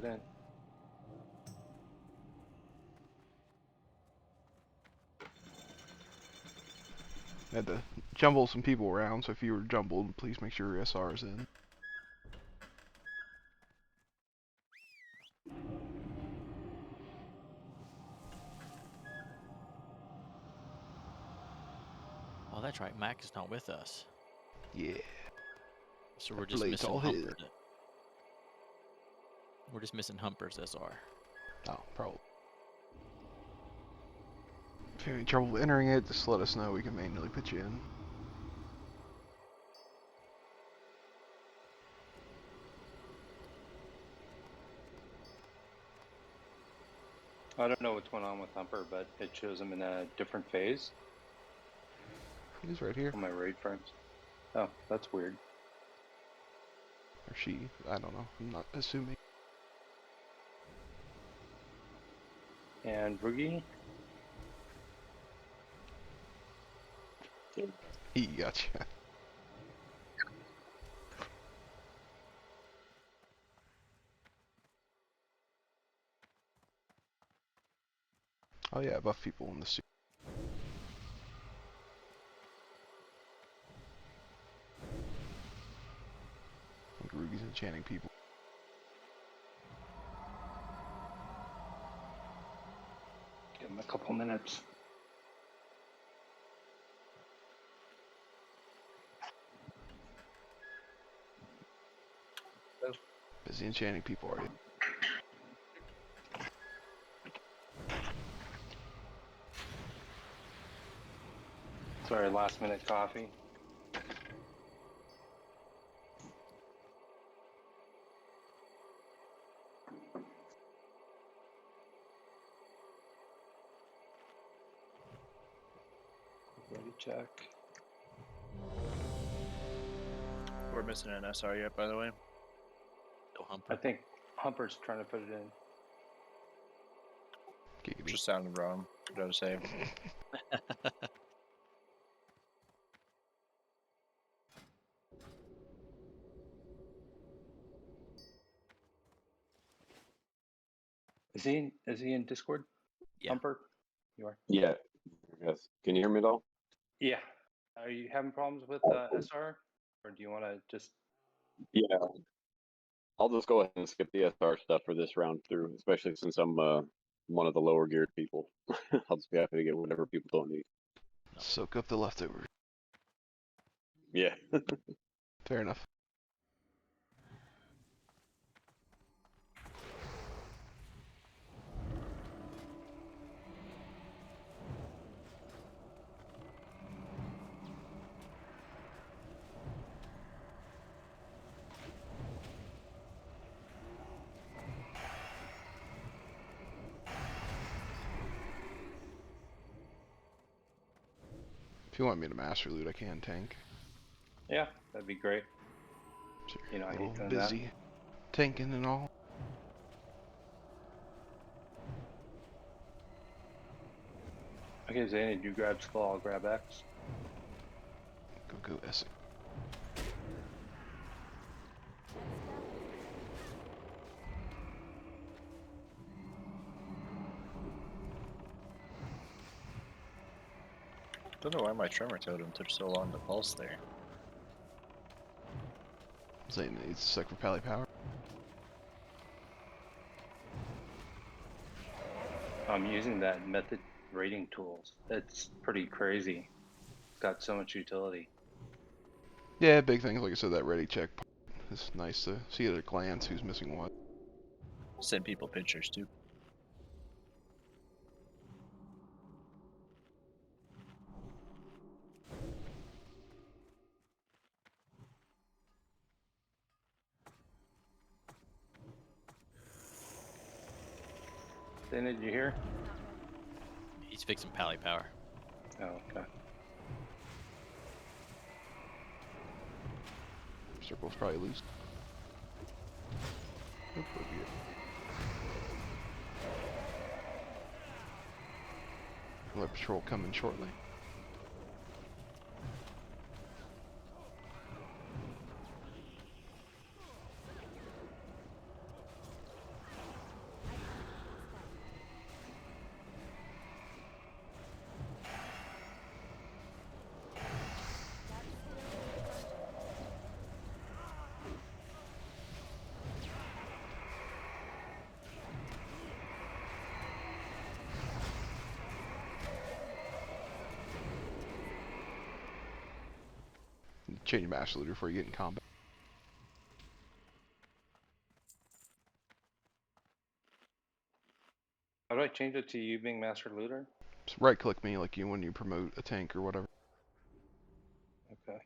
Head in. Had to jumble some people around, so if you were jumbled, please make sure your SR is in. Oh, that's right. Mac is not with us. Yeah. So we're That just blade's missing all his. Humper. We're just missing Humper's SR. Oh, probably. If you have any trouble entering it, just let us know. We can manually put you in. I don't know what's going on with Humper, but it shows him in a different phase He's right here. on my raid frames. Oh, that's weird. Or she. I don't know. I'm not assuming. And Boogie? He gotcha. Oh yeah, buff people in the suit. I think Rugi's enchanting people. Give him a couple minutes. Busy enchanting people, are you? Sorry, last minute coffee. Ready check. We're missing an SR yet, by the way. No Humper. I think Humper's trying to put it in. Giggity. Just sounded wrong. What did I say? Is he in Discord? Yeah. Humper? You are? Yeah. Yes. Can you hear me at all? Yeah. Are you having problems with SR? Or do you want to just... Yeah. I'll just go ahead and skip the SR stuff for this round through, especially since I'm one of the lower geared people. I'll just be happy to get whatever people don't need. Soak up the leftovers. Yeah. Fair enough. If you want me to master loot, I can tank. Yeah, that'd be great. Sure. You know, I A hate little doing busy tanking and all. that. Okay, Zane, did you grab Skull? I'll grab X. Go Essex. Don't know why my tremor totem took so long to pulse there. Zane needs a sec for pally power. I'm using that method rating tools. It's pretty crazy. It's got so much utility. Yeah, big things like I said, that ready check. It's nice to see at a glance who's missing what. Send people pictures too. Zane, did you hear? He's fixing pally power. Oh, okay. Circle's probably loose. Nope, that'll be it. Alert patrol coming shortly. change Master Looter before you get in combat. How do I change it to you being Master Looter? Just right click me like you when you promote a tank or whatever. Okay.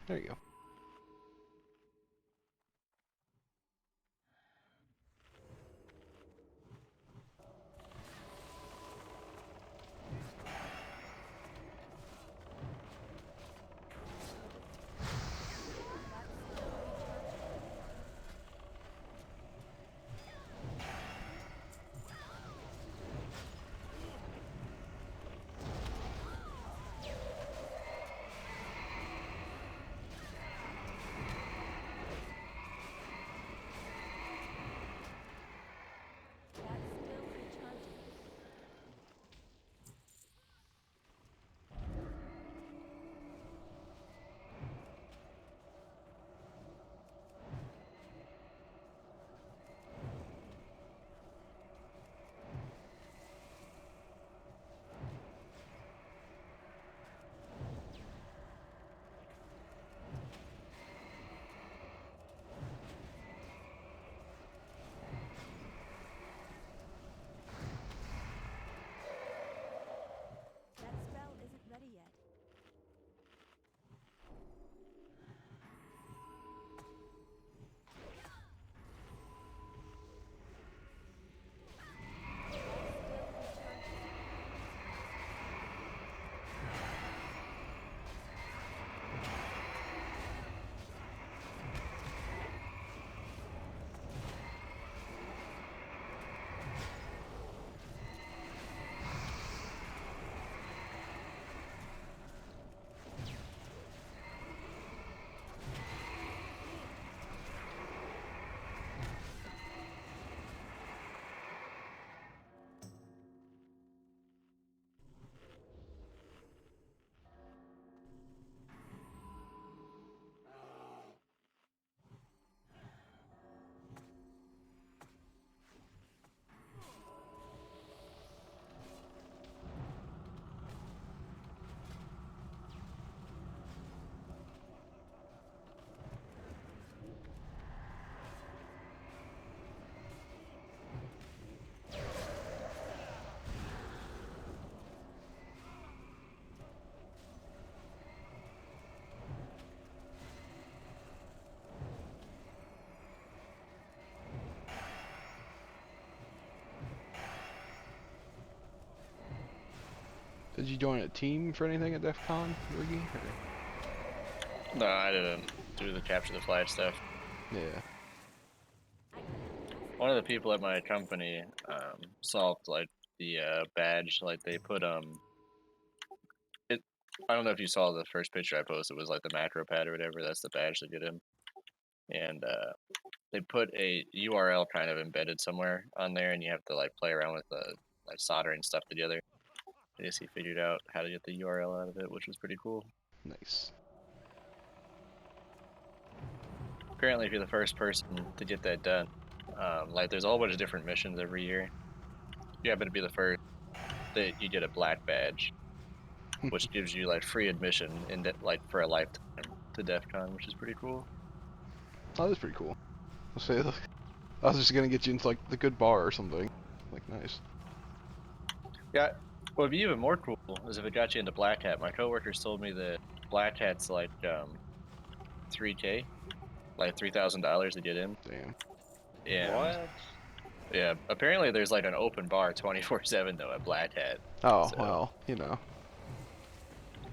There you go. That spell isn't ready yet. Did you join a team for anything at DEF CON, Riggy? Or... No, I didn't do the capture the flag stuff. Yeah. One of the people at my company solved like the badge. Like they put it. I don't know if you saw the first picture I posted. It was like the macro pad or whatever. That's the badge they get him, and they put a URL kind of embedded somewhere on there, and you have to like play around with the like soldering stuff together. I guess he figured out how to get the URL out of it, which was pretty cool. Nice. Apparently, if you're the first person to get that done, like there's a whole bunch of different missions every year. If you happen to be the first, that you get a black badge, which gives you like free admission in like for a lifetime to DEF CON, which is pretty cool. Oh, that's pretty cool. I'll say, look, I was just gonna get you into like the good bar or something. Like, nice. Yeah. What would be even more cool is if it got you into Black Hat. My coworkers told me that Black Hat's like $3K, like $3,000 to get in. Damn. And What? yeah, apparently there's like an open bar 24/7 though at Black Hat. Oh, So, well, you know.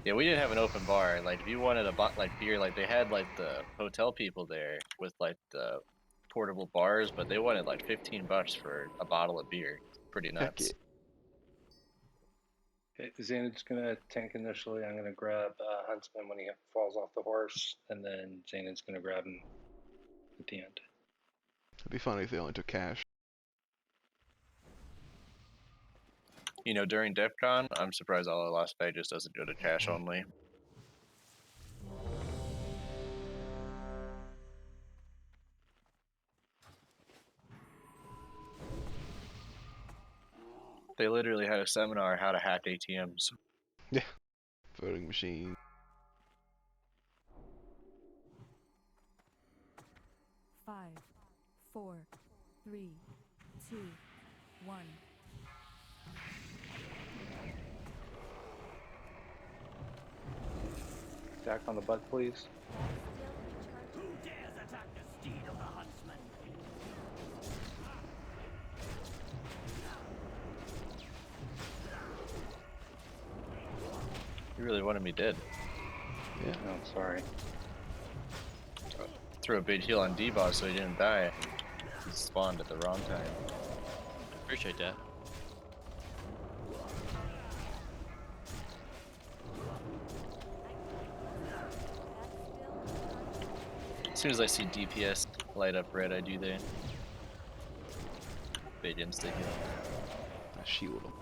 yeah, we didn't have an open bar. Like if you wanted a like beer, like they had like the hotel people there with like the portable bars, but they wanted like $15 for a bottle of beer. Pretty Heck nuts. Okay, Zaynad's gonna tank initially. I'm gonna grab Huntsman when he falls off the horse, and then Zaynad's gonna grab him at the end. It'd be funny if they only took cash. You know, during DEF CON, I'm surprised all of Las Vegas doesn't go to cash only. They literally had a seminar how to hack ATMs. Voting machine. Five, 4, 3, 2, 1. Stack on the butt, please. Still recharging. You really wanted me dead. Yeah. No, sorry. Threw a big heal on D-Boss so he didn't die. He spawned at the wrong time. Appreciate that. As soon as I see DPS light up red, I do the big insta heal. I shield him.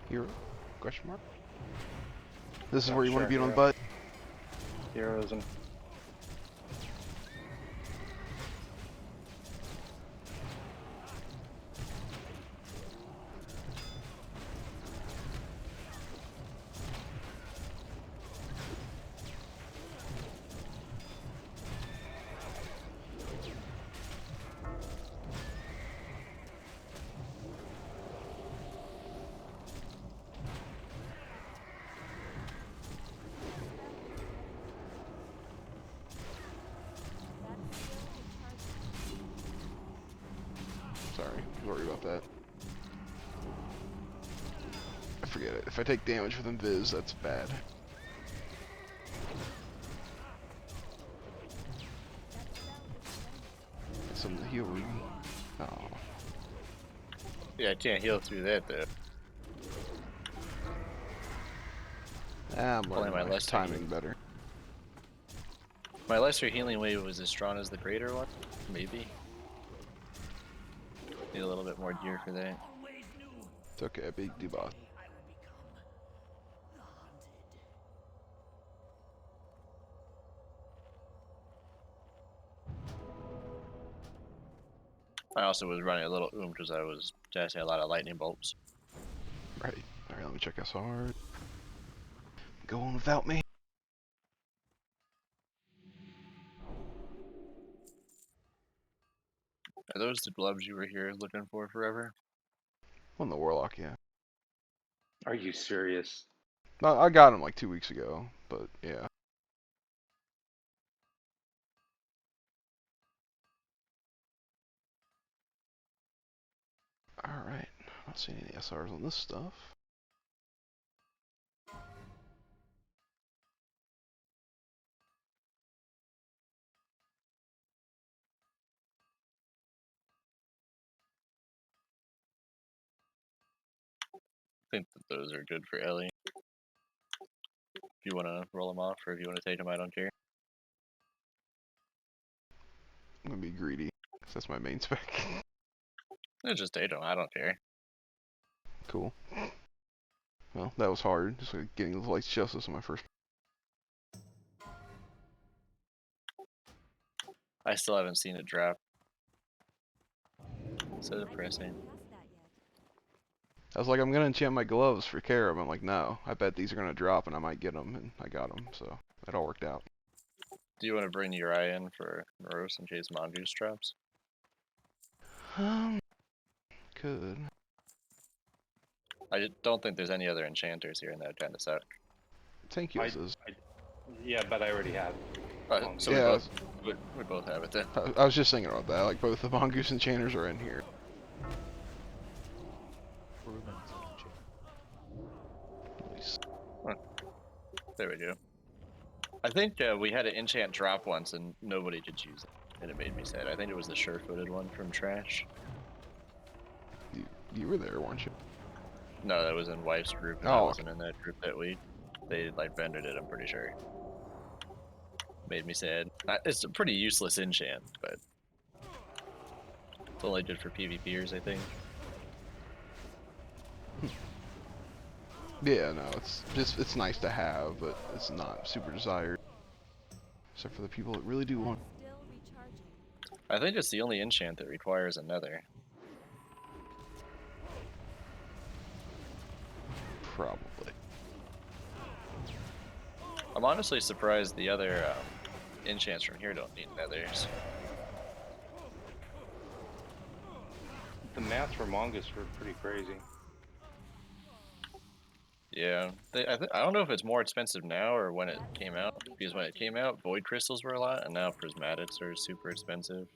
Hero? Question mark? This is Yeah, where you want sure, to beat on the hero. butt? Heroes and Sorry, don't worry about that. I forget it. If I take damage with Invis, that's bad. Some of the heal room. Oh. Yeah, I can't heal through that though. I'm Only learning my my lesser timing heal. better. My lesser healing wave was as strong as the greater one? Maybe. Need a little bit more gear for that. It's okay, big debuff. I also was running a little because I was testing a lot of lightning bolts. Right. Alright, let me check SR. Go on without me. Are those the gloves you were here looking for forever? On the Warlock, yeah. are you serious? No, I got him like 2 weeks ago, but yeah. Alright. Not seeing any SRs on this stuff. I think that those are good for Ellie. If you want to roll them off or if you want to take them, I don't care. I'm gonna be greedy, 'cause that's my main spec. Just take them, I don't care. Cool. Well, that was hard, just like getting the Lights Justice on my first. I still haven't seen it drop. So depressing. Past that yet. I was like, I'm gonna enchant my gloves for Karazhan. I'm like, no, I bet these are gonna drop and I might get them, and I got them, so it all worked out. Do you want to bring Uri in for Morose in case Mongoose drops? Could. I don't think there's any other enchanters here, and that kind of suck. Tank heals is. Yeah, but I already have. So Yeah, we both have it then. I was just thinking about that. Like, both the Mongoose enchanters are in here. Nice. There we go. I think we had an enchant drop once and nobody could use it, and it made me sad. I think it was the sure-footed one from Trash. You were there, weren't you? No, that was in Wife's group, and I wasn't in that group that week. They like vendored it, I'm pretty sure. made me sad. It's a pretty useless enchant, but it's only good for PvPers, I think. Yeah, no, it's nice to have, but it's not super desired. Except for the people that really do want. Still recharging. I think it's the only enchant that requires a nether. Probably. I'm honestly surprised the other enchants from here don't need nethers. The math for Mongoose were pretty crazy. Yeah, I don't know if it's more expensive now or when it came out. Because when it came out, void crystals were a lot, and now prismatics are super expensive.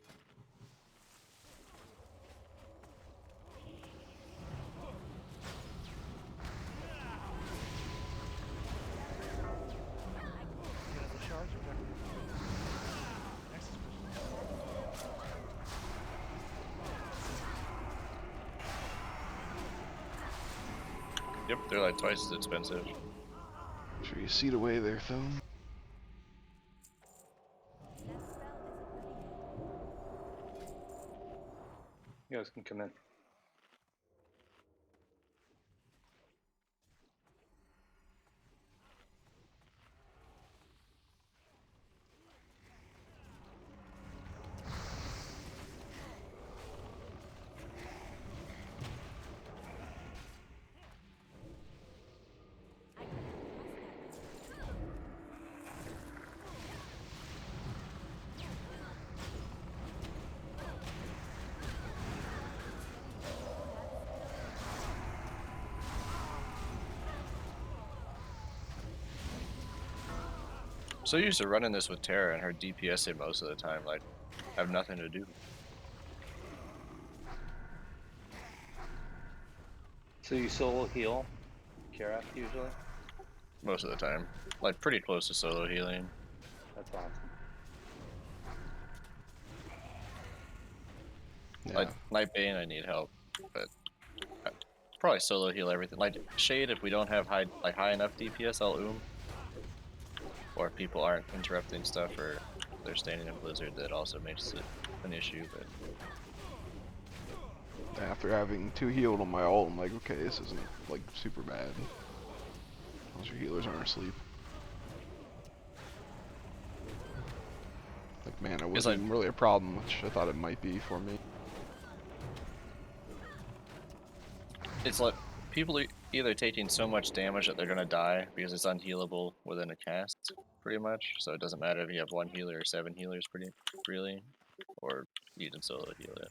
Yep, they're like twice as expensive. Sure you seat away there, Thumb. That spell isn't ready yet. You guys can come in. I can trust that. So used to running this with Terra and her DPS it most of the time, like, have nothing to do. So you solo heal Kara usually? Most of the time. Like, pretty close to solo healing. That's awesome. Yeah. Like, Nightbane, I need help, but I probably solo heal everything. Like, Shade, if we don't have high enough DPS, I'll Or if people aren't interrupting stuff or they're standing in Blizzard, that also makes it an issue, but... After having 2 healed on my ult, I'm like, okay, this isn't like super bad. As long as your healers aren't asleep. Like, man, it wasn't even really a problem, which I thought it might be for me. It's like people either taking so much damage that they're gonna die because it's unhealable within a cast, pretty much. So it doesn't matter if you have 1 healer or 7 healers, really, or you can solo heal it.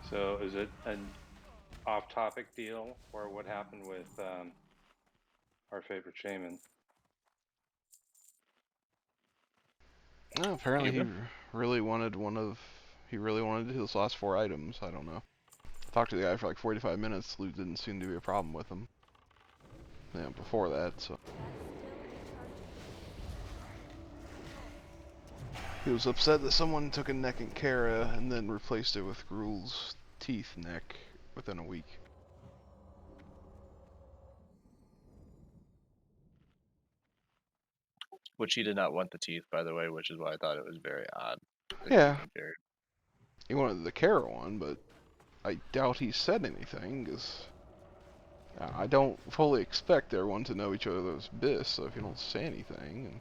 So is it an off-topic deal, or what happened with our favorite shaman? No, apparently he really wanted he really wanted his last 4 items. I don't know. Talked to the guy for like 45 minutes. Loot didn't seem to be a problem with him. Yeah, before that, so. He was upset that someone took a neck in Kara and then replaced it with Gruul's teeth neck within a week. Which he did not want the teeth, by the way, which is why I thought it was very odd. Yeah. He wanted the Kara one, but I doubt he said anything, because I don't fully expect everyone to know each other's bis, so if you don't say anything, and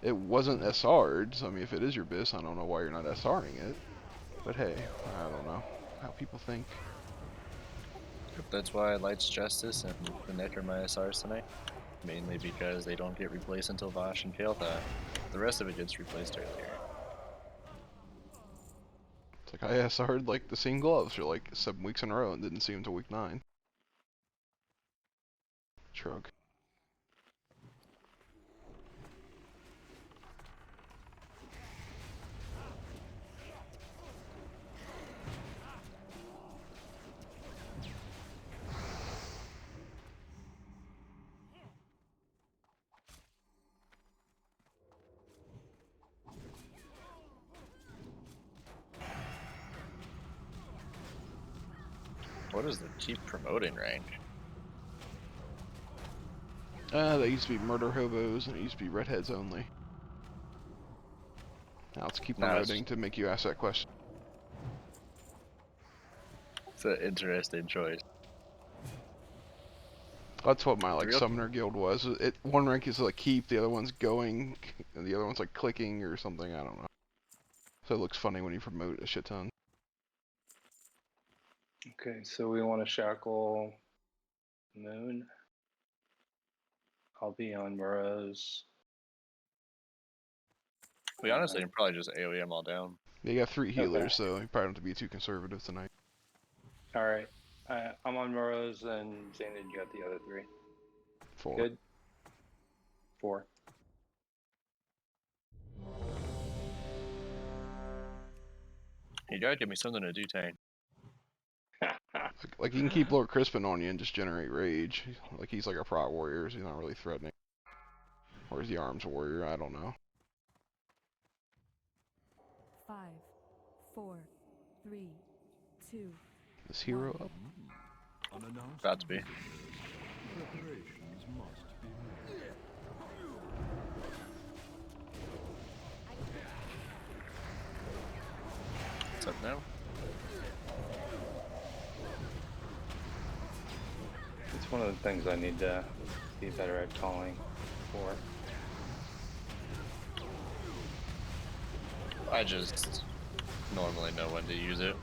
it wasn't SR'd, so I mean, if it is your bis, I don't know why you're not SRing it, but hey, I don't know how people think. That's why Light's Justice and the Neck are my SRs tonight. Mainly because they don't get replaced until Vosh and Kael'thas. The rest of it gets replaced earlier. It's like I SR'd like the same gloves for like 7 weeks in a row and didn't see him until week 9. Shrug. What is the keep promoting rank? They used to be murder hobos, and it used to be redheads only. Now let's keep Now it's- promoting to make you ask that question. It's an interesting choice. That's what my like Real- summoner guild was. One rank is like keep, the other one's going, and the other one's like clicking or something. I don't know. So it looks funny when you promote a shit ton. Okay, so we want to shackle Moon. I'll be on Murrow's. We honestly can probably just AoE them all down. You got 3 healers, Okay. so you probably don't have to be too conservative tonight. All right. I'm on Murrow's, and Zaynid, you got the other 3. 4. Good. 4. You gotta give me something to do, Tane. Like you can keep Lord Crispin on you and just generate rage. Like he's like a prot warrior, so he's not really threatening. Or is he arms warrior? I don't know. 5, 4, 3, 2. Is hero up? About to be. What's up now? It's one of the things I need to be better at calling for. I just normally know when to use it.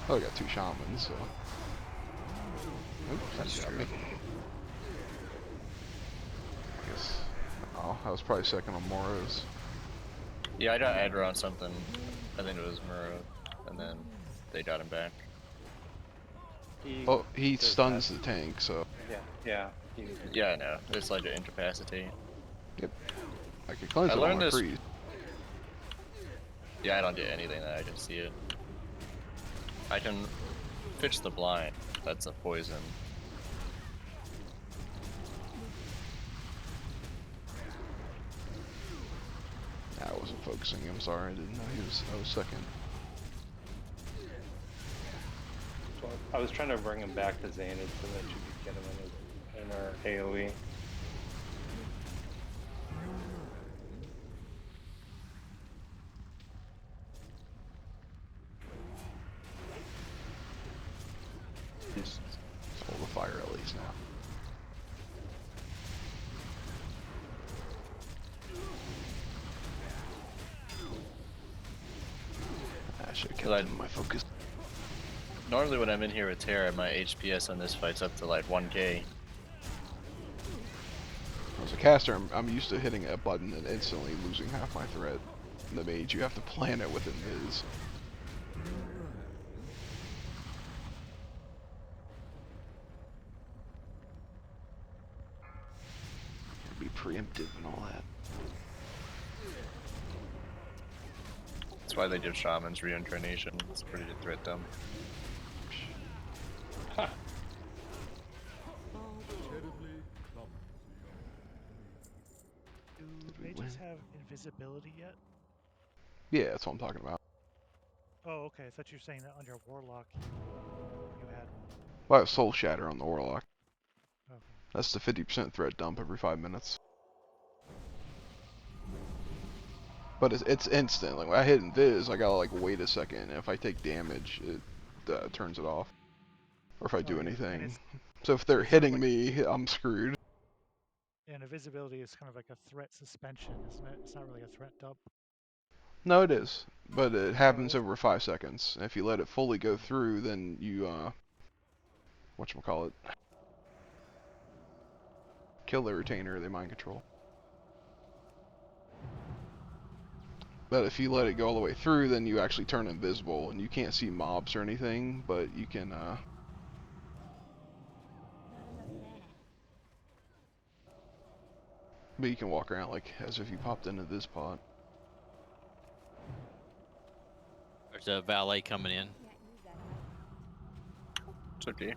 Oh, I got 2 shamans, so. Oops, That's got true. me. I guess. Oh, I was probably second on Moros. Yeah, I got Adra on something. I think it was Muro, and then they got him back. Oh, he does stuns that- the tank, so. Yeah. Yeah, I know. It's like an incapacitate. I could cleanse I it on learned my this- freeze. Yeah, I don't get anything that I can see it. I can fix the blind. That's a poison. I wasn't focusing, I'm sorry, I didn't know I was second. So I was trying to bring him back to Zaynid so that you could get him in our AoE. Just hold the fire at least now. I should have Cause I- kept my focus. Normally when I'm in here with Terra, my HPS on this fight's up to like 1k. As a caster, I'm used to hitting a button and instantly losing half my threat. In the mage, you have to plan it with invis. Be preemptive and all that. That's why they give shamans reincarnation. It's pretty to threat them. Do mages have invisibility yet? Yeah, that's what I'm talking about. Oh, okay. I thought you were saying that under Warlock you had. Well, I have Soul Shatter on the Warlock. Okay. That's the 50% threat dump every 5 minutes. But it's instant. Like when I hit invis, I gotta like wait a second. And if I take damage, it turns it off. Or if I do yeah, and anything. it's- So if they're it's sort of hitting me, I'm screwed. And invisibility is kind of like a threat suspension, isn't it? It's not really a threat dump. No, it is. But it happens is? over 5 seconds. And if you let it fully go through, then you, whatchamacallit, kill the retainer, they mind control. But if you let it go all the way through, then you actually turn invisible, and you can't see mobs or anything, but you can, Not enough mana. but you can walk around like as if you popped into this pod. There's a valet coming in. Can't use that item. It's okay.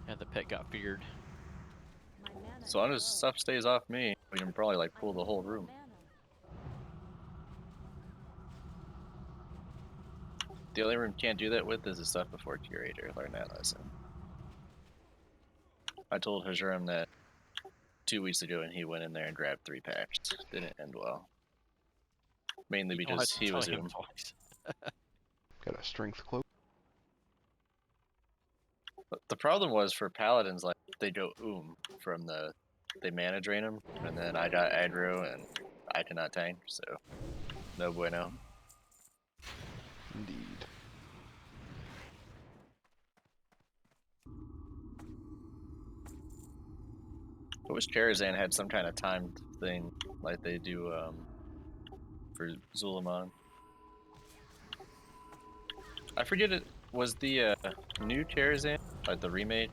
Yeah, the pet got feared. My mana So long is as low. stuff stays off me, we can probably like I pull the need whole more room. mana. The only room you can't do that with is the stuff before Curator. Learn that lesson. I told Hajuram that 2 weeks ago, and he went in there and grabbed 3 packs. Didn't end well. Mainly You don't have because to he tell was him twice. Got a strength cloak. But the problem was for paladins, like they go from they mana drain them, and then I got aggro and I cannot tank, so no bueno. Indeed. I wish Karazhan had some kind of timed thing like they do for Zulaman. I forget it was the new Karazhan, like the remake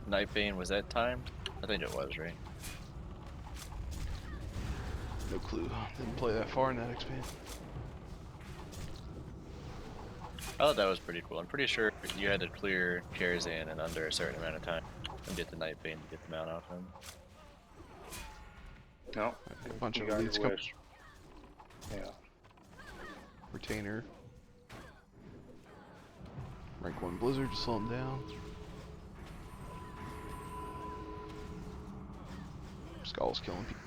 Nightbane, was that timed? I think it was, right? No clue. Didn't play that far in that expansion. I thought that was pretty cool. I'm pretty sure you had to clear Karazhan in under a certain amount of time and get the Nightbane to get the mount off him. No, A bunch you of got elites your come. wish. Yeah. Retainer. Rank 1 Blizzard to slow him down. Skull's killing people.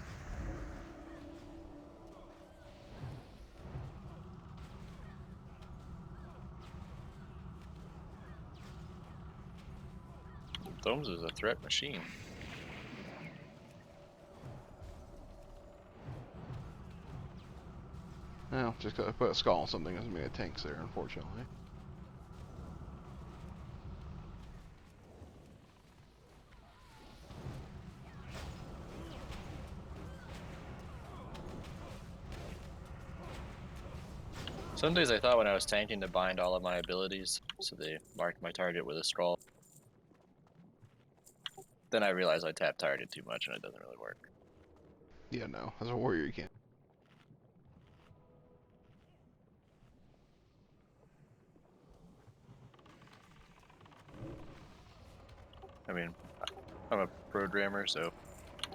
Thomes is a threat machine. No, just gotta put a skull on something doesn't mean it tanks there, unfortunately. Some days I thought when I was tanking to bind all of my abilities, so they marked my target with a scroll. Then I realized I tap target too much and it doesn't really work. Yeah, no. As a warrior, you can't. I mean, I'm a programmer, so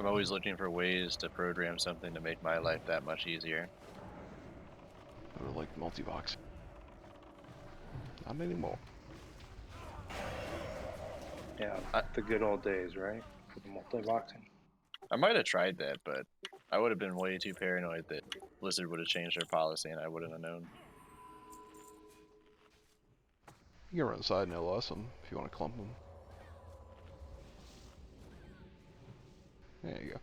I'm always looking for ways to program something to make my life that much easier. I would like multi-box. Not anymore. Yeah, the good old days, right? For the multi-boxing. I might have tried that, but I would have been way too paranoid that Blizzard would have changed their policy and I wouldn't have known. You can run side and LS them if you want to clump them. There you go.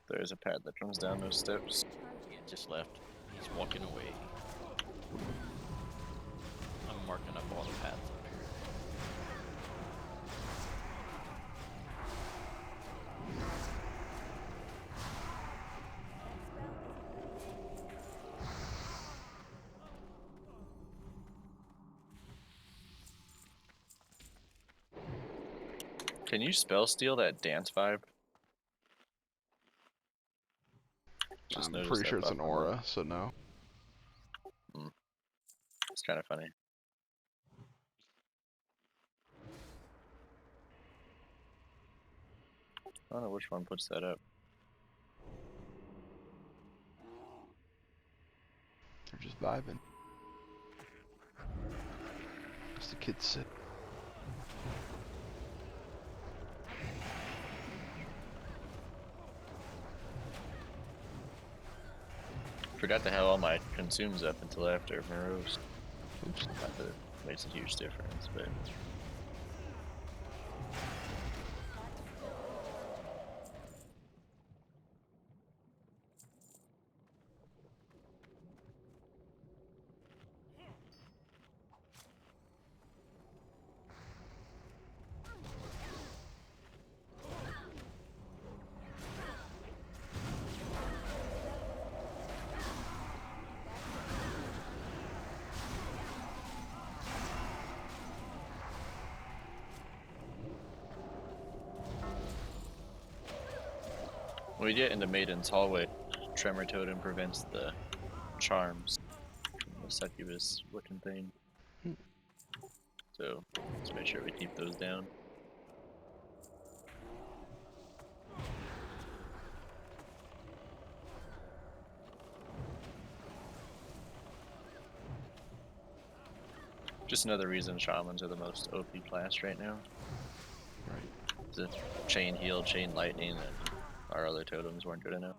There's a pad that comes down those steps. He had just left. He's walking away. I'm marking up all the paths up here. Can you spell steal that dance vibe? I'm noticed pretty that sure it's buff an on that. aura, so no. It's kind of funny. I don't know which one puts that up. They're just vibing. As the kids say. Forgot to have all my consumes up until after Morose. Oops. Not that it makes a huge difference, but when we get into Maiden's Hallway, Tremor Totem prevents the charms from the succubus looking thing. So let's make sure we keep those down. Just another reason shamans are the most OP class right now. Right. The chain heal, chain lightning, and our other totems weren't good enough.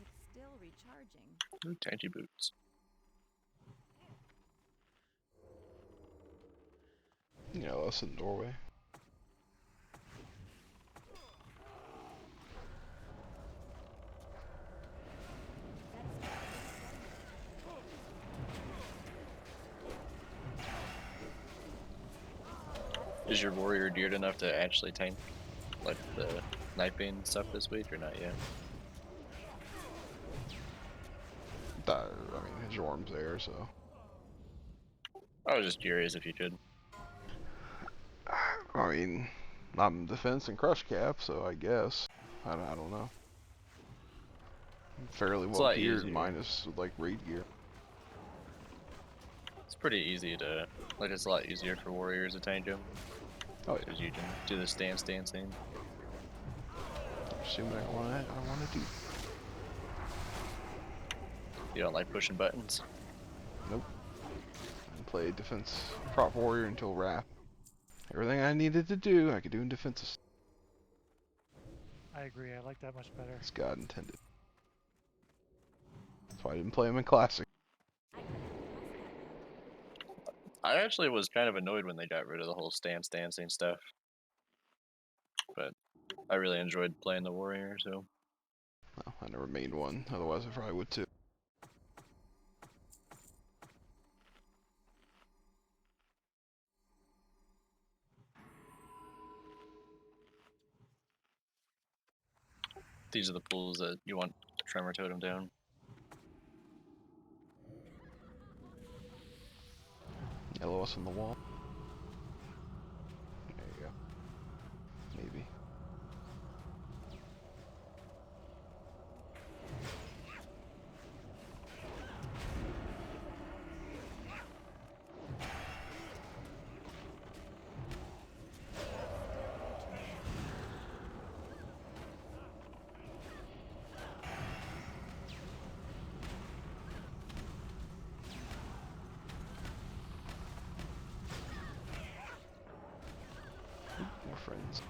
It's still recharging. Ooh, tangy boots. Yeah, that's in doorway. Is your warrior geared enough to actually tank like the Night Bane stuff this week or not yet? I mean, his Orm's there, so. I was just curious if you could. I mean, I'm defense and crush cap, so I guess. I don't know. I'm fairly It's a well lot geared, easier. minus like raid gear. It's pretty easy to, like, it's a lot easier for warriors to tank him. Oh yeah. Because you can do the stance dancing. Assuming I wanna do. You don't like pushing buttons. Nope. And play defense prop warrior until wrath. Everything I needed to do, I could do in defenses. I agree. I like that much better. As God intended. That's why I didn't play him in classic. I actually was kind of annoyed when they got rid of the whole stance dancing stuff. But I really enjoyed playing the warrior, so. Well, I never made one, otherwise I probably would too. These are the pools that you want Tremor Totem down. Yellow us on the wall. There you go. Maybe. More friends.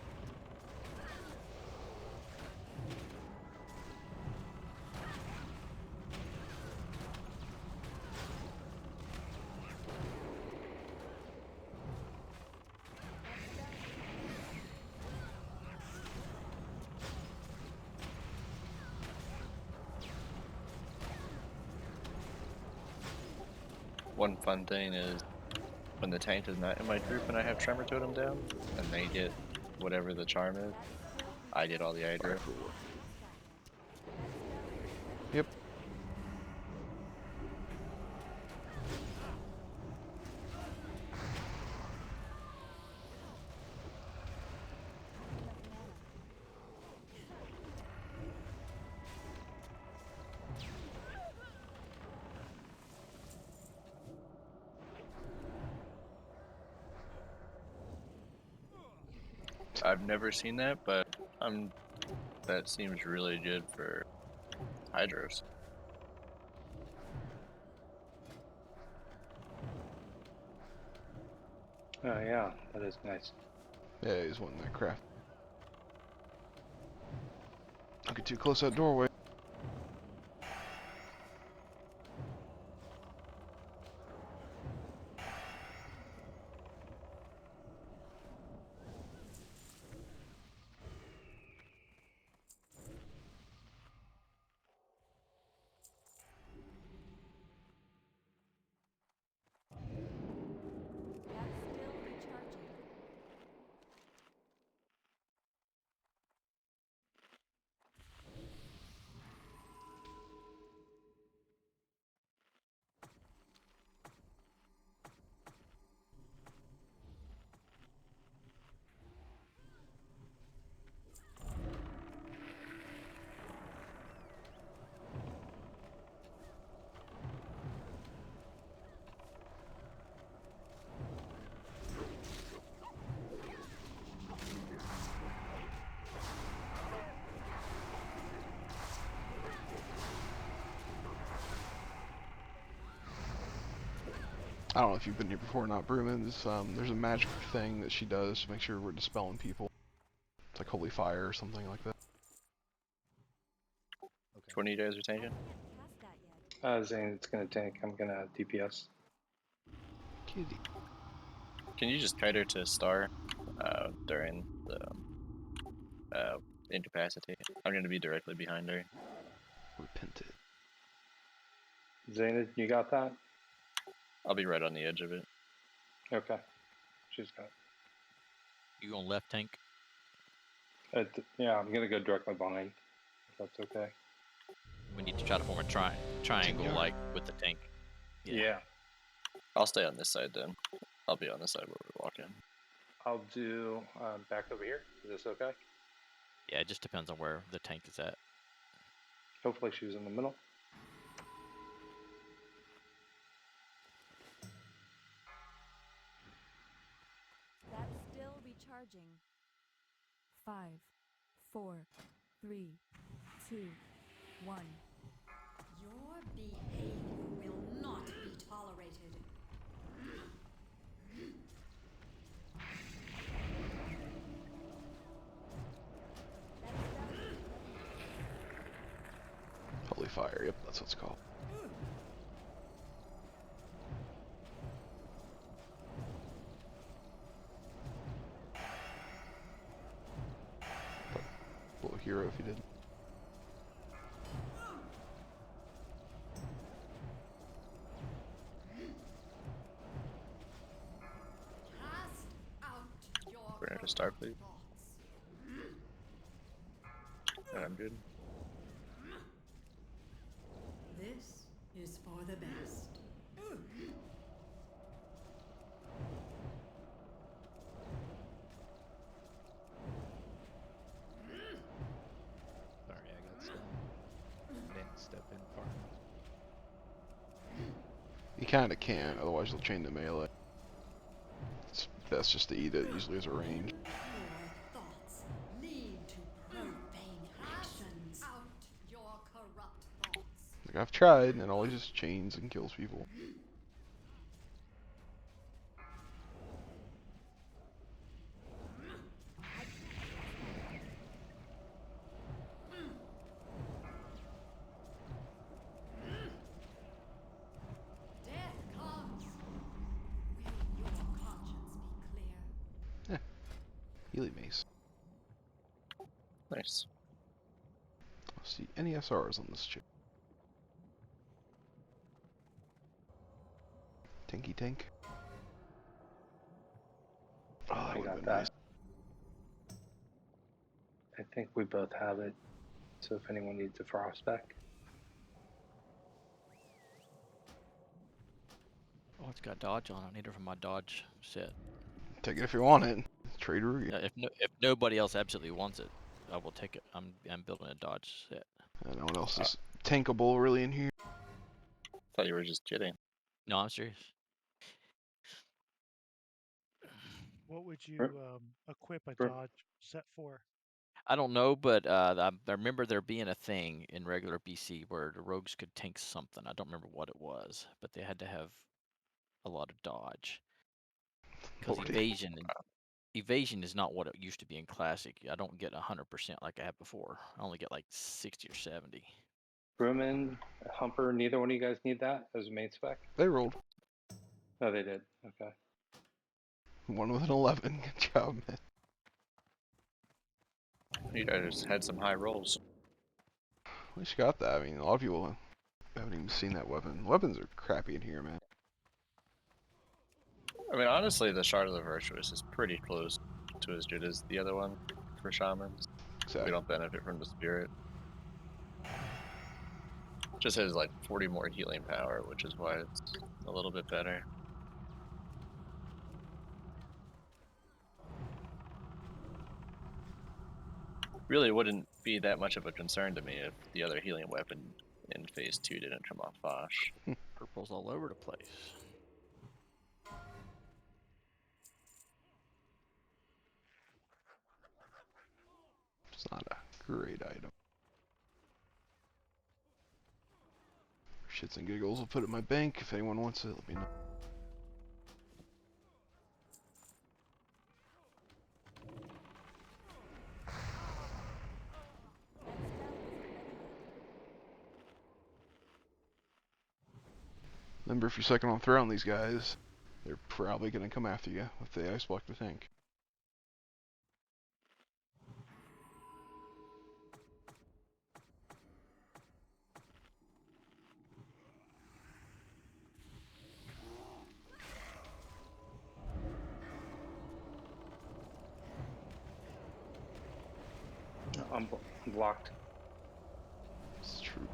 One fun thing is when the tank is not in my group and I have Tremor Totem down, and they get whatever the charm is, I get all the aggro. Yep. I've never seen that, but that seems really good for Hydros. Oh yeah, that is nice. Yeah, he's wanting that craft. Don't get too close to that doorway. I don't know if you've been here before or not, Bruman. There's a magic thing that she does to make sure we're dispelling people. It's like holy fire or something like that. Which one of you guys are taking? Can't cast that yet. Zane, it's gonna tank. I'm gonna DPS. Kitty. Can you just kite her to Star during the incapacitate? I'm gonna be directly behind her. Repented. Zane, you got that? I'll be right on the edge of it. Okay. She's got You going left tank? it. Yeah, I'm gonna go directly behind. If that's okay. We need to try to form a triangle yard. like with the tank. Yeah. I'll stay on this side then. I'll be on this side where we're walking. I'll do back over here. Is this okay? Yeah, it just depends on where the tank is at. Hopefully she's in the middle. That's still recharging. 5, 4, 3, 2, 1. Your behavior will not be tolerated. Holy fire. Yep, that's what it's called. Blow a hero if you didn't. Cast out your We're gonna start, please. thoughts. And I'm good. This is for the best. Sorry, I got stunned. Didn't step in far enough. You kinda can't, otherwise you'll chain to melee. It's best just to eat it, usually as a range. Your thoughts lead to profane actions. Out your corrupt thoughts. Like I've tried, and it always just chains and kills people. Death comes. Will your conscience be clear? Healy mace. Nice. Let's see any SRs on this chip. Tanky tank. Oh, that I would've got been that. nice. I think we both have it. So if anyone needs a frost back. Oh, it's got dodge on. I need it for my dodge set. Take it if you want it. Trader. Yeah, if nobody else absolutely wants it, I will take it. I'm building a dodge set. No one else is tankable really in here. Thought you were just kidding. No, I'm serious. What would you equip a dodge set for? I don't know, but I remember there being a thing in regular BC where the rogues could tank something. I don't remember what it was, but they had to have a lot of dodge. Because Lordy. evasion is not what it used to be in classic. I don't get 100% like I had before. I only get like 60 or 70. Bruman, Humper, neither one of you guys need that as a main spec? They rolled. No, they did. Okay. One with an 11. Good job, man. You guys had some high rolls. We just got that. I mean, a lot of people haven't even seen that weapon. Weapons are crappy in here, man. I mean, honestly, the Shard of the Virtuous is pretty close to as good as the other one for shamans. Exactly. We don't benefit from the spirit. Just has like 40 more healing power, which is why it's a little bit better. Really wouldn't be that much of a concern to me if the other healing weapon in phase 2 didn't come off Fosh. Purple's all over the place. It's not a great item. Shits and giggles, I'll put it in my bank. If anyone wants it, let me know. Remember, if you're second on throne, these guys, they're probably going to come after you with the ice block the tank. I'm blocked. It's true.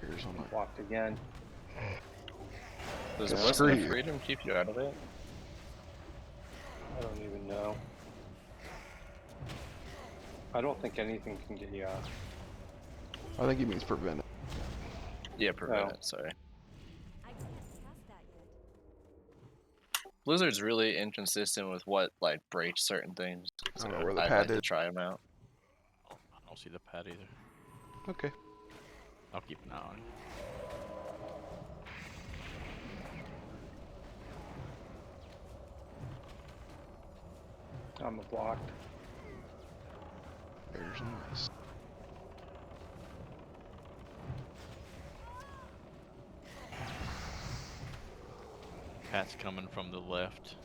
Bears on my Blocked again. Does Yeah, Bliss screw of you. Freedom keep you out of it? I don't even know. I don't think anything can get you out. I think he means prevent it. Yeah, prevent Oh. it, sorry. I can't cast that yet. Blizzard's really inconsistent with what, like, breaks certain things. I don't know where the I'd pad like to is. try them out. I don't see the pad either. Okay. I'll keep an eye on it. I'm blocked. Bears on ice. Cat's coming from the left.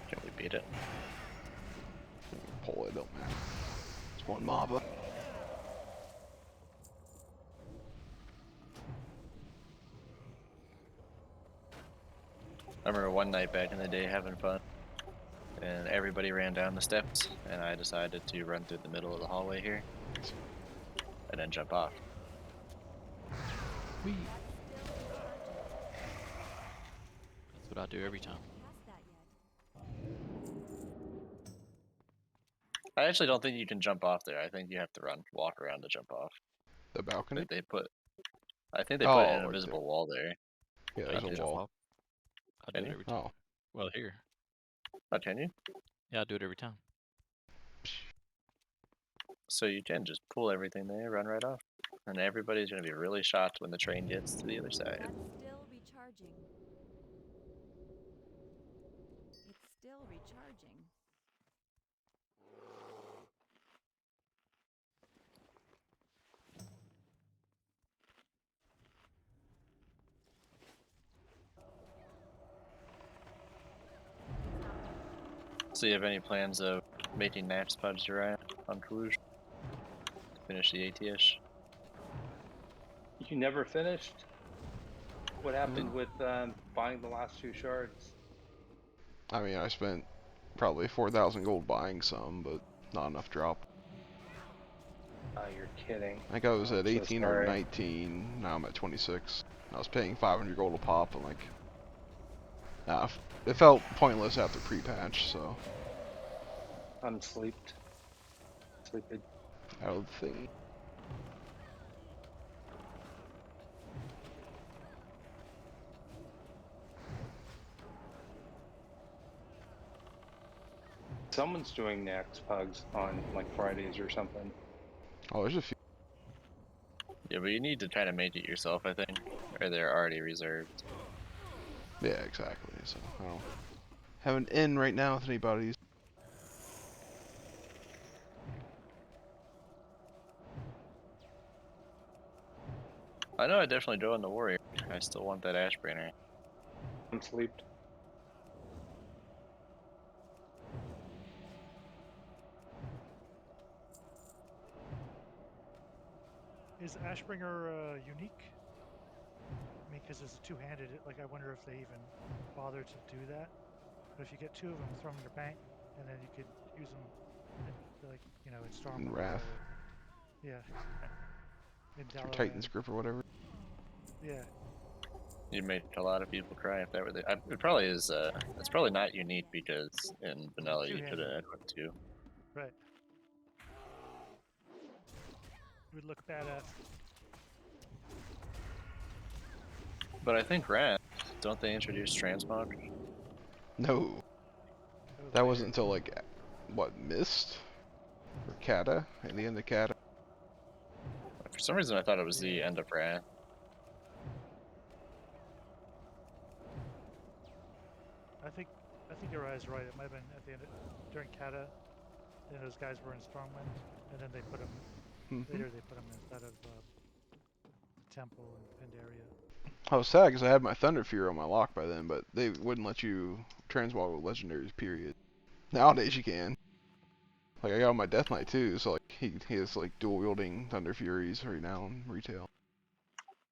Can we beat it? Pull it, don't matter. It's one mob. I remember one night back in the day having fun, and everybody ran down the steps, and I decided to run through the middle of the hallway here, and then jump off. Whee. That's what I do every time. Cast that yet. I actually don't think you can jump off there. I think you have to walk around to jump off. The balcony? I think they put Oh, an right invisible there. wall there. Yeah, Oh, you that's can a jump wall. off. I do Can it you? every time. Oh. Well, here. Oh, can you? Yeah, I do it every time. So you can just pull everything there, run right off. And everybody's going to be really shocked when the train gets to the other side. That's still recharging. It's still recharging. So you have any plans of making Naps Pods Uriah on Kalush? Finish the ATS? You never finished? What happened with buying the last 2 shards? I mean, I spent probably 4,000 gold buying some, but not enough drop. You're kidding. I think I was Oh, at I'm so 18 or sorry. 19. Now I'm at 26. I was paying 500 gold a pop, and like, it felt pointless after pre-patch, so I'm sleeped. Sleeping. out of the thing. Someone's doing Nax Pugs on like Fridays or something. Oh, there's a few. Yeah, but you need to try to make it yourself, I think. Or they're already reserved. Yeah, exactly. So I don't have an in right now with anybody. I know I definitely do on the Warrior. I still want that Ashbringer. I'm sleeped. Is Ashbringer unique? I mean, because it's a two-handed. Like, I wonder if they even bother to do that. But if you get 2 of them, throw them in your bank, and then you could use them, like, you know, in Storm. In Wrath. Yeah. In Or Titan's Grip or whatever. Yeah. You'd make a lot of people cry if that were the. It probably is. It's probably not unique because in vanilla you could have had one too. Right. It would look badass. But I think Wrath, don't they introduce transmog? No, that wasn't until like, what, Mist? Or Kata? At the end of Kata? For some reason I thought it was the end of Wrath. I think your eyes right. It might have been at the end during Kata, and those guys were in Stormwind, and then they put them later. They put them inside of the temple and Pandaria. I was sad because I had my Thunder Fury on my lock by then, but they wouldn't let you transmog with legendaries. Period. Nowadays you can. Like I got my Death Knight too, so like he has like dual wielding Thunder Furies right now in retail.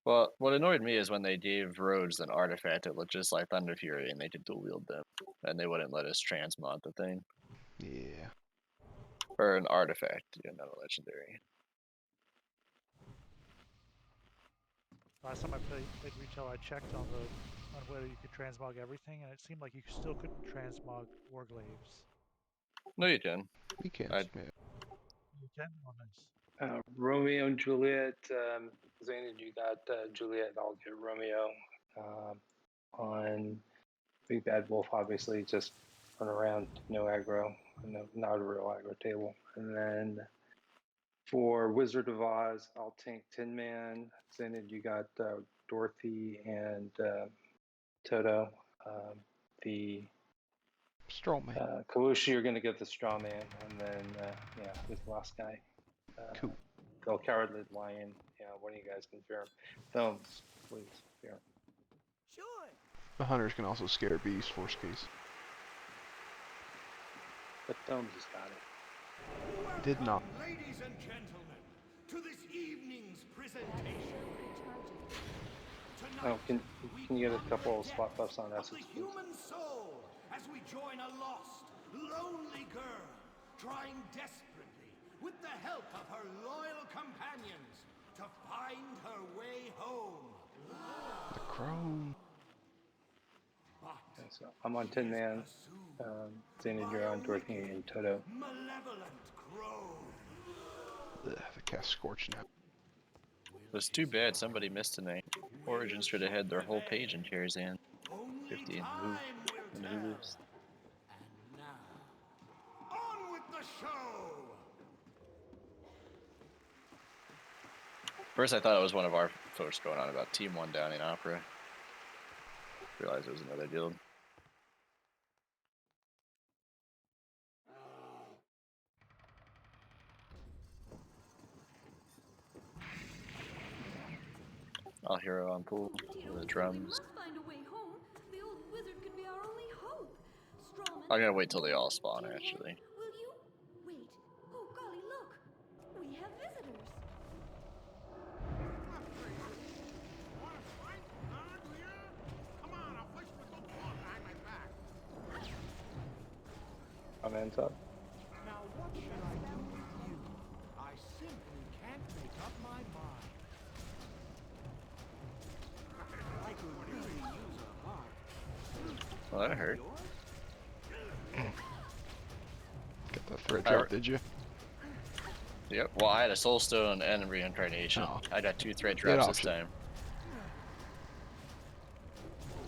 Well, what annoyed me is when they gave Rogues an artifact that looked just like Thunder Fury and they could dual wield them, and they wouldn't let us transmod the thing. Yeah. Or an artifact, not a legendary. Last time I played retail, I checked on whether you could transmog everything, and it seemed like you still couldn't transmog Warglaives. No, you can. You can. I- Yeah. You can? Oh, nice. Romeo and Juliet. Zaynid, you got Juliet. I'll get Romeo. On Big Bad Wolf, obviously, just run around, no aggro, not a real aggro table. And then for Wizard of Oz, I'll tank Tin Man. Zaynid, you got Dorothy and Toto. The Strawman. Kalushi, you're going to get the Straw Man. And then, who's the last guy? Cool. The Cowardly Lion. Yeah, one of you guys can fear him. Thumbs, please, fear him. Sure. The hunters can also scare beasts, worst case. But Thumbs has got it. Did not. Ladies and gentlemen, to this evening's presentation. Oh, can you get a couple of spot buffs on Essex, The please? human soul, as we join a lost, lonely girl, trying desperately, with the help of her loyal companions, to find her way home. The crow. Okay, so I'm on Tin Man. Zaynid, you're on Dorothy and Toto. Malevolent crow. Ugh, the cast Scorch now. It was too bad somebody missed tonight. Origins should have had their whole page in Karazhan. 50 and who lives. And now, on with the show. First, I thought it was one of our folks going on about Team 1 down in Opera. Realized it was another guild. All hero on pool with the drums. Find a way home. The old wizard could be our only hope. Strawman, I'm gonna wait till they all spawn, actually. will you? Wait. Oh, golly, look. We have visitors. Comments up. Now what should I do with you? I simply can't make up my mind. I could really use a heart. Well, that hurt. Got that threat drop, did you? Yep. Well, I had a soul stone and reincarnation. Oh. I got 2 threat Good drops this option. time.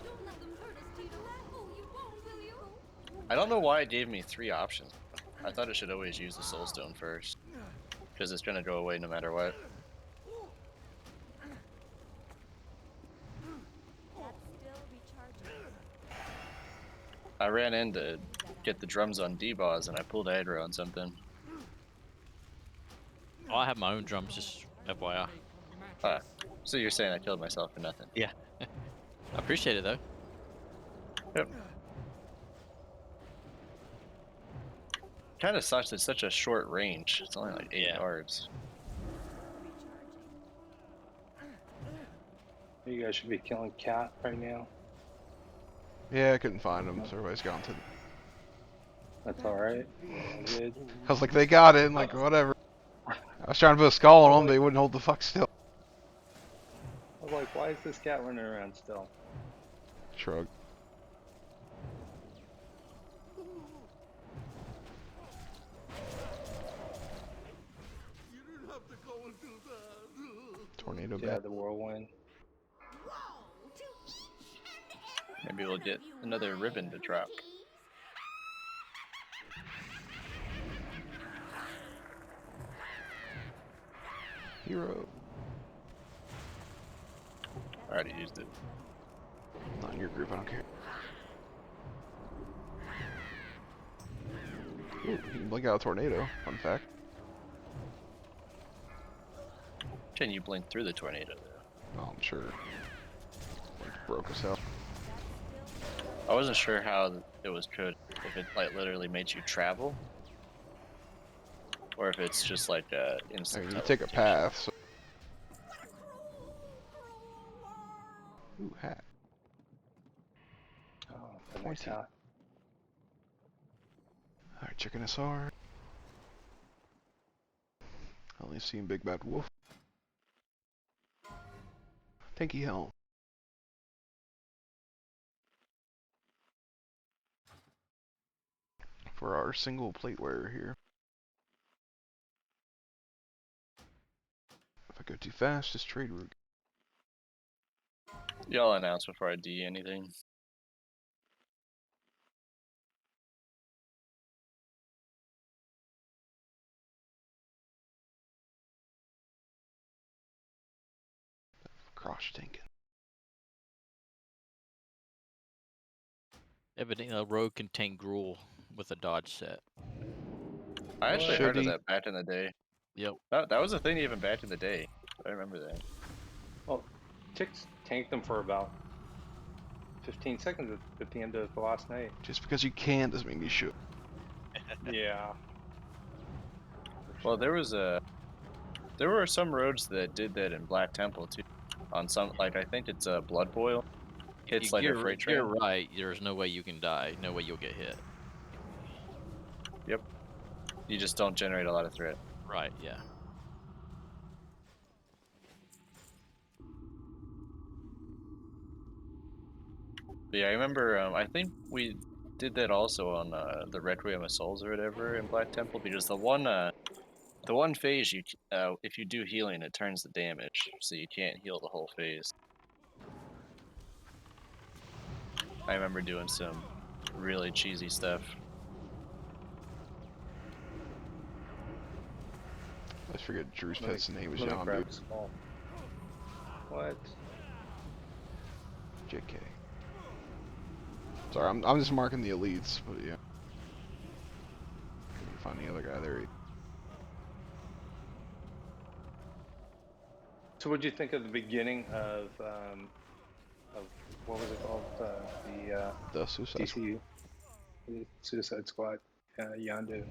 Don't let them hurt us, Tito. Oh, you won't, will you? I don't know why it gave me 3 options. I thought it should always use the soul stone first, because it's gonna go away no matter what. That's still recharging. I ran in to get the drums on D-Boss and I pulled aggro on something. Oh, I have my own drums, just FYI. So you're saying I killed myself for nothing? Yeah. I appreciate it though. Yep. Kind of sucks. It's such a short range. It's only like 8 yards. You guys should be killing Cat right now. Yeah, I couldn't find them, so everybody's gone to. That's alright. Good. I was like, they got it, and like, whatever. I was trying to put a skull on them, but they wouldn't hold the fuck still. I was like, why is this cat running around still? Shrug. You didn't have to go and do that. Tornado Yeah, bat. the whirlwind. Maybe we'll get another ribbon to drop. Hero. I already used it. Not in your group, I don't care. Ooh, you can blink out a tornado. Fun fact. Can you blink through the tornado though? Oh, I'm sure. Like, broke us out. I wasn't sure how it was coded. If it like literally made you travel, or if it's just like I instant. mean, you take a teleportation. path. So... Ooh, hat. Oh, a nice Pointy. hat. Alright, checking SR. Only seen Big Bad Wolf. Tanky helm. For our single plate wearer here. If I go too fast, just trade route. Y'all announce before I D anything. Cross tanking. Evidently, a rogue can tank Gruul with a dodge set. I actually Should heard of he? that back in the day. Yep. That was a thing even back in the day. I remember that. Well, Ticks tanked them for about 15 seconds at the end of the last night. Just because you can doesn't mean you should. Yeah. Well, there were some roads that did that in Black Temple too. On some, like I think it's a Blood Boil. Hits like a freight train. You're right. There's no way you can die. No way you'll get hit. Yep. You just don't generate a lot of threat. Right. Yeah. But yeah, I remember. I think we did that also on the Requiem of Souls or whatever in Black Temple, because the one phase if you do healing, it turns the damage, so you can't heal the whole phase. I remember doing some really cheesy stuff. I just forget Drew's Let me- pet's name was let me Yondu. grab a skull. What? JK. Sorry, I'm just marking the elites, but yeah. Couldn't find the other guy there. So, what did you think of the beginning of what was it called? The Suicide Squad. DC Suicide Squad. Yondu.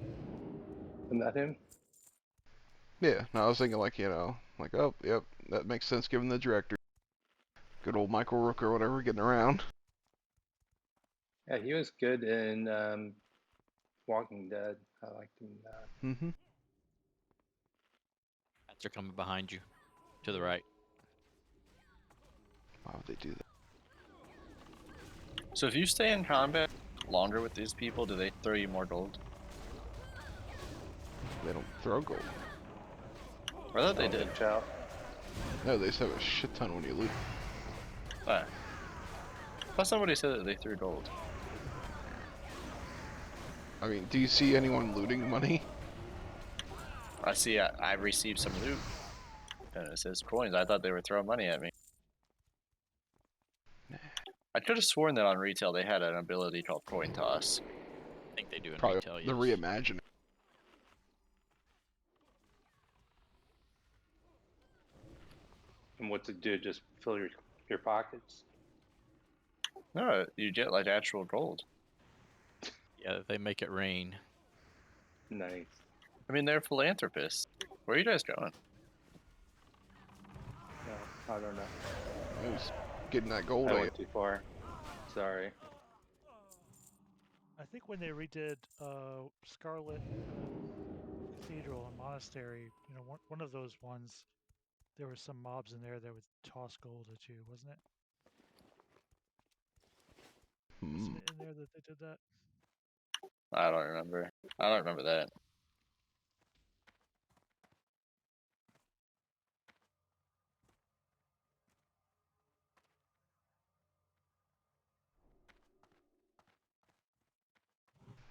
Isn't that him? Yeah, no, I was thinking like, you know, like, oh, yep, that makes sense given the director. Good old Michael Rook or whatever getting around. Yeah, he was good in Walking Dead. I liked him in that. Mm-hmm. Bats are coming behind you, to the right. Why would they do that? So if you stay in combat longer with these people, do they throw you more gold? They don't throw gold. I thought they did. Watch out. No, they just have a shit ton when you loot. Ah. Plus somebody said that they threw gold. I mean, do you see anyone looting money? I see. I received some loot, and it says coins. I thought they were throwing money at me. Nah. I could have sworn that on retail they had an ability called coin toss. I think they do in Probably retail. the Yes. reimagining. And what to do? Just fill your pockets. No, you get like actual gold. Yeah, they make it rain. Nice. I mean, they're philanthropists. Where are you guys going? No, I don't know. Who's getting that gold? I out? went too far. Sorry. I think when they redid Scarlet Cathedral and Monastery, you know, one of those ones, there were some mobs in there that would toss gold at you, wasn't it? Wasn't it in there that they did that? I don't remember. I don't remember that.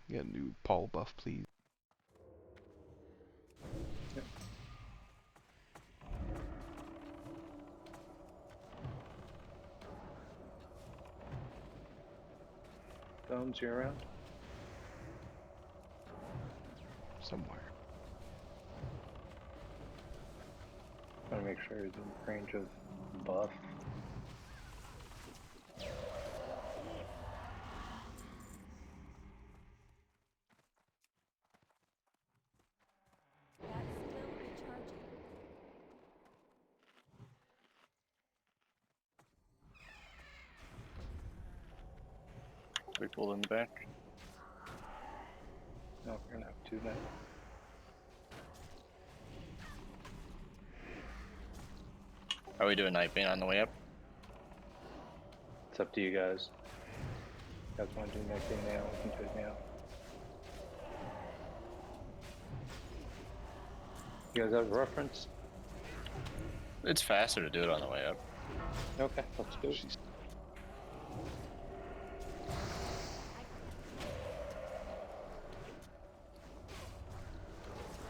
Get a new Paul buff, please. Thumbs, you around? somewhere. I want to make sure he's in range of buff. That's still recharging. We pulled in the back. No, we're gonna have two then. Are we doing night bane on the way up? It's up to you guys. You guys want to do anything now? We can do it now. You guys have a reference? It's faster to do it on the way up. Okay, let's do it. She's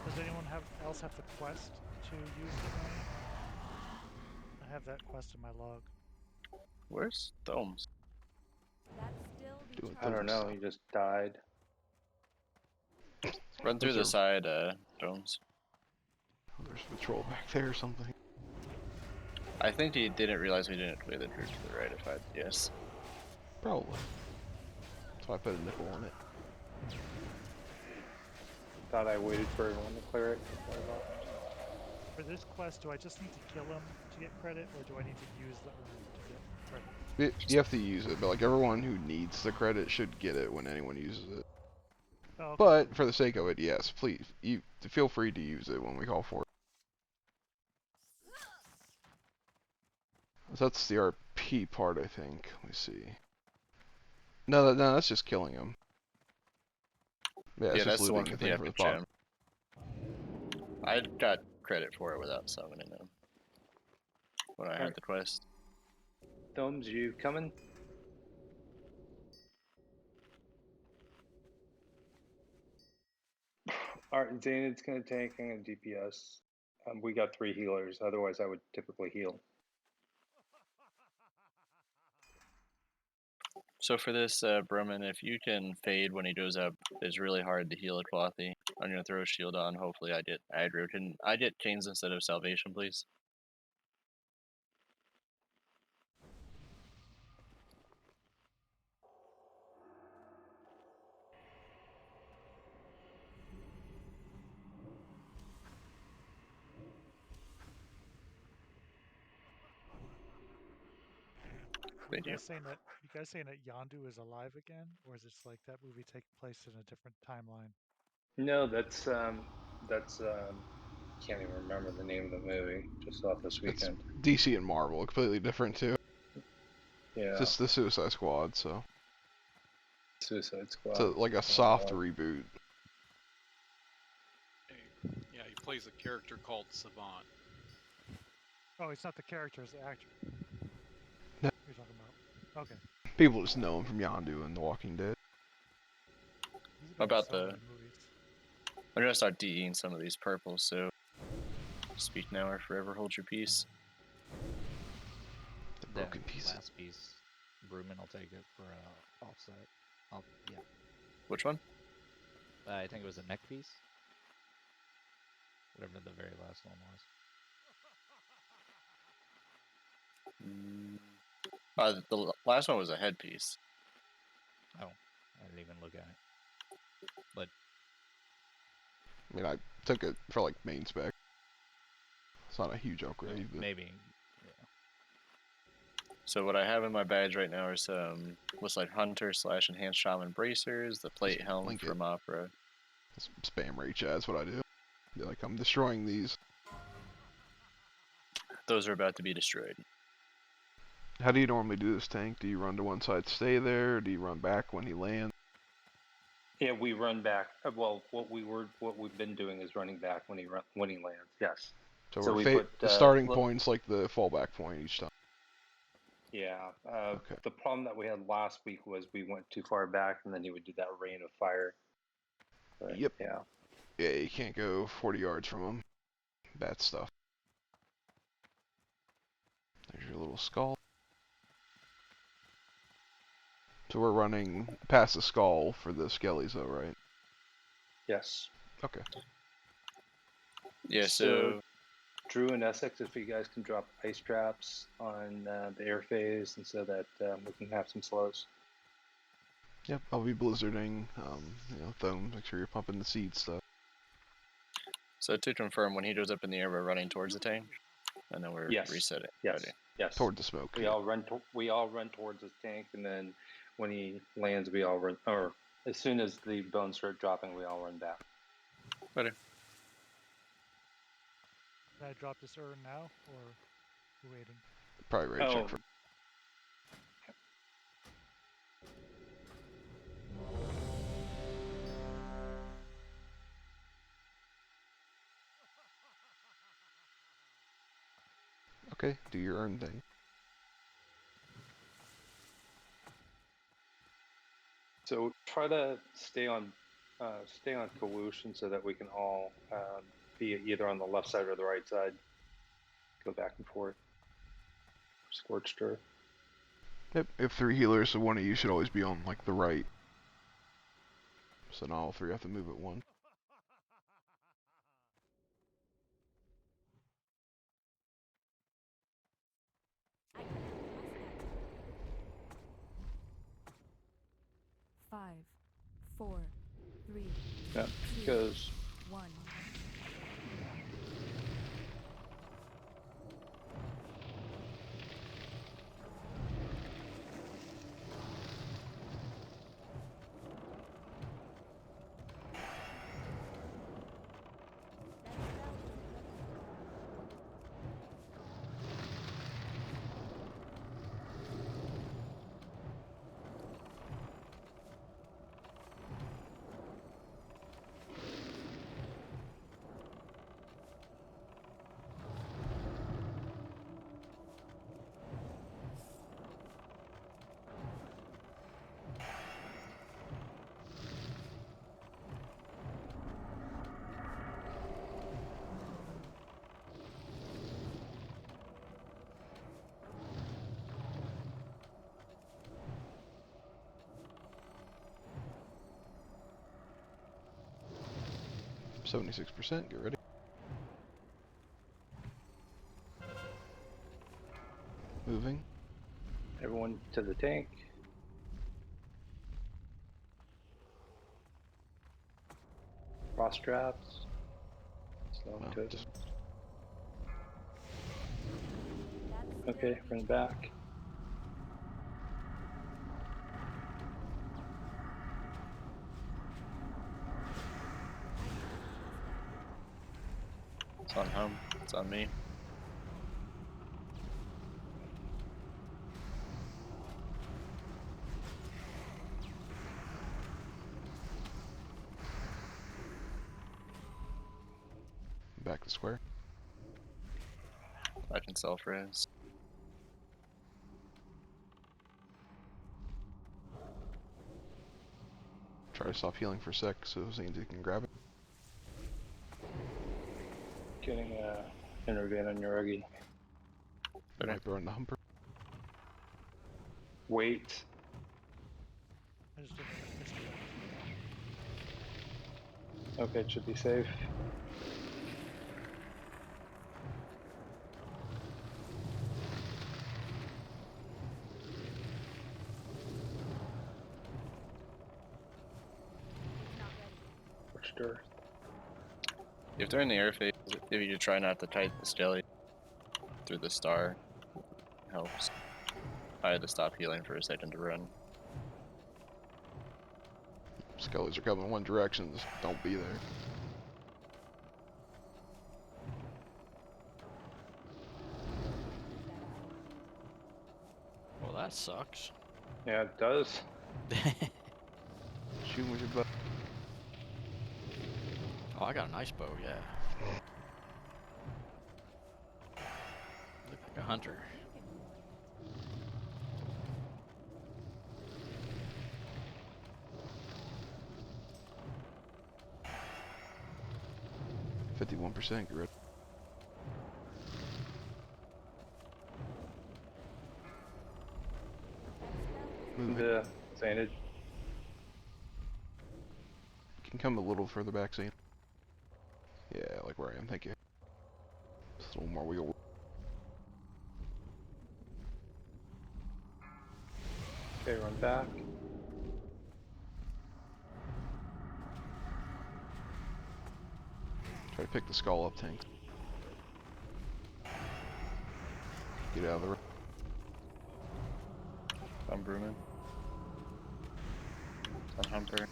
Does anyone else have the quest to use the gun? I have that quest in my log. Where's Domes? That's still Doing I don't recharging. know, stuff. he just died. Run through Those the are- side, Domes. There's a patrol back there or something. I think he didn't realize we didn't clear the dirt to the right if I yes. Probably. So I put a nickel on it. Thought I waited for everyone to clear it before I left. For this quest, do I just need to kill him to get credit, or do I need to use the urn to get credit? You have to use it, but like everyone who needs the credit should get it when anyone uses it. Oh, okay. But for the sake of it, yes, please, you feel free to use it when we call for it. So that's the RP part, I think. Let me see. No, that's just killing him. Yeah, it's Yeah, just that's the one looting for the the thing from the epic bottom. gem. I got credit for it without summoning him. When I had Alright. the quest. Domes, you coming? Alright, Zaynid's gonna tank, I'm gonna DPS. We got 3 healers, otherwise I would typically heal. So for this, Broman, if you can fade when he goes up, it's really hard to heal a Clothy. I'm gonna throw a shield on. Hopefully I get aggro. Can I get chains instead of salvation, please? You Thank you. guys saying that Yondu is alive again, or is this like that movie taking place in a different timeline? No, can't even remember the name of the movie, just saw it this It's weekend. DC and Marvel, completely different too. Yeah, Just the Suicide Squad, so Suicide Squad. it's like a soft reboot. Yeah, he plays a character called Savant. Oh, it's not the character, it's the actor. No. You're talking about. Okay. People just know him from Yondu and The Walking Dead. He's been in About so the- many movies. I'm gonna start DEing some of these purples, so speak now or forever hold your peace. The That broken pieces. last piece, Brewman will take it for offset. Yeah, Which one? I think it was a neck piece. Whatever the very last one was. The last one was a headpiece. Oh, I didn't even look at it. But I mean, I took it for like main spec. It's not a huge upgrade, but maybe. Yeah. So what I have in my badge right now is looks like Hunter / Enhanced Shaman Bracers, the plate Just helm link it. from Opera. spam rage ads what I do. Be like, I'm destroying these. Those are about to be destroyed. How do you normally do this, Tank? Do you run to one side, stay there, or do you run back when he lands? Yeah, we run back. Well, what we've been doing is running back when he lands. Yes. So we we're put the starting look- point's like the fallback point each time. Yeah. Okay. The problem that we had last week was we went too far back, and then he would do that rain of fire. But, Yep. Yeah. Yeah, you can't go 40 yards from him. Bad stuff. There's your little skull. So we're running past the skull for the skellies though, right? Yes. Okay. Yeah. So, Drew and Essex, if you guys can drop ice traps on the air phase, and so that we can have some slows. Yep, I'll be blizzarding. Thome, make sure you're pumping the seed stuff. So to confirm, when he goes up in the air, we're running towards the tank, and then we're Yes. resetting. Yes. Ready. Yes. Toward the smoke. We yeah. all run. We all run towards his tank, and then when he lands, we all run. Or as soon as the bones start dropping, we all run back. Ready. Can I drop this urn now, or are we waiting? Probably ready to check for. Okay, do your earn thing. So try to stay on Kawoosh, and so that we can all be either on the left side or the right side. Go back and forth. Scorched earth. Yep, if 3 healers, so one of you should always be on, like, the right. So now all 3 have to move at once. Five, four, three, Yeah, two, goes. 1. – 76%, get ready. Moving. Everyone to the tank. Cross traps. Slow Well, totem. just Okay, run back. It's on home. It's on me. back to square. I can self-res. Try to stop healing for a sec so Zandy can grab it. Getting intervene on your Uggy. Might be running the humper. Wait. I just didn't miss it. Okay, it should be safe. Scorched earth. If they're in the air phase, if you try not to kite the Skelly through the star, helps. I had to stop healing for a second to run. Skellies are coming one direction, just don't be there. Well, that sucks. Yeah, it does. Shoot with your bow. Oh, I got a nice bow, yeah. Look like a hunter. %, get ready. Moving. The Xanid. You can come a little further back, Zane. Yeah, like where I am. Thank you. Just a little more wiggle. Okay, run back. Try to pick the skull up, tank. Get out of the way. I'm Brewman. On Humper.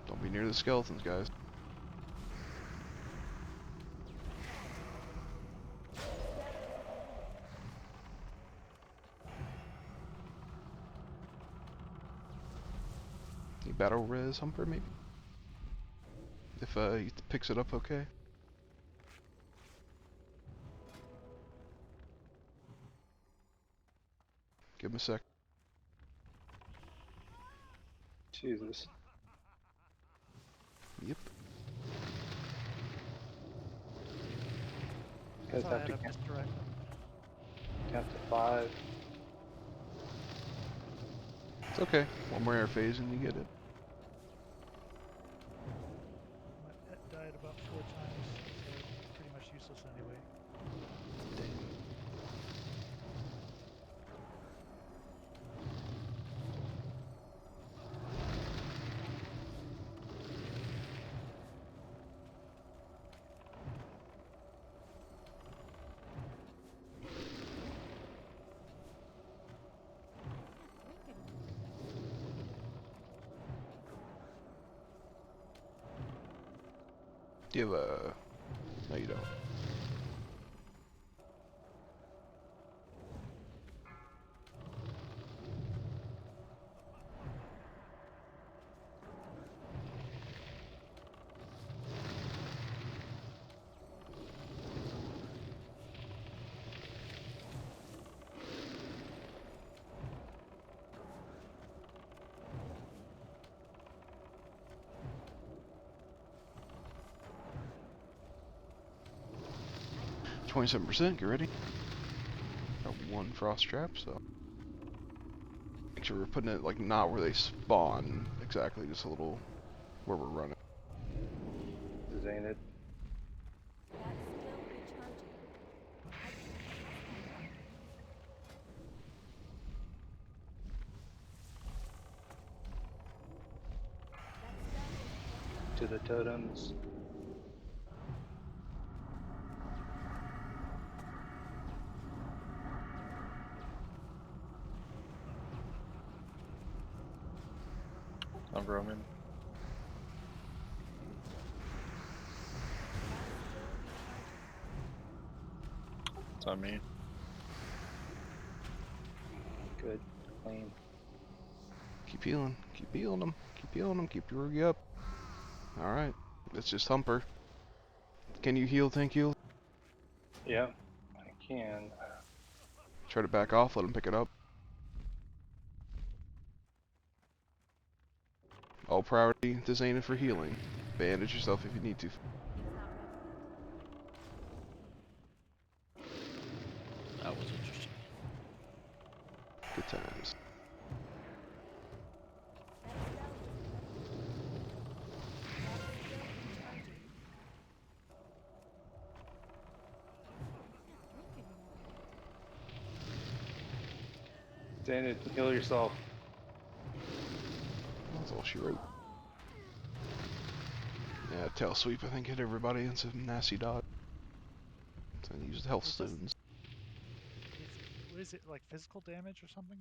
Don't be near the skeletons, guys. Any battle res, Humper, maybe? If he picks it up okay. Give him a sec. Jesus. Yep. You guys Thought I have had to a misdirect. count to 5. It's okay. One more air phase and you get it. My pet died about 4 times, so pretty much useless anyway. Dang. 'Cause no, you don't. %. Get ready. Got 1 frost trap, so make sure we're putting it like not where they spawn exactly, just a little where we're running. Zaned. To the totems. I'm Roman. It's on me. Good. Clean. Keep healing. Keep healing them. Keep healing them. Keep your Rugi up. Alright. It's just Humper. Can you heal, tank heal? Yeah, I can. Try to back off, let him pick it up. All priority to Zana for healing. Bandage yourself if you need to. That was interesting. Good times. Zaned, heal yourself. That's all she wrote. Yeah, tail sweep I think hit everybody and some nasty dot. So I used health stones. What is it, like physical damage or something?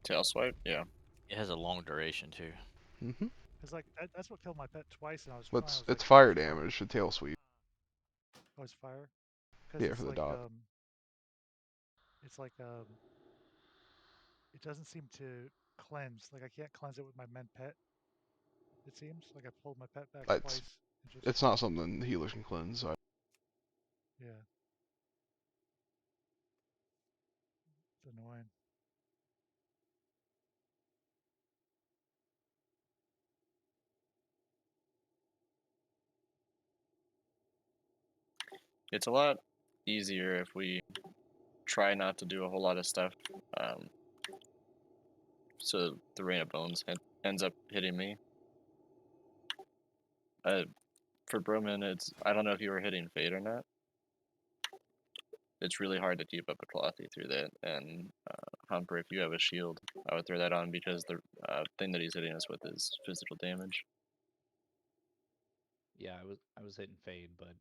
Tail swipe? Yeah. It has a long duration too. Mm-hmm. Because like that's what killed my pet twice, and I was Well, trying. I was it's like, fire damage, the tail sweep. oh, it's fire. Because Yeah, for the dot. it's like it doesn't seem to cleanse. Like I can't cleanse it with my men pet. It seems like I pulled my pet back twice. And just It's not something the healers can cleanse. So yeah, it's annoying. It's a lot easier if we try not to do a whole lot of stuff. So the Rain of Bones ends up hitting me. For Broman, I don't know if you were hitting Fade or not. It's really hard to keep up a Clothy through that. And Humper, if you have a shield, I would throw that on because the thing that he's hitting us with is physical damage. Yeah, I was hitting Fade, but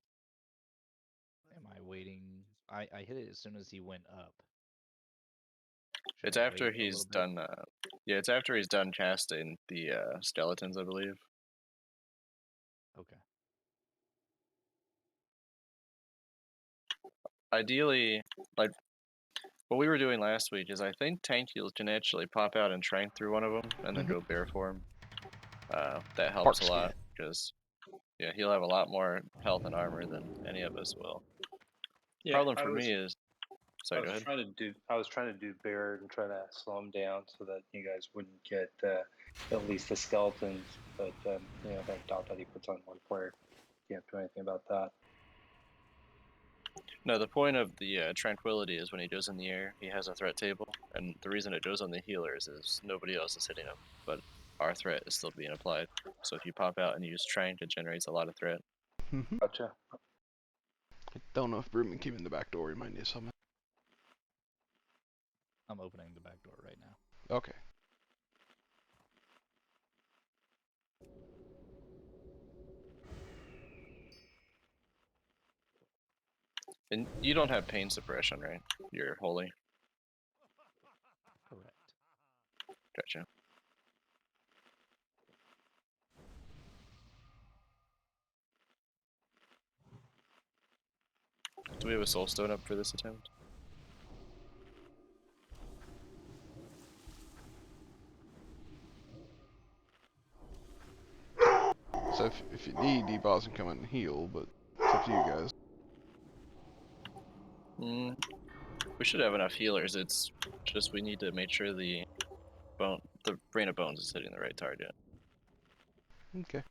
am I waiting? I hit it as soon as he went up. Should It's I after wait a he's little bit? done. Yeah, it's after he's done casting the skeletons, I believe. Okay. Ideally, like what we were doing last week is I think tank heals can actually pop out and trank through one of them and then go bear form. That helps Park a scan. lot because yeah, he'll have a lot more health and armor than any of us will. Yeah, Problem for me is, sorry, go ahead. I was trying to do Baird and try to slow him down so that you guys wouldn't get at least the skeletons. But you know, that dot that he puts on one player, can't do anything about that. No, the point of the tranquility is when he goes in the air, he has a threat table, and the reason it goes on the healers is nobody else is hitting him, but our threat is still being applied. So if you pop out and use trank, it generates a lot of threat. Gotcha. I don't know if Broodman came in the back door. He might need something. I'm opening the back door right now. Okay. And you don't have pain suppression, right? You're holy. Correct. Gotcha. Do we have a soul stone up for this attempt? So if you need, D-Boss can come in and heal, but it's up to you guys. We should have enough healers. It's just we need to make sure the Rain of Bones is hitting the right target. Okay.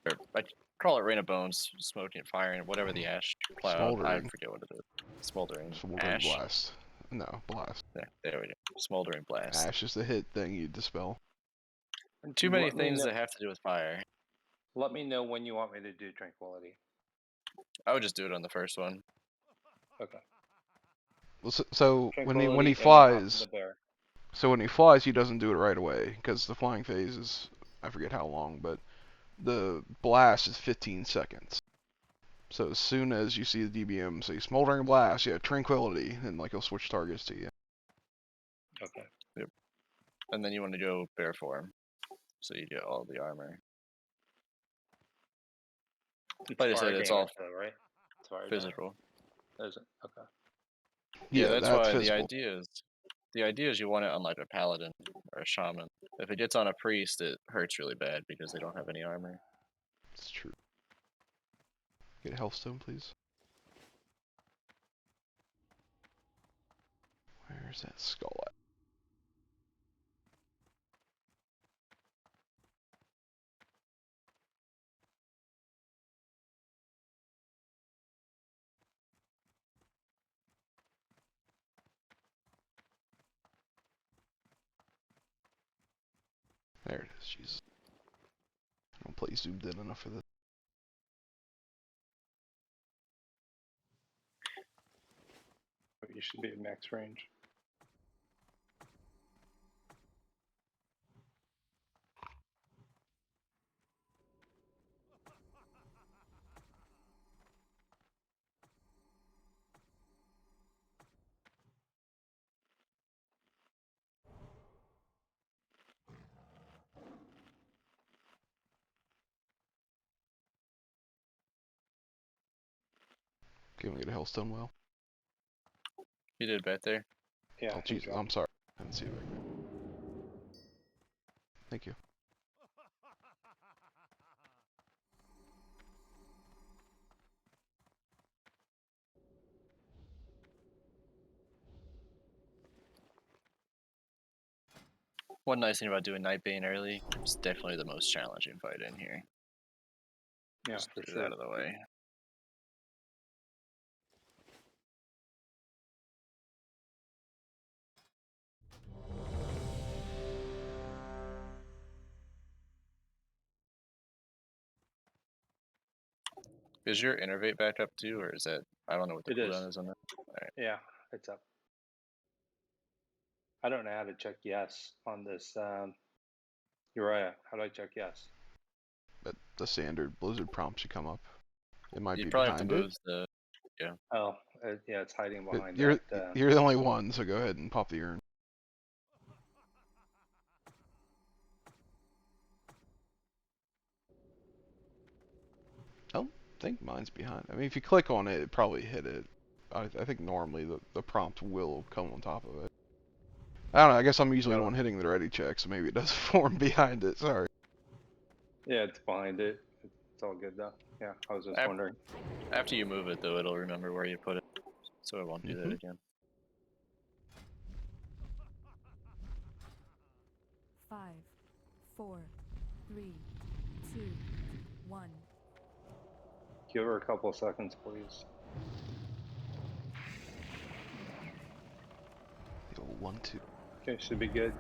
Or I call it Rain of Bones, smoking, firing, whatever the ash cloud. I Smoldering. forget what it is. Smoldering. Smoldering Ash. blast. No, blast. There we go. Smoldering blast. Ash is the hit thing you dispel. Too many things that have to do with fire. Let me know when you want me to do tranquility. I would just do it on the first one. Okay. Well, so when he Tranquility flies, the bear. so when he flies, he doesn't do it right away because the flying phase is, I forget how long, but the blast is 15 seconds. So as soon as you see the DBM say smoldering blast, yeah, tranquility, and like he'll switch targets to you. Okay. Yep. And then you want to go bear form, so you get all the armor. Like I said, it's all though, right? It's fire physical. Damage. Is it? Okay. Yeah, that's why physical. the idea is you want it on like a paladin or a shaman. If it gets on a priest, it hurts really bad because they don't have any armor. It's true. Get a health stone, please. Where's that skull at? There it is, Jesus. I don't play zoomed in enough for this. You should be at max range. Can we get a health stone well? You did bet there. Yeah. Oh, Jesus, I'm sorry. I didn't see it back there. Thank you. One nice thing about doing Nightbane early, it's definitely the most challenging fight in here. Yeah, Just for get it sure. out of the way. Is your innervate back up too, or is that I don't know what the It is. cooldown is on that. Alright. Yeah, it's up. I don't know how to check yes on this. Uriah, how do I check yes? But the standard Blizzard prompt should come up. It might You be probably have to behind it. move the Oh, yeah, it's hiding behind You're that. you're the only one, so go ahead and pop the urn. I don't think mine's behind. I mean, if you click on it, it probably hit it. I think normally the prompt will come on top of it. I don't know. I guess I'm usually the one hitting the ready check, so maybe it does form behind it. Sorry. Yeah, it's behind it. It's all good though. Yeah, I was just wondering. After you move it, though, it'll remember where you put it, so it won't do that again. 5, 4, 3, 2, 1. Give her a couple of seconds, please. The old 1, 2. Okay, should be good.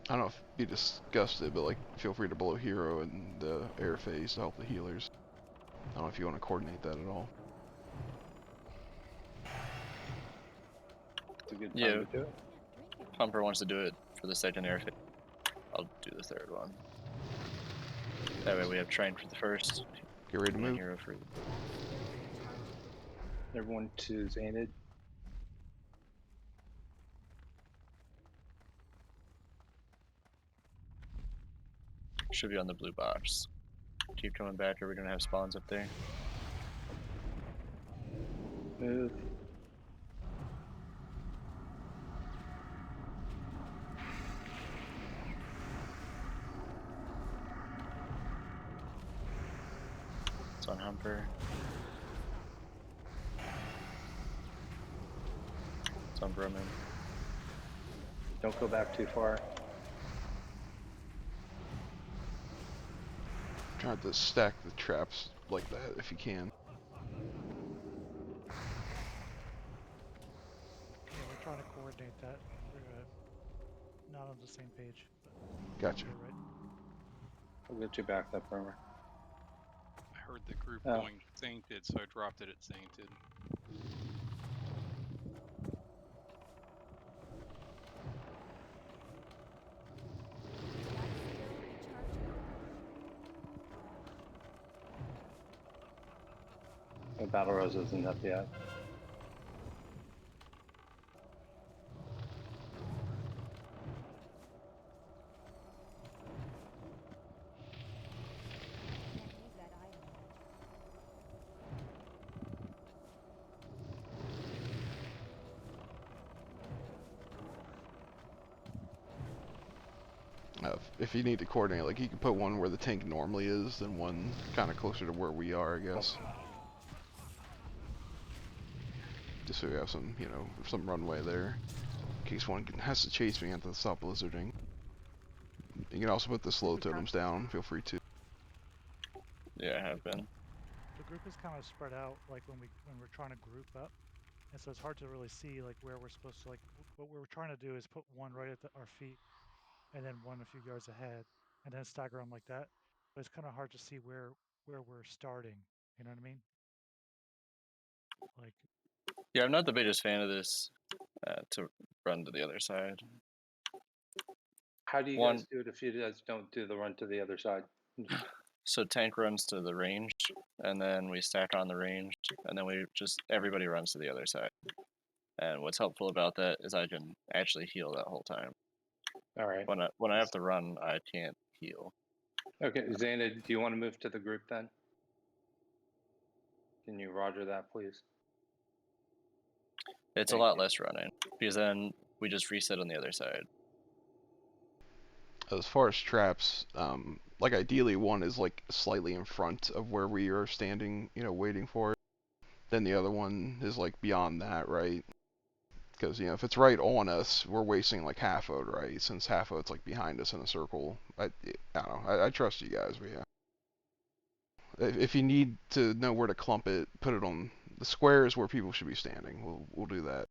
I don't know if you discussed it, but like, feel free to blow hero in the air phase to help the healers. I don't know if you want to coordinate that at all. It's a good time Yeah. to do it. Humper wants to do it for the second air phase. I'll do the third one. That way we have train for the first. Get ready to move. Hero for Everyone to Zainid. should be on the blue box. Keep coming back, or we're gonna have spawns up there. Move. It's on Humper. It's on Brumman. Don't go back too far. Try to stack the traps like that if you can. Yeah, we're trying to coordinate that. We're not on the same page. Gotcha. You're right. I'll get you back up, Burmer. I heard the group Oh. going sainted, so I dropped it at sainted. The Battle Rose isn't up yet. If you need to coordinate, like you can put one where the tank normally is, then one kind of closer to where we are, I guess. Just so we have some, you know, some runway there, in case one has to chase me into the stop blizzarding. You can also put the slow totems down. Feel free to. Yeah, I have been. The group is kind of spread out, like when we're trying to group up, and so it's hard to really see like where we're supposed to what we're trying to do is put one right at our feet, and then one a few yards ahead, and then stagger them like that. But it's kind of hard to see where we're starting. You know what I mean? Like, Yeah, I'm not the biggest fan of this to run to the other side. How do you guys do it if you guys don't do the run to the other side? So tank runs to the range, and then we stack on the range, and then everybody runs to the other side. And what's helpful about that is I can actually heal that whole time. All right. When I have to run, I can't heal. Okay, Zainid, do you want to move to the group then? Can you roger that, please? It's a lot less running, because then we just reset on the other side. As far as traps, like ideally one is like slightly in front of where we are standing, you know, waiting for it. Then the other one is like beyond that, right? Because, you know, if it's right on us, we're wasting like half of it, right? Since half of it's like behind us in a circle. I don't know. I trust you guys, but yeah. If you need to know where to clump it, put it on the squares where people should be standing. We'll do that.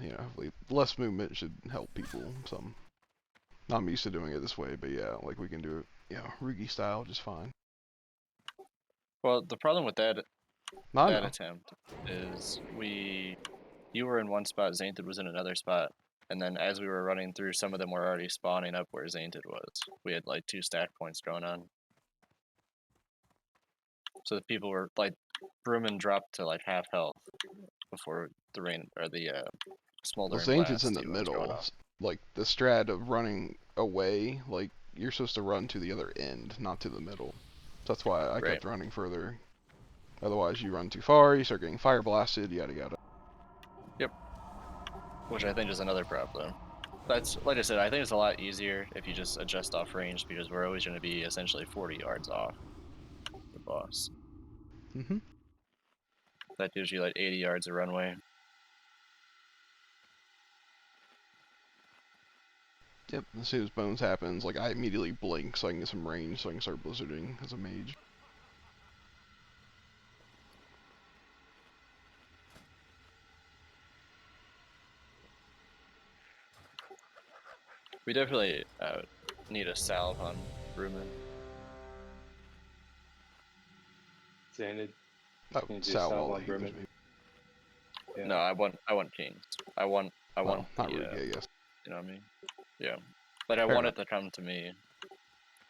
You know, hopefully less movement should help people some. I'm used to doing it this way, but yeah, like we can do it, you know, Rugi style just fine. Well, the problem with that I know. attempt is you were in one spot, Zainted was in another spot, and then as we were running through, some of them were already spawning up where Zainted was. We had like 2 stack points going on. So the people were like, Brewman dropped to like half health before the rain or the Well, smoldering Zain's blast in the even was going middle. off. Like the strat of running away, like you're supposed to run to the other end, not to the middle. So that's why I kept running further. Otherwise, you run too far, you start getting fire blasted, yada yada. Yep. Which I think is another problem. That's, like I said, I think it's a lot easier if you just adjust off range, because we're always going to be essentially 40 yards off the boss. Mhm. That gives you like 80 yards of runway. Yep, as soon as Bones happens, like I immediately blink so I can get some range so I can start blizzarding as a mage. We definitely need a salve on Rumen. Zainid, Oh, can you do salve salve all the on healers, Brewman? maybe. Yeah. No, I want Kings. I want Well, not the Rugi, I guess. you know what I mean? Yeah. Like I Fair want enough. it to come to me,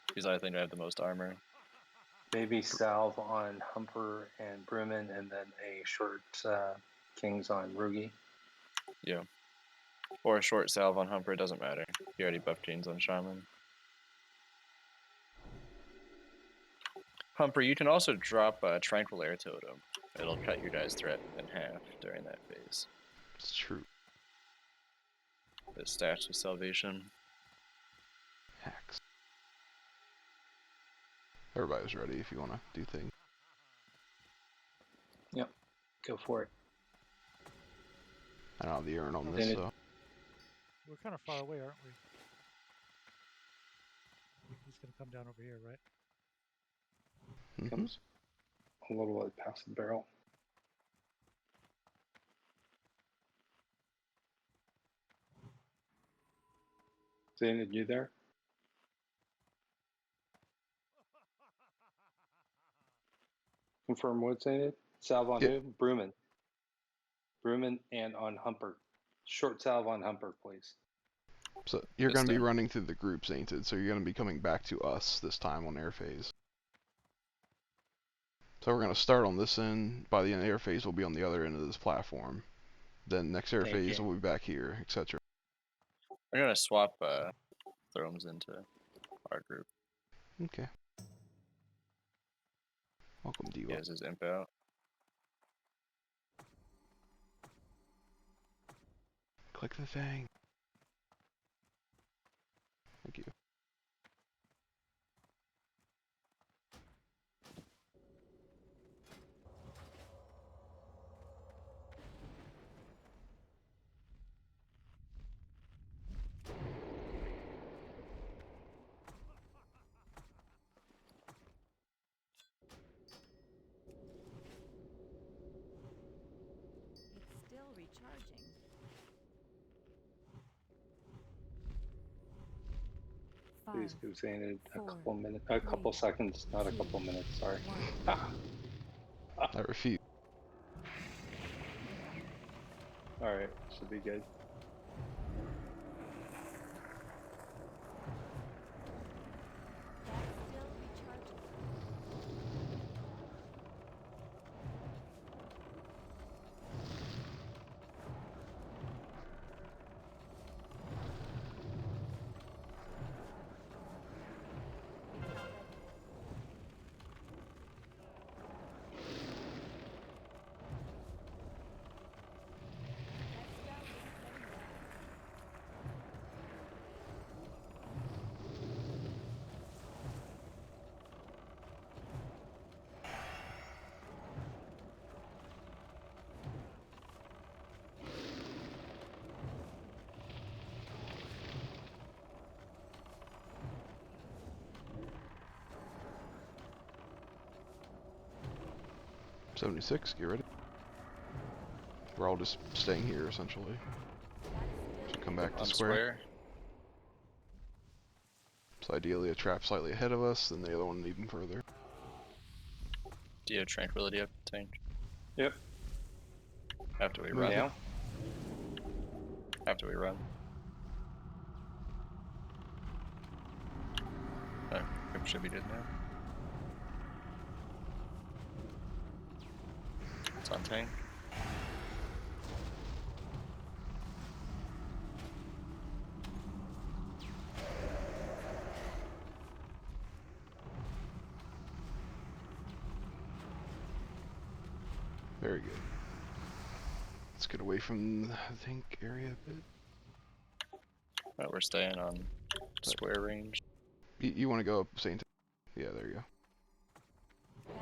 because I think I have the most armor. Maybe salve on Humper and Brewman, and then a short Kings on Rugi. Yeah. Or a short salve on Humper, it doesn't matter. You already buffed Kings on Shaman. Humper, you can also drop a Tranquil Air Totem. It'll cut your guys' threat in half during that phase. It's true. It stacks with Salvation. Hacks. Everybody's ready if you want to do things. Yep, go for it. I don't have the urn on Then this, it- so. We're kind of far away, aren't we? He's going to come down over here, right? Comes a little bit past the barrel. Zainid, you there? Confirm what, Zainid? Salve on who? Brewman. Brewman and on Humper. Short salve on Humper, please. So you're going to be running through the groups, ain't it? So you're going to be coming back to us this time on air phase. So we're going to start on this end. By the end of air phase, we'll be on the other end of this platform. Then next air Thank phase, you. we'll be back here, etc. I'm gonna swap Thrones into our group. Okay. Welcome, Diva. He has his imp out. Click the thing. Thank you. It's still recharging. Please give Zainid a 4, couple minutes, a couple 3, seconds, not a 2, couple minutes. Sorry. 1. I refuse. All right, should be good. That's still recharging. 76, get ready. We're all just staying here, essentially. So come back to On square. square. So ideally a trap slightly ahead of us, then the other one even further. Do you have tranquility up tank? Yep. After we Move run. it. Now. After we run. Oh, it should be good now. It's on tank. Very good. Let's get away from the tank area a bit. Oh, we're staying on square range. You want to go up Saint? Yeah, there you go.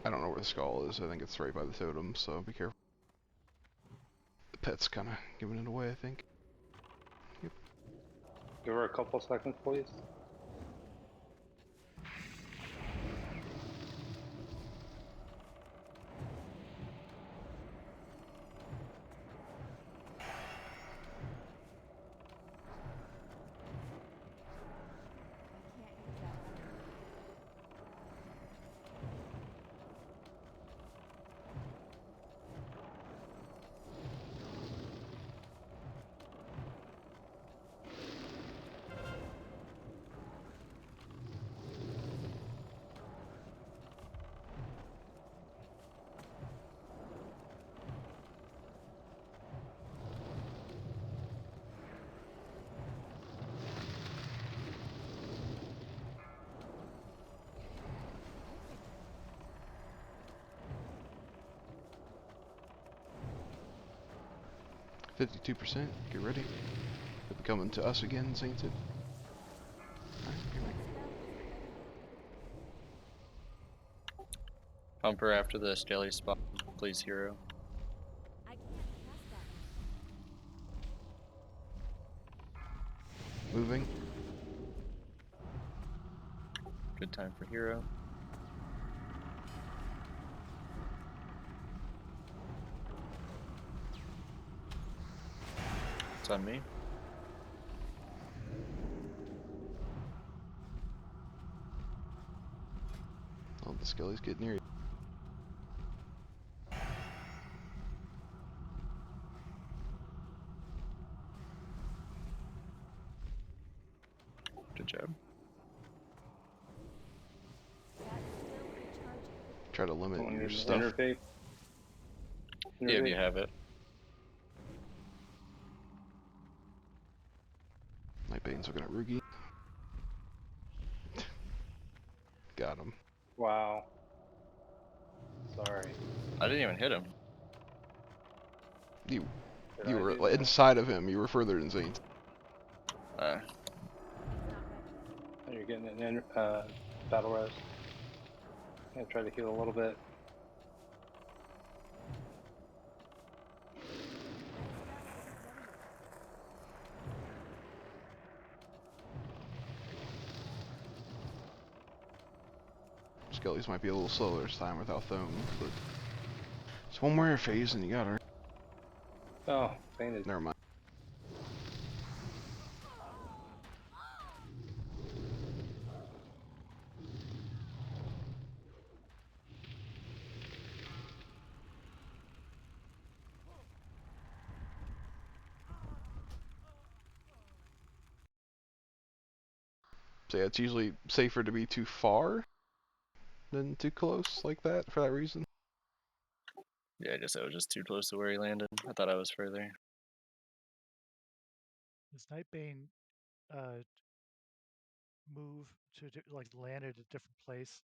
I don't know where the skull is. I think it's right by the totem, so be careful. The pet's kind of giving it away, I think. Yep. Give her a couple seconds, please. Yeah. 52%. Get ready. They'll be coming to us again, Sainted. Alright, here we go. Pumper after the skelly spot, please, hero. I can't pass that. Moving. Good time for hero. It's on me. Oh, the skelly's getting near you. Good job. Try to limit Someone your need an stuff. interface. Yeah, if you have it. Nightbane's looking at Rugi. Got him. Wow. Sorry. I didn't even hit him. You Did you I were do that? inside of him. You were further than Saint. Oh, you're getting an battle res. I'm gonna try to heal a little bit. Skellies might be a little slower this time without Thome, but it's one more phase and you got her. Oh, fainted. Never mind. So yeah, it's usually safer to be too far than too close like that for that reason. Yeah, I guess I was just too close to where he landed. I thought I was further. Does Nightbane move to like land at a different place,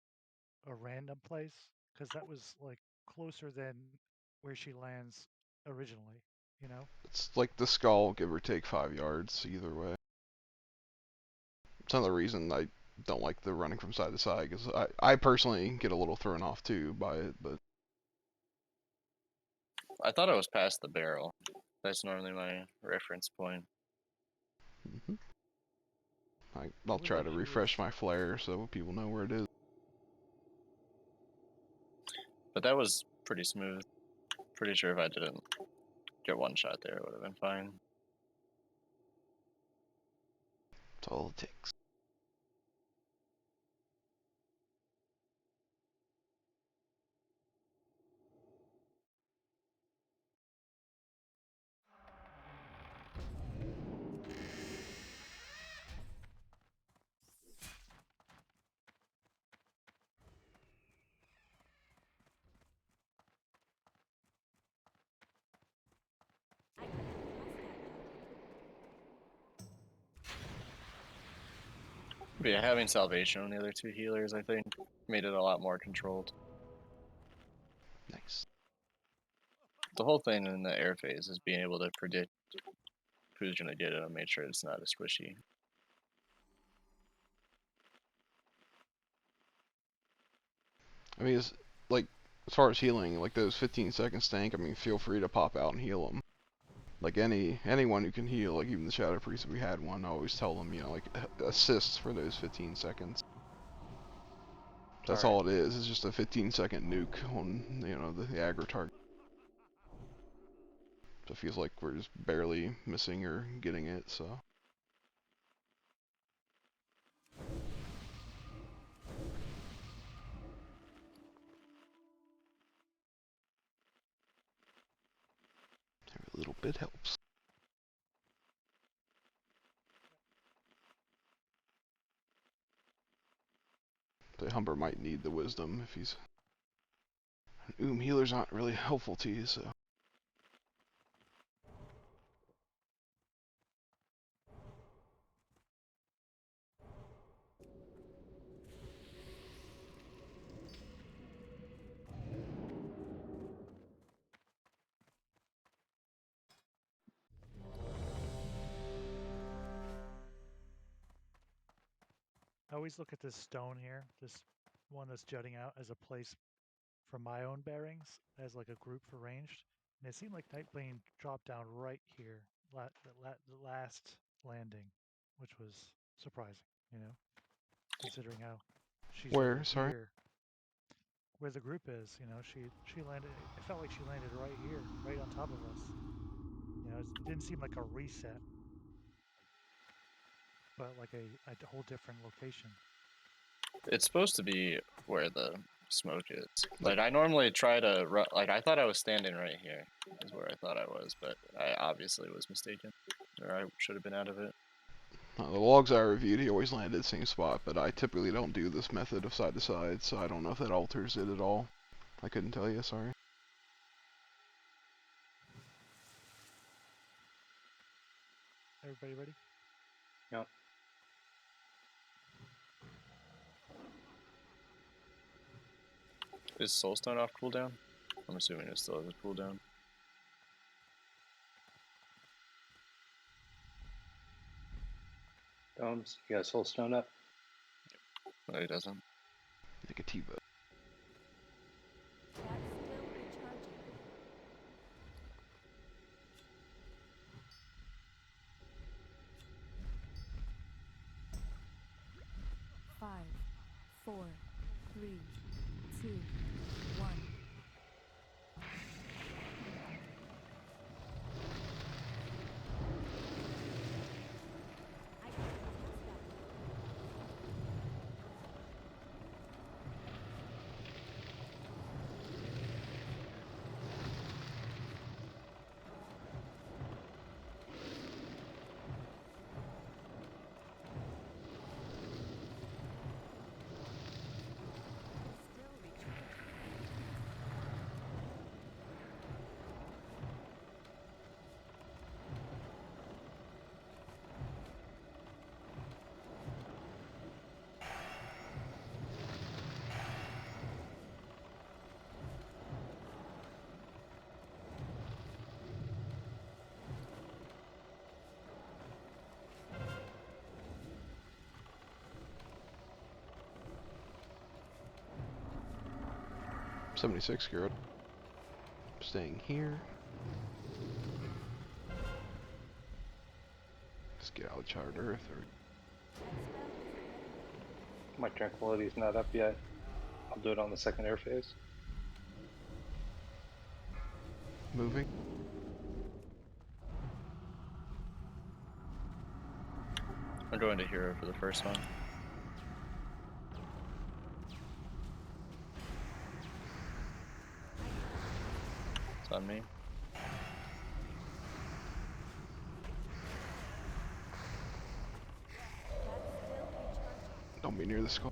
a random place? Because that was like closer than where she lands originally, you know? It's like the skull, give or take 5 yards either way. It's another reason I don't like the running from side to side, because I personally get a little thrown off too by it, but I thought I was past the barrel. That's normally my reference point. I'll Looked try like to she refresh was- my flare so people know where it is. But that was pretty smooth. Pretty sure if I didn't get one shot there, it would have been fine. That's all it takes. I can't trust that. But yeah, having salvation on the other two healers, I think, made it a lot more controlled. Nice. The whole thing in the air phase is being able to predict who's gonna get it and make sure it's not a squishy. I mean, it's like, as far as healing, like those 15 seconds tank, I mean, feel free to pop out and heal them. Like anyone who can heal, like even the Shadow Priest, if we had one, I always tell them, you know, like assists for those 15 seconds. That's all it is. It's just a 15-second nuke on, you know, the aggro target. So it feels like we're just barely missing or getting it, so. Every little bit helps. The Humber might need the wisdom if he's... healers aren't really helpful to you, so. I always look at this stone here, this one that's jutting out, as a place for my own bearings, as like a group for ranged. And it seemed like Nightbane dropped down right here, the last landing, which was surprising, you know, considering how she's Where? over Sorry? here. Where the group is, you know, she landed, it felt like she landed right here, right on top of us. You know, it didn't seem like a reset, but like a whole different location. It's supposed to be where the smoke is. Like, I normally try to, like, I thought I was standing right here, is where I thought I was, but I obviously was mistaken. Or I should have been out of it. The logs I reviewed, he always landed the same spot, but I typically don't do this method of side to side, so I don't know if that alters it at all. I couldn't tell you, sorry. Everybody ready? Yep. Is Soulstone off cooldown? I'm assuming it still has a cooldown. Domes, you got Soulstone up? No, it doesn't. Like a T-boat. That's still recharging. 5, 4, 3, 2, 1. I can't trust that. Still recharging. $76 Garrett. Staying here. Just get out of Charred Earth or My tranquility's not up yet. I'll do it on the second air phase. Moving. I'm going to hero for the first one. It's on me. Don't be near the skull.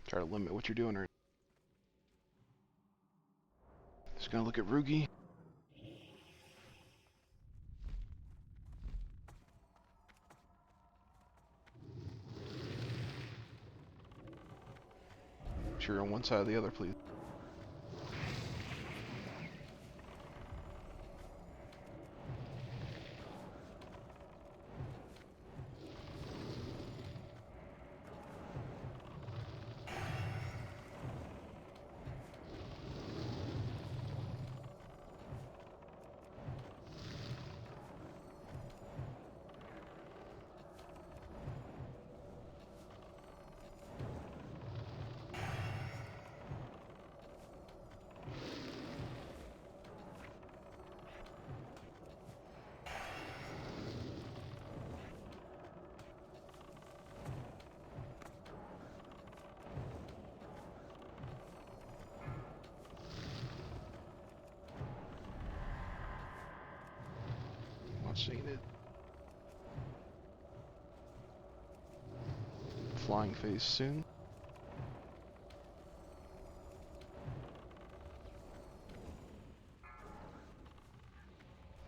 Try to limit what you're doing right. Just gonna look at Rugi. Sure, on one side or the other, please. Watching it. Flying phase soon.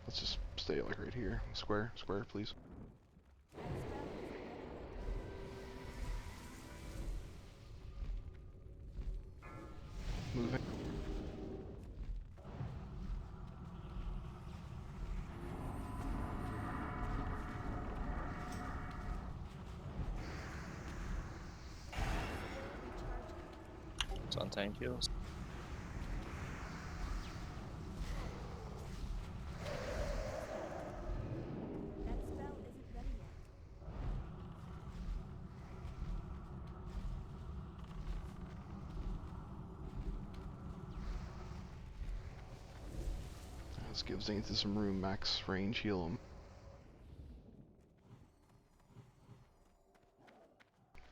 Let's just stay like right here. Square, square, please. Moving. It's on tank heals. That spell isn't ready yet. Let's give Xanthus some room, max range, heal him.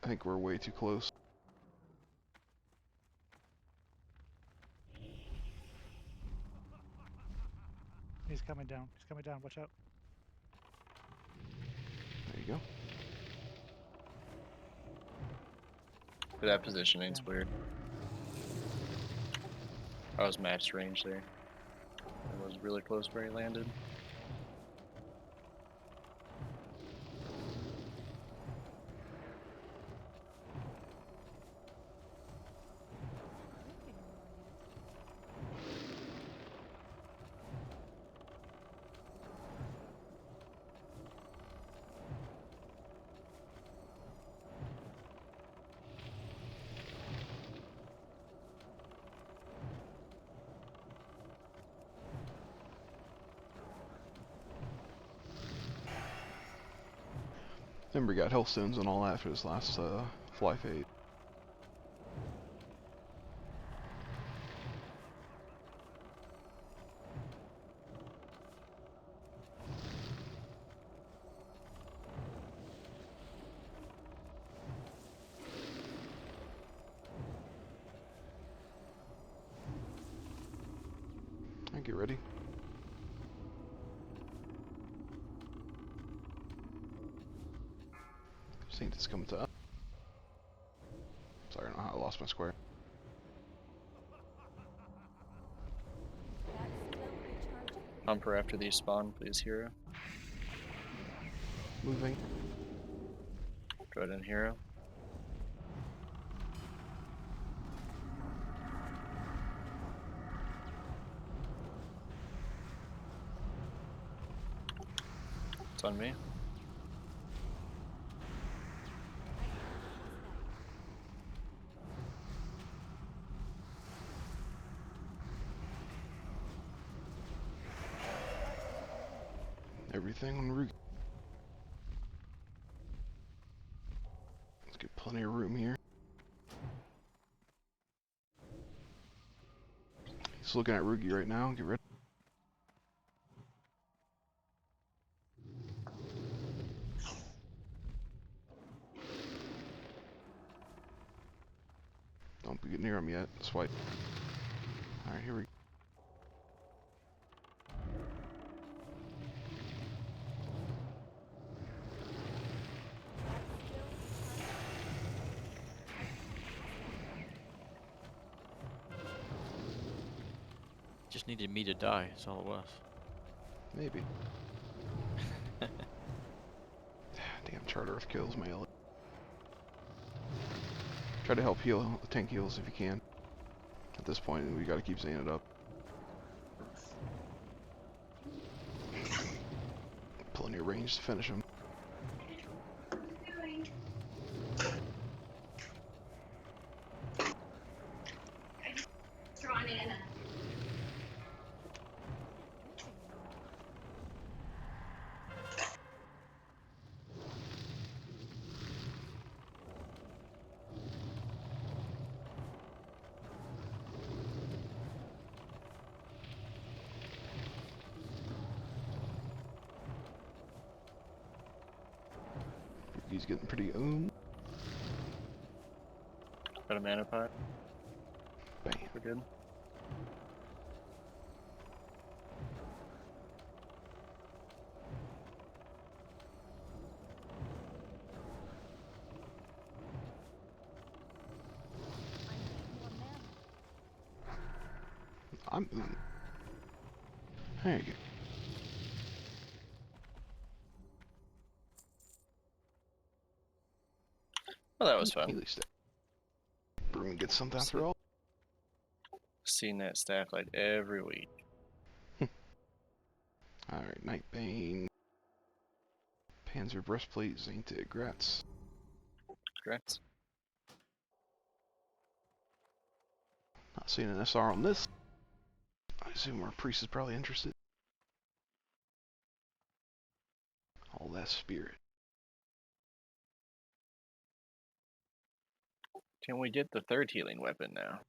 I think we're way too close. He's coming down. He's coming down. Watch out. There you go. That positioning's Yeah. weird. I was matched range there. I was really close where he landed. Remember, he got health stones and all that for his last fly fade. Alright, get ready. Saint is coming to us. Sorry, I don't know how I lost my square. Humper after these spawn, please, hero. Moving. Go ahead and hero. It's on me. everything on Rugi. Let's get plenty of room here. He's looking at Rugi right now. Get ready. Don't get near him yet. Swipe. Alright, here we go. Just needed me to die, that's all it was. Maybe. Damn, Charter Earth kills melee. Try to help heal the tank heals if you can. At this point, we gotta keep saying it up. Plenty of range to finish him. He's getting pretty Got a mana pot. Bam. We're good. I'm There you go. Well, that was fun. At least Broom gets something after all. Seen that staff like every week. Alright, Nightbane. Panzer Breastplate, Zainted, Grats. Congrats. Not seeing an SR on this. I assume our priest is probably interested. All that spirit. Can we get the third healing weapon now?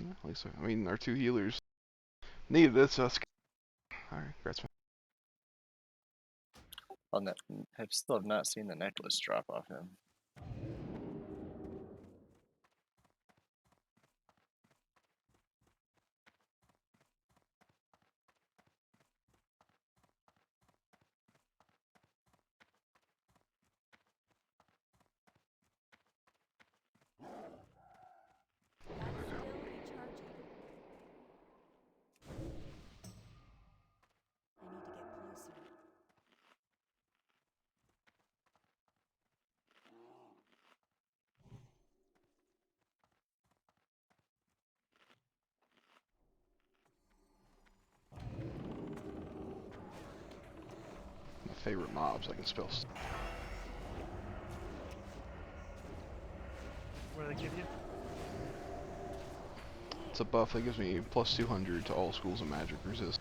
Yeah, at least, I mean, our two healers needed it, so that's good. Alright, Grats. On that, I still have not seen the necklace drop off him. My favorite mobs I can spell. What do they give you? It's a buff that gives me plus 200 to all schools of magic resist.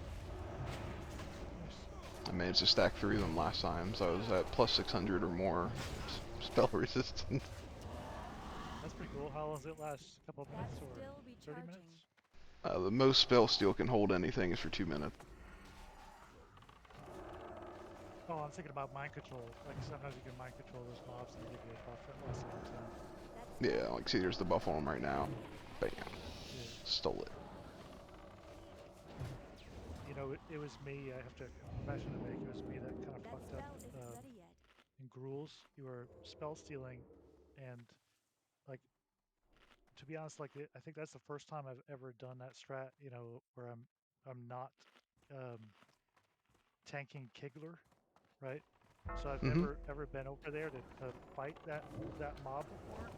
I managed to stack 3 of them last time, so I was at plus 600 or more spell resistance. That's pretty cool. How long does it last? A couple of minutes or 30 minutes? The most spell steel can hold anything is for 2 minutes. Oh, I'm thinking about mind control. Like sometimes you can mind control those mobs and they give you a buff that lasts a long time. Yeah, like see there's the buff on them right now. Bam. Yeah. Stole it. You know, it was me, I have to confession to make, it was me that kind of fucked up in Gruul's. You were spell stealing and like, to be honest, like I think that's the first time I've ever done that strat, you know, where I'm not tanking Kigler, right? So I've never ever been over there to fight that mob before,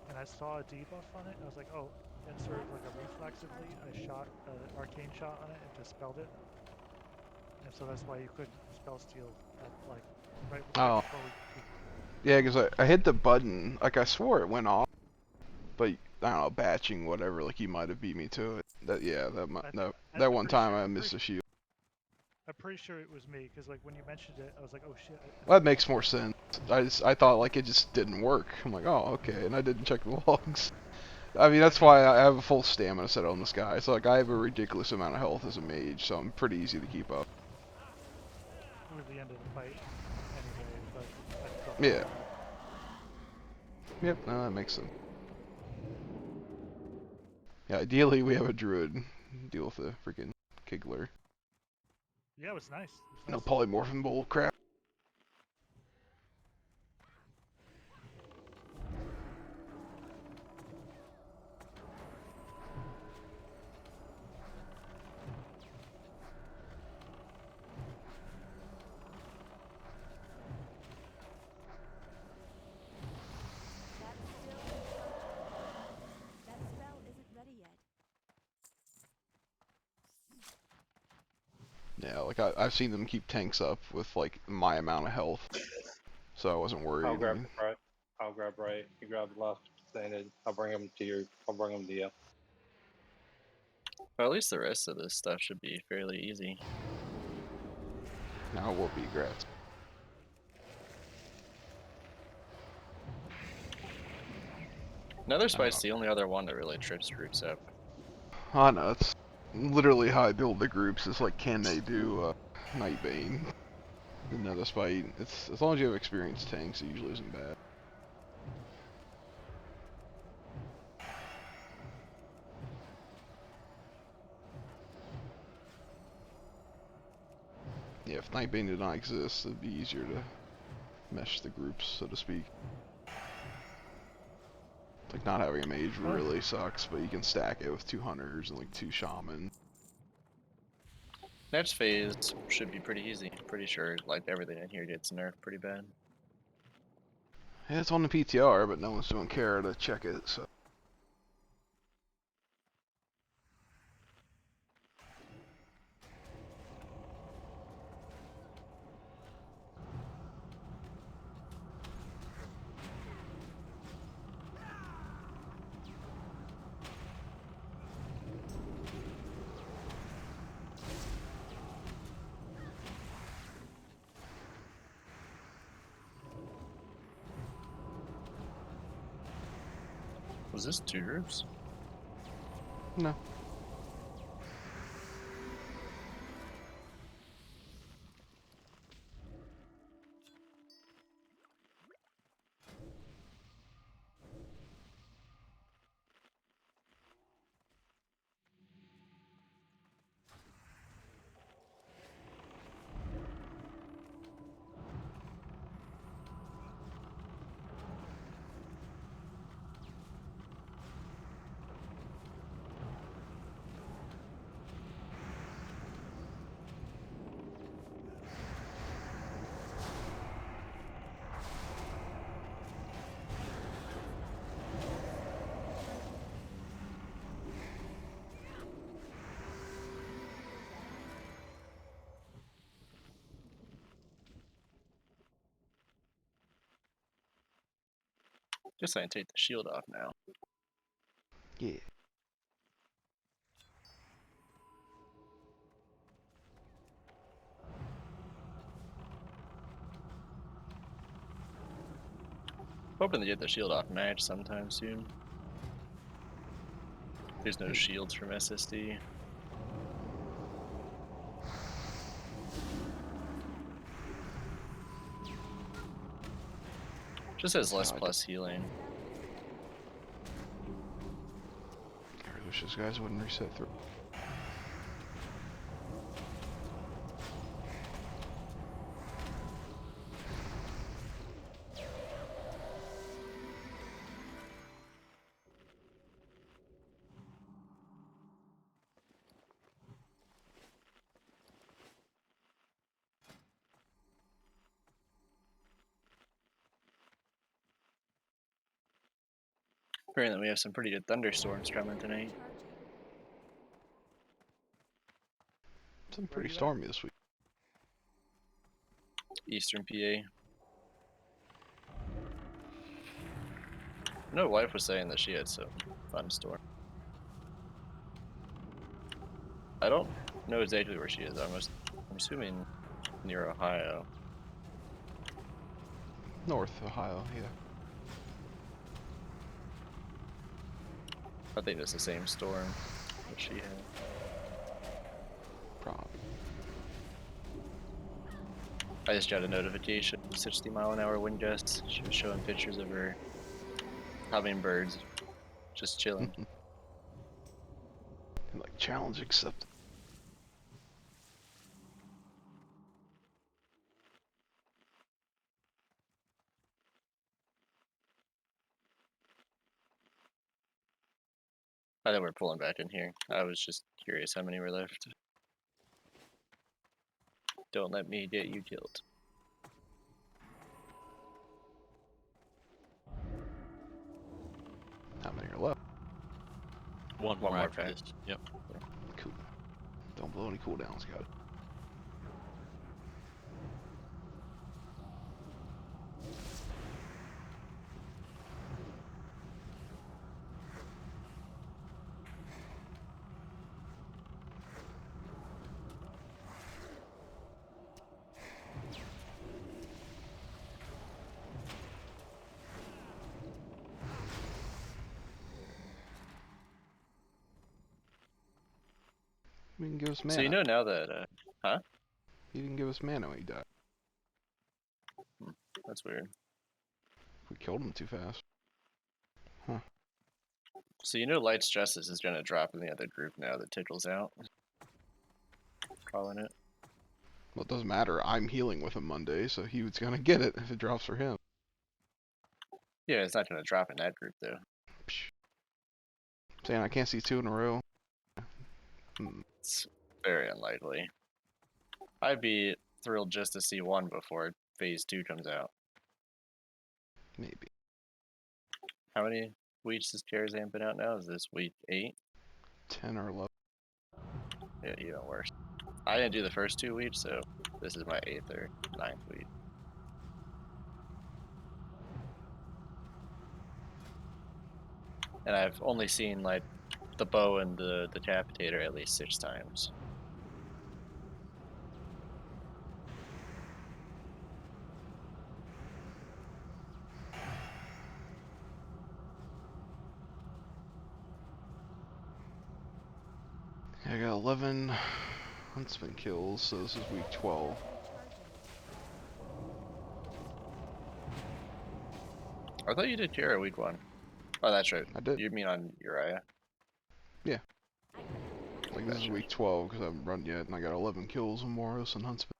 and I saw a debuff on it, and I was like, oh, and sort of like a reflexively, I shot an arcane shot on it and dispelled it, and so that's why you couldn't spell steal at, like right before we Yeah, because I hit the button, like I swore it went off, but I don't know, batching whatever, like he might have beat me to it. That yeah, that one time I missed a shield. I'm pretty sure it was me because like when you mentioned it, I was like, oh shit. That makes more sense. I thought like it just didn't work. I'm like, oh okay, and I didn't check the logs. I mean that's why I have a full stamina set on this guy. So like I have a ridiculous amount of health as a mage, so I'm pretty easy to keep up. Toward the end of the fight, anyway. But I felt Yeah. bad. Yep, no, that makes sense. Yeah, ideally we have a druid deal with the freaking Kigler. Yeah, it was nice. No polymorphin bull crap. That spell isn't ready yet. Yeah, like I've seen them keep tanks up with like my amount of health, so I wasn't worried. I'll grab right. I'll grab right. You grab left. Standard. I'll bring them to you. I'll bring them to you. Well, at least the rest of this stuff should be fairly easy. Now it will be grass. Nether Spite's the only other one that really trips groups up. I know, it's literally how I build the groups. It's like, can they do Nightbane? Another Spite. It's as long as you have experienced tanks, it usually isn't bad. Yeah, if Nightbane did not exist, it'd be easier to mesh the groups, so to speak. Like, not having a mage really sucks, but you can stack it with 2 hunters and like 2 shaman. Next phase should be pretty easy. Pretty sure like everything in here gets nerfed pretty bad. Yeah, it's on the PTR, but no one's doing care to check it, so. Was this 2 groups? No. Guess I can take the shield off now. Yeah. Hoping to get the shield off Mage sometime soon. There's no shields from SSD. Just has less plus healing. I really wish those guys wouldn't reset through. Apparently we have some pretty good thunderstorms coming tonight. It's been pretty stormy this week. Eastern PA. No, wife was saying that she had some fun storm. I don't know exactly where she is. I'm assuming near Ohio. North Ohio, yeah. I think it's the same storm that she had. Probably. I just got a notification, 60-mile-an-hour wind gusts. She was showing pictures of her hummingbirds just chilling. Like, challenge accepted. I think we're pulling back in here. I was just curious how many were left. Don't let me get you killed. How many are left? One One more more after pack. this. Yep. Cool. Don't blow any cooldowns, got it. He didn't give us mana. So you know now that, huh? He didn't give us mana when he died. That's weird. We killed him too fast. Huh. So you know light stresses is gonna drop in the other group now that Tickle's out. Calling it. Well, it doesn't matter. I'm healing with him Monday, so he was gonna get it if it drops for him. Yeah, it's not gonna drop in that group though. Psh. Saying I can't see 2 in a row. It's very unlikely. I'd be thrilled just to see one before phase 2 comes out. Maybe. How many weeks has Karazhan been out now? Is this week 8? 10 or 11. Yeah, even worse. I didn't do the first 2 weeks, so this is my 8th or 9th week. And I've only seen like the bow and the decapitator at least 6 times. I got 11 huntsman kills, so this is week 12. I thought you did Kara week 1. Oh, that's right. I did. You mean on Uriah? Yeah. Like, this is week 12 because I haven't run yet, and I got 11 kills on Moros and huntsman.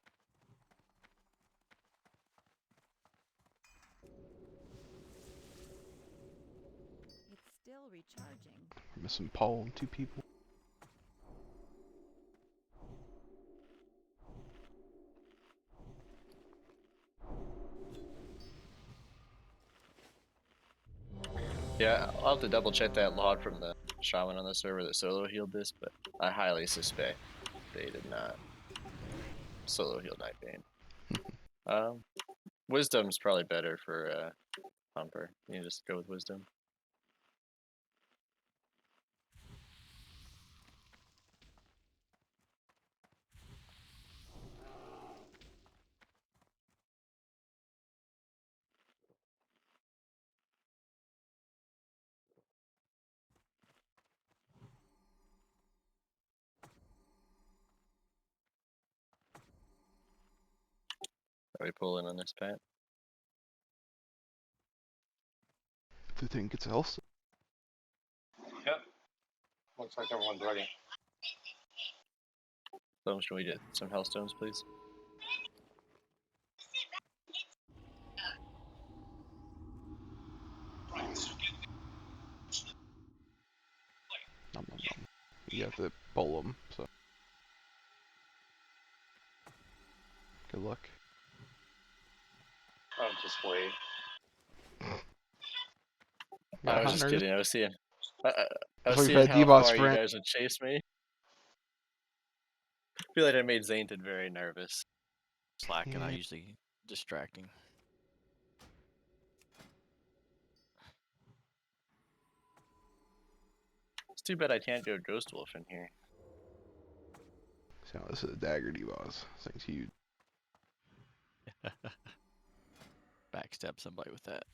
It's still recharging. We're missing Paul and 2 people. Yeah, I'll have to double check that log from the shaman on the server that solo healed this, but I highly suspect they did not solo heal Nightbane. Wisdom's probably better for Humper. You can just go with Wisdom. Are we pulling on this, Pat? Do you think it's else? Yep. Looks like everyone's ready. So should we get some Hellstones, please? Nom, nom, nom. You have to pull them, so. Good luck. Oh, just wait. Yeah, I was just kidding. I was seeing. I was we've seeing had how D-Bot's far you friend. guys would chase me. I feel like I made Zaynton very nervous. Slacking. I Yeah. usually distracting. It's too bad I can't go Ghost Wolf in here. So this is a dagger boss. This thing's huge. Backstab somebody with that.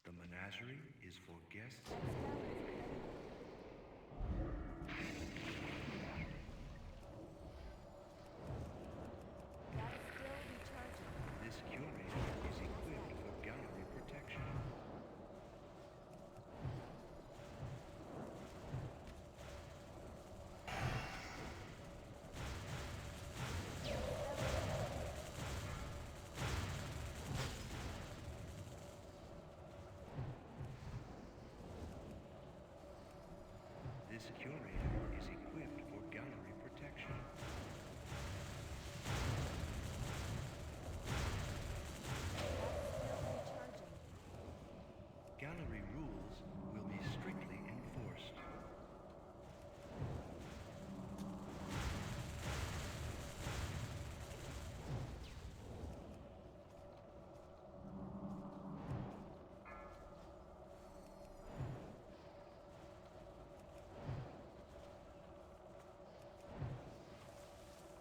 The menagerie is for guests. That's still recharging. This curator is equipped for gallery protection. This curator is equipped for gallery protection. That's still recharging. Gallery rules will be strictly enforced.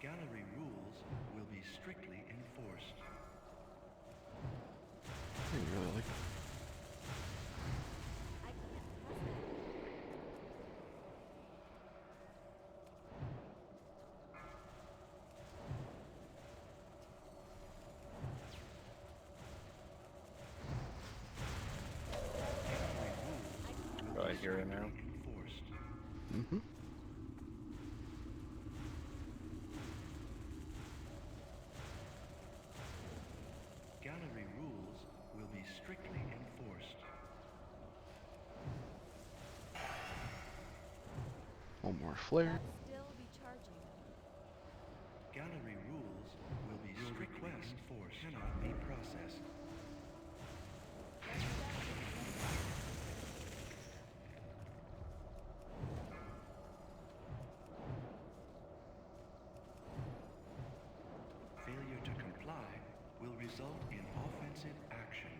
Gallery rules will be strictly enforced. I didn't really like I can't pass that. Oh, I hear it now. Enforced. Mm-hmm. Gallery rules will be strictly enforced. One more flare. That's still recharging. Gallery rules will be strictly enforced. Cannot be processed. Failure to comply will result in offensive action.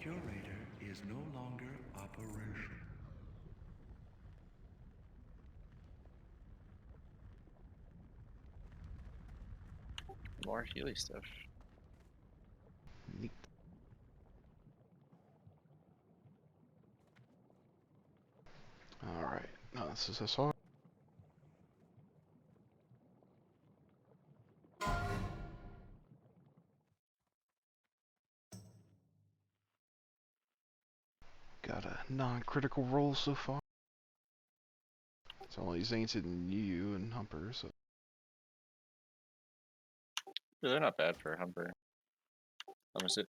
Curator is no longer operational. More Healy stuff. Neat. Alright, now this is SR. Got a non-critical roll so far. It's only Zainted and you and Humper, so Yeah, they're not bad for a Humper.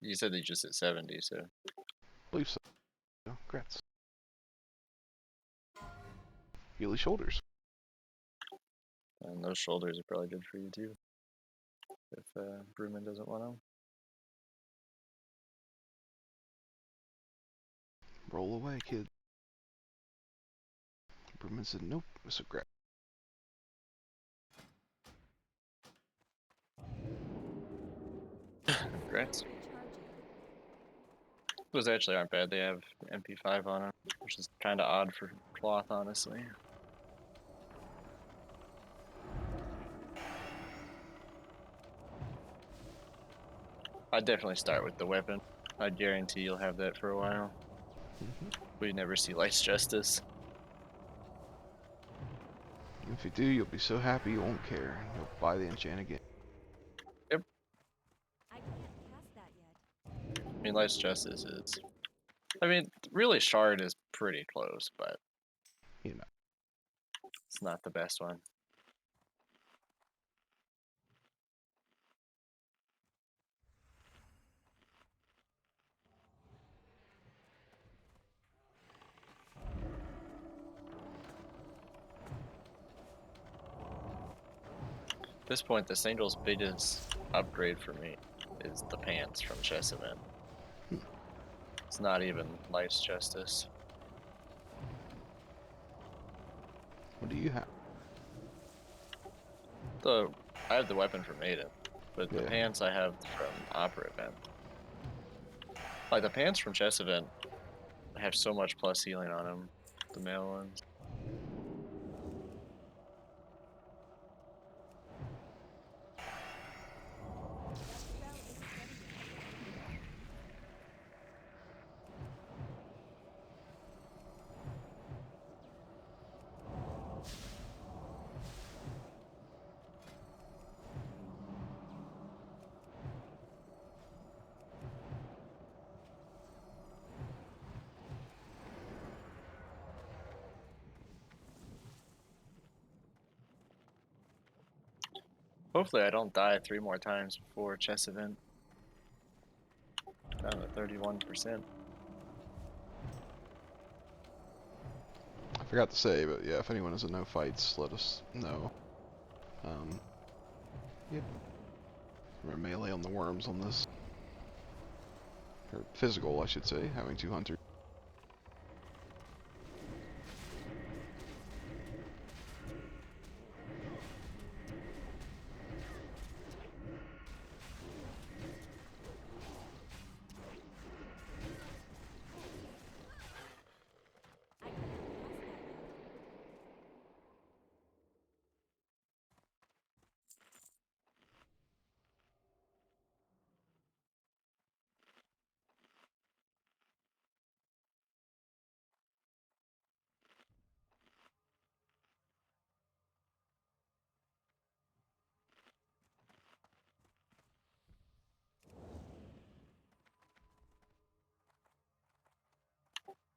You said they just hit 70, so. I believe so. Congrats. Healy shoulders. And those shoulders are probably good for you too. If Brewman doesn't want them. Roll away, kid. Brewman said nope, so grab. Congrats. Recharging. Those actually aren't bad. They have MP5 on them, which is kind of odd for cloth, honestly. I'd definitely start with the weapon. I guarantee you'll have that for a while. We never see Light's Justice. If you do, you'll be so happy you won't care. You'll buy the enchant again. I can't pass that yet. I mean, Light's Justice is... I mean, really, Shard is pretty close, but... You know. It's not the best one. At this point, the single's biggest upgrade for me is the pants from Chess Event. It's not even Light's Justice. What do you have? I have the weapon from Maiden, but the pants I have from Opera Event. Like the pants from Chess Event have so much plus healing on them, the male ones. Hopefully I don't die 3 more times before chess event. Down to 31%. I forgot to say, but yeah, if anyone has a no fights, let us know. Yep. We're melee on the worms on this. Or physical, I should say, having 2 hunters.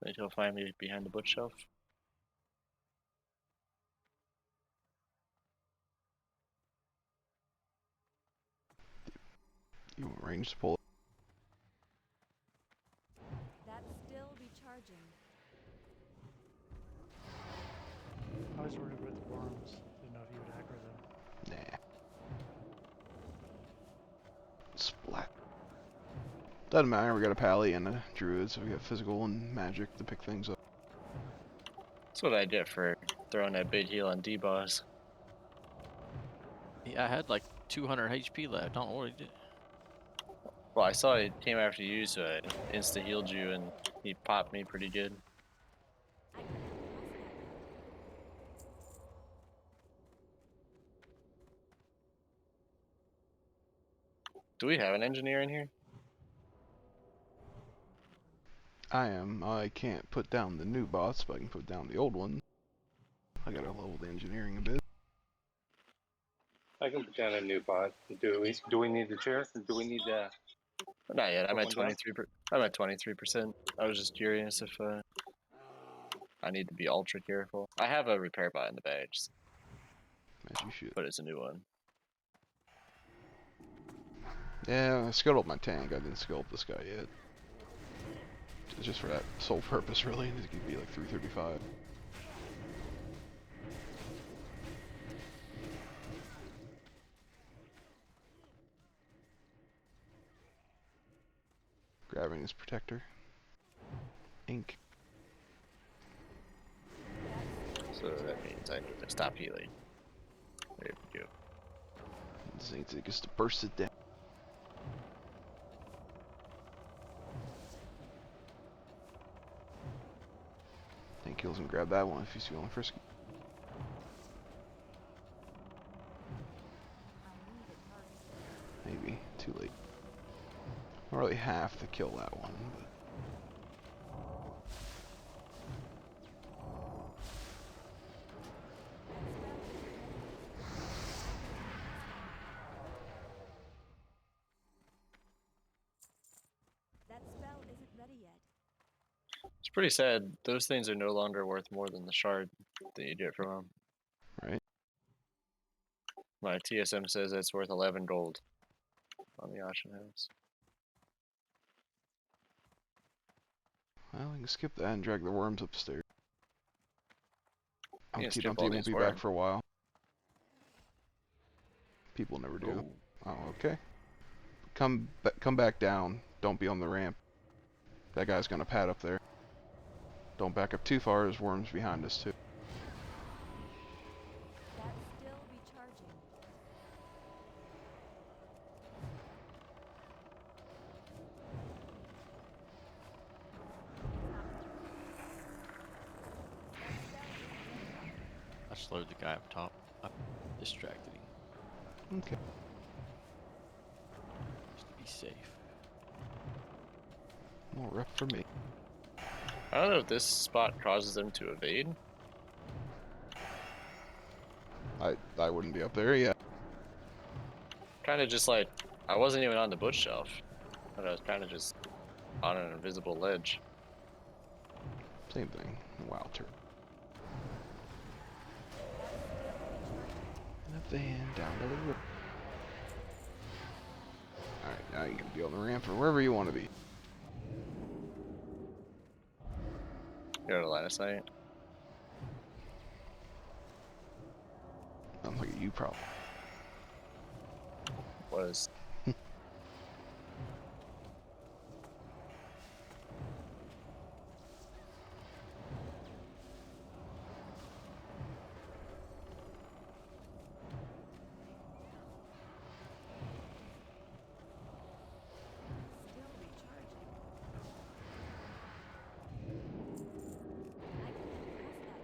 Think he'll find me behind the bookshelf. You want range to pull it. That's still recharging. I was worried about the worms. Didn't know if you would aggro them. Nah. Splat. Doesn't matter, we got a pally and a druid, so we got physical and magic to pick things up. That's what I get for throwing that big heal on D-Boss. Yeah, I had like 200 HP left. I don't know what he did. Well, I saw it came after you, so I insta healed you, and he popped me pretty good. Do we have an engineer in here? I am. I can't put down the new bots, but I can put down the old ones. I gotta level the engineering a bit. I can put down a new bot. Do we need the chair? Do we need the? Not yet. I'm Put at one down? 23%. I'm at 23%. I was just curious if I need to be ultra careful. I have a repair bot in the bag, As you should. but it's a new one. Yeah, I skilled up my tank. I didn't skill up this guy yet. Just for that sole purpose, really. It could be like 335. Grabbing his protector. Ink. So that means I need to stop healing. There we go. This ain't take us to burst it down. Tank kills and grab that one if he's feeling frisky. Maybe. Too late. I don't really have to kill that one, but... That spell isn't ready yet. It's pretty sad. Those things are no longer worth more than the shard that you get from them. Right? My TSM says it's worth 11 gold on the auction house. Well, we can skip that and drag the worms upstairs. You can Humpty skip Dumpty all won't these be back worms. for a while. People never do. Ooh. Oh, okay. Come back down. Don't be on the ramp. That guy's gonna pad up there. Don't back up too far, there's worms behind us too. That's still recharging. slowed the guy up top. I distracted him. Okay. Just to be safe. More rep for me. I don't know if this spot causes them to evade. I wouldn't be up there yet. Kind of just like, I wasn't even on the bookshelf, but I was kind of just on an invisible ledge. Same thing. Wow, turret. And a van down to the river. Alright, now you can be on the ramp or wherever you want to be. Go to line of sight. Sounds like a you problem. Was. Still recharging. I can't press that yet.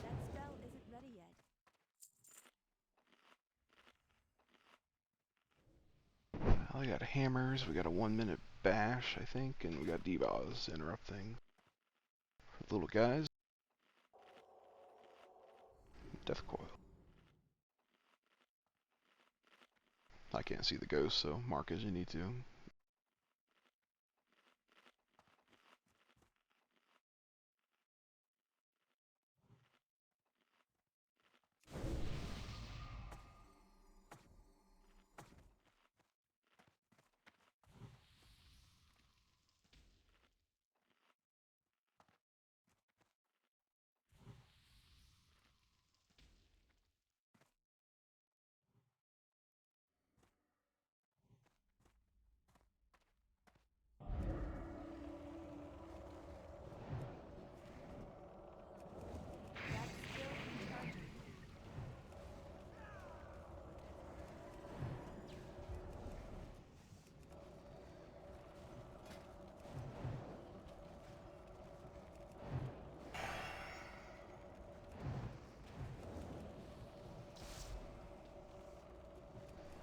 That spell isn't ready yet. Well, we got hammers, we got a 1-minute bash, I think, and we got D-Bows interrupting. Little guys. Death coil. I can't see the ghost, so mark as you need to. That's still recharging.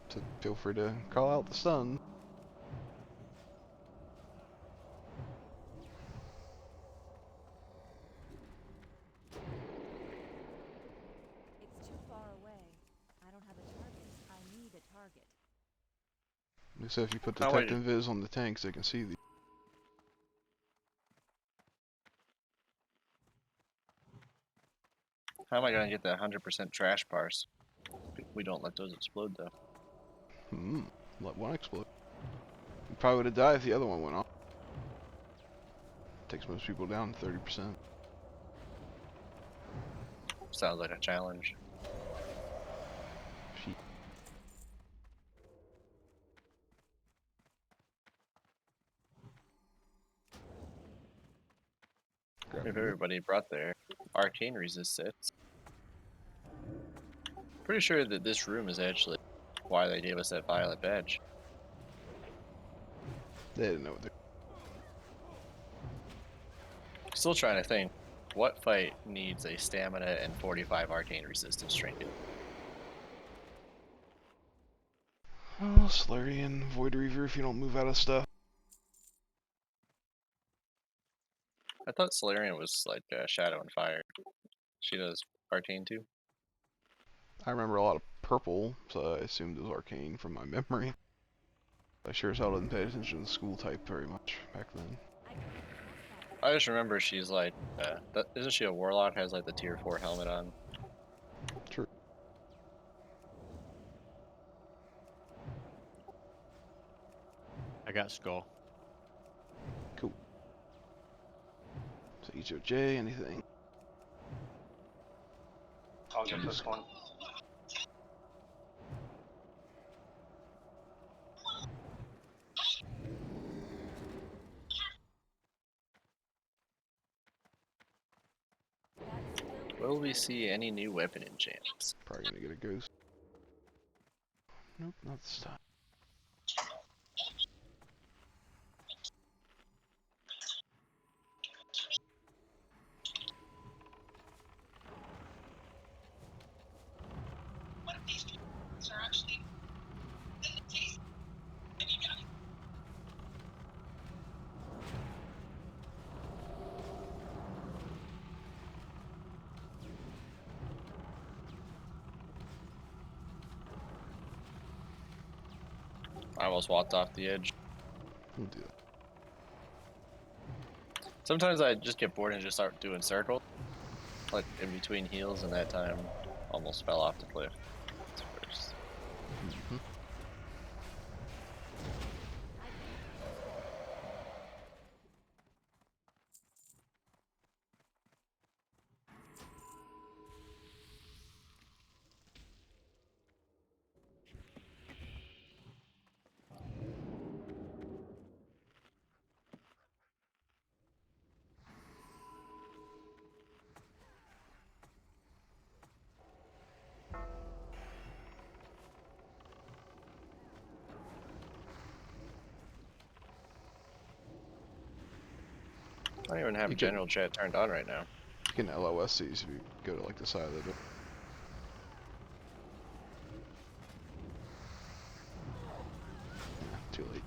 So feel free to call out the sun. It's too far away. I don't have a target. I need a target. So if you put How detect would- invis on the tanks, they can see the. How am I gonna get that 100% trash parse? We don't let those explode though. Let one explode. You probably would have died if the other one went off. Takes most people down 30%. Sounds like a challenge. She grab If it. everybody brought their arcane resist sets. Pretty sure that this room is actually why they gave us that violet badge. They didn't know what they. Still trying to think, what fight needs a stamina and 45 arcane resistance trinket? Oh, Slurry and Void Reaver if you don't move out of stuff. I thought Solarian was like Shadow and Fire. She does arcane too. I remember a lot of purple, so I assumed it was arcane from my memory. I sure as hell didn't pay attention to the school type very much back then. I can't press that yet. I just remember she's like, isn't she a warlock? Has like the tier 4 helmet on. True. I got skull. Cool. So HOJ, anything? I'll get this one. Will we see any new weapon enchantments? Probably gonna get a ghost. Nope, not this time. I almost walked off the edge. We'll do that. Sometimes I just get bored and just start doing circles, like in between heals, and that time almost fell off the cliff. First. Mm-hmm. I don't even have You general chat turned on right now. You can LOS these if you go to like the side of the door. Yeah, too late.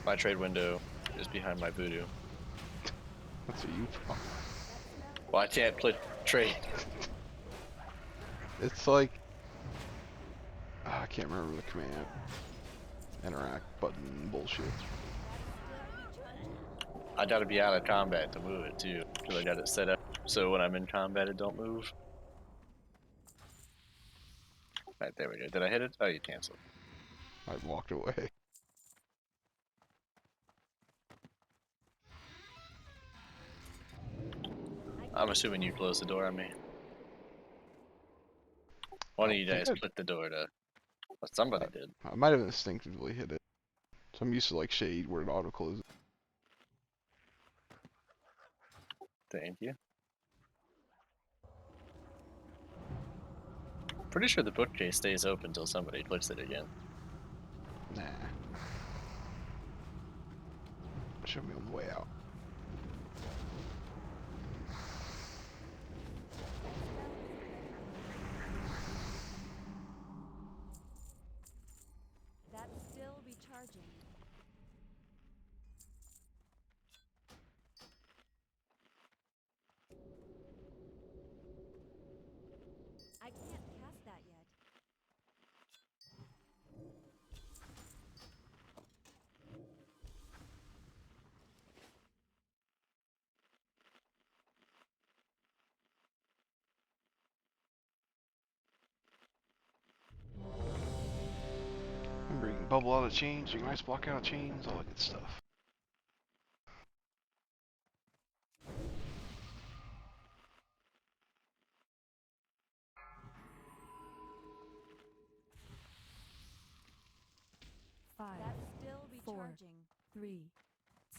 My trade window is behind my voodoo. That's what you thought. Well, I can't play trade. It's like I can't remember the command. Interact button bullshit. I gotta be out of combat to move it too, because I got it set up so when I'm in combat it don't move. Right, there we go. Did I hit it? Oh, you canceled. I walked away. I'm assuming you closed the door on me. One of you guys clicked the door to... Well, somebody did. I might have instinctively hit it. So I'm used to like shade where it auto closes. Thank you. Pretty sure the bookcase stays open until somebody clicks it again. Nah. Show me on the way out. That's still recharging. I can't cast that yet. Remember, you can bubble out of chains, you can ice block out of chains, all that good stuff. That's still recharging. 3,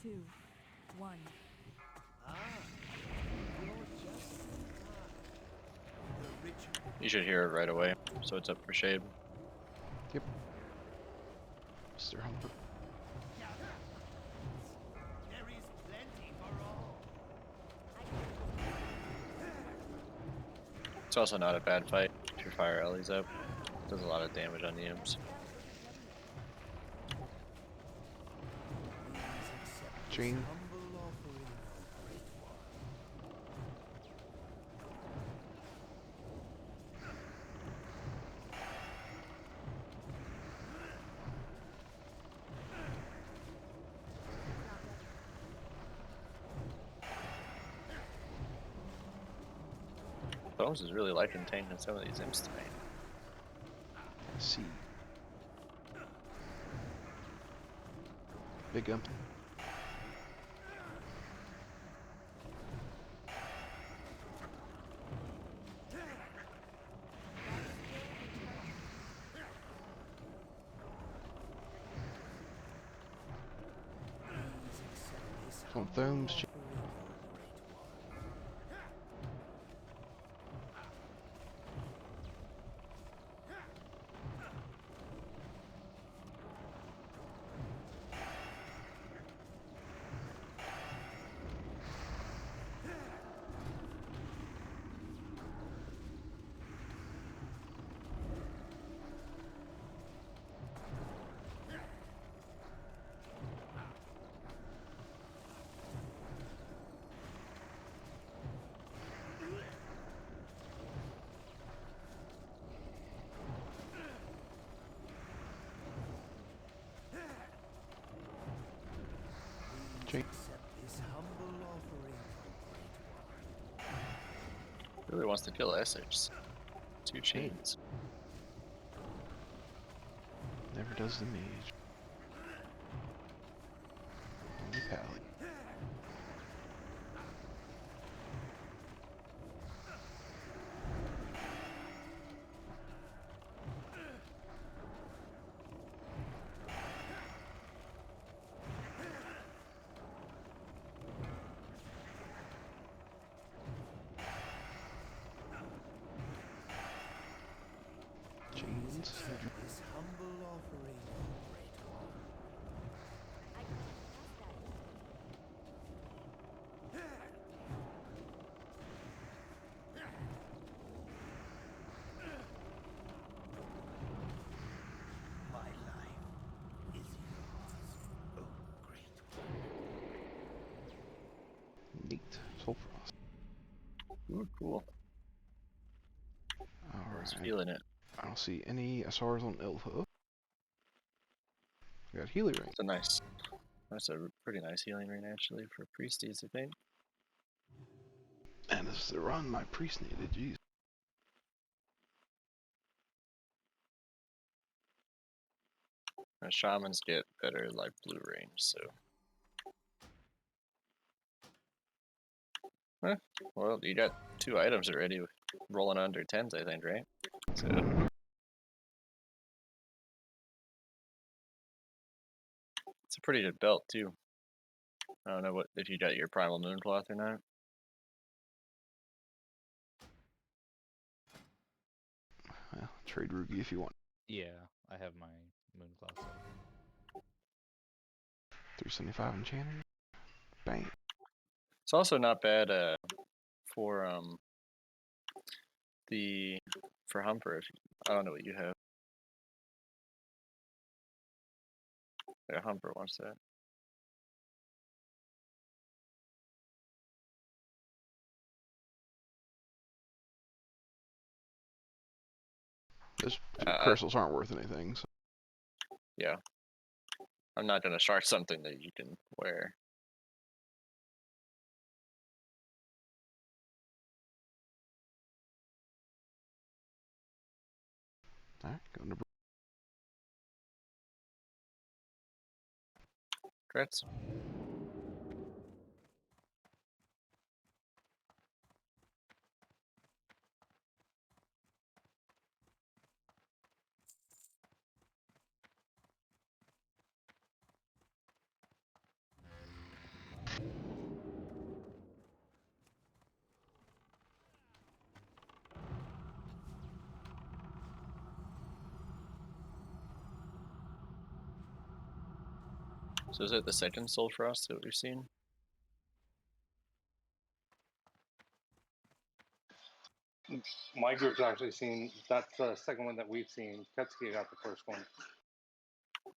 2, 1. You should hear it right away, so it's up for shade. Yep. Mr. Humper. There is plenty for all. It's also not a bad fight if your fire ellie's up. Does a lot of damage on the imps. Chain. Bones is really liking tanking some of these imps tonight. Let's see. Big imp. Some thumbs. Really wants to kill Essex. 2 chains. Never does the mage. Only Pagle. Chains. This humble offering, great one. I can't cast that My life is yours, oh great one. Neat. Sulfuros. Ooh, cool. I was Alright. feeling it. I don't see any SRs on Elfhoof. We got healing ring. It's a nice. That's a pretty nice healing ring actually for priesties, I think. And this is the run my priest needed. Jeez. Shamans get better like blue range, so. Huh. Well, you got 2 items already, rolling under 10s, I think, right? So. It's a pretty good belt too. I don't know what if you got your primal mooncloth or not. Well, trade Rugi if you want. Yeah, I have my mooncloth. 375 enchanter. Bang. It's also not bad for for Humper. If I don't know what you have. Yeah, Humper wants that. Those crystals aren't worth anything. So. Yeah. I'm not gonna start something that you can wear. Alright, going to. Crits. So is it the second Soul Frost that we've seen? My group's actually seen, that's the second one that we've seen. Ketsuki got the first one.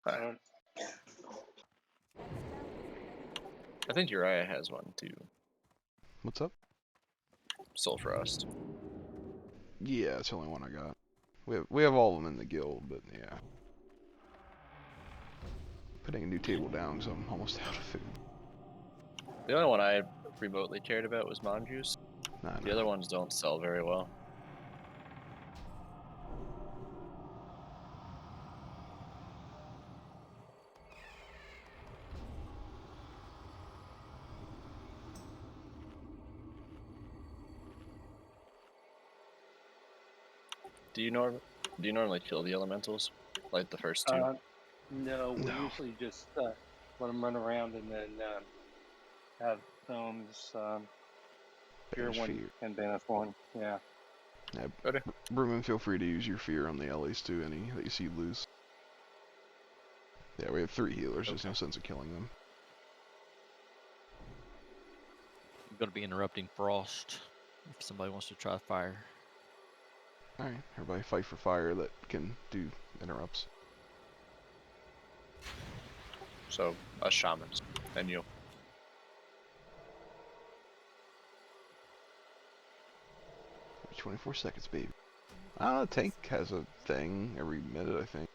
I don't, I think Uriah has one too. What's up? Soul Frost. Yeah, it's the only one I got. We have all of them in the guild, but yeah. Putting a new table down because I'm almost out of food. The only one I remotely cared about was Mongoose. Nah, The other ones don't sell very well. Do you normally kill the elementals, like the first two? No, we No. usually just let them run around and then have Gnomes fear Banish one fear. and banish one. Yeah. Yeah, Okay. Brewman, feel free to use your fear on the Ellies too, any that you see loose. Yeah, we have 3 healers, there's no sense of killing them. I'm gonna be interrupting Frost if somebody wants to try fire. Alright, everybody fight for fire that can do interrupts. So us shamans and you. 24 seconds, baby. I don't know, tank has a thing every minute, I think.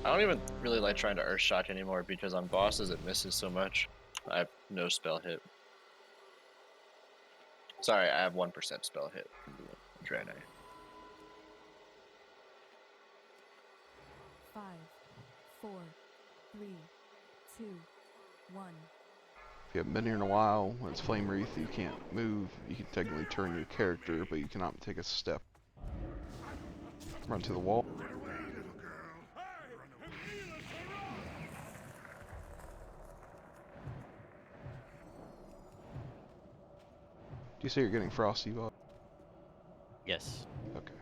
I don't even really like trying to earth shock anymore because on bosses it misses so much. I have no spell hit. Sorry, I have 1% spell hit from the Draenei. 5, 4, 3, 2, 1. If you haven't been here in a while, when it's Flame Wreath, you can't move. You can technically turn your character, but you cannot take a step. Run to the wall. Do you say you're getting frosty, Bob? Yes. Okay.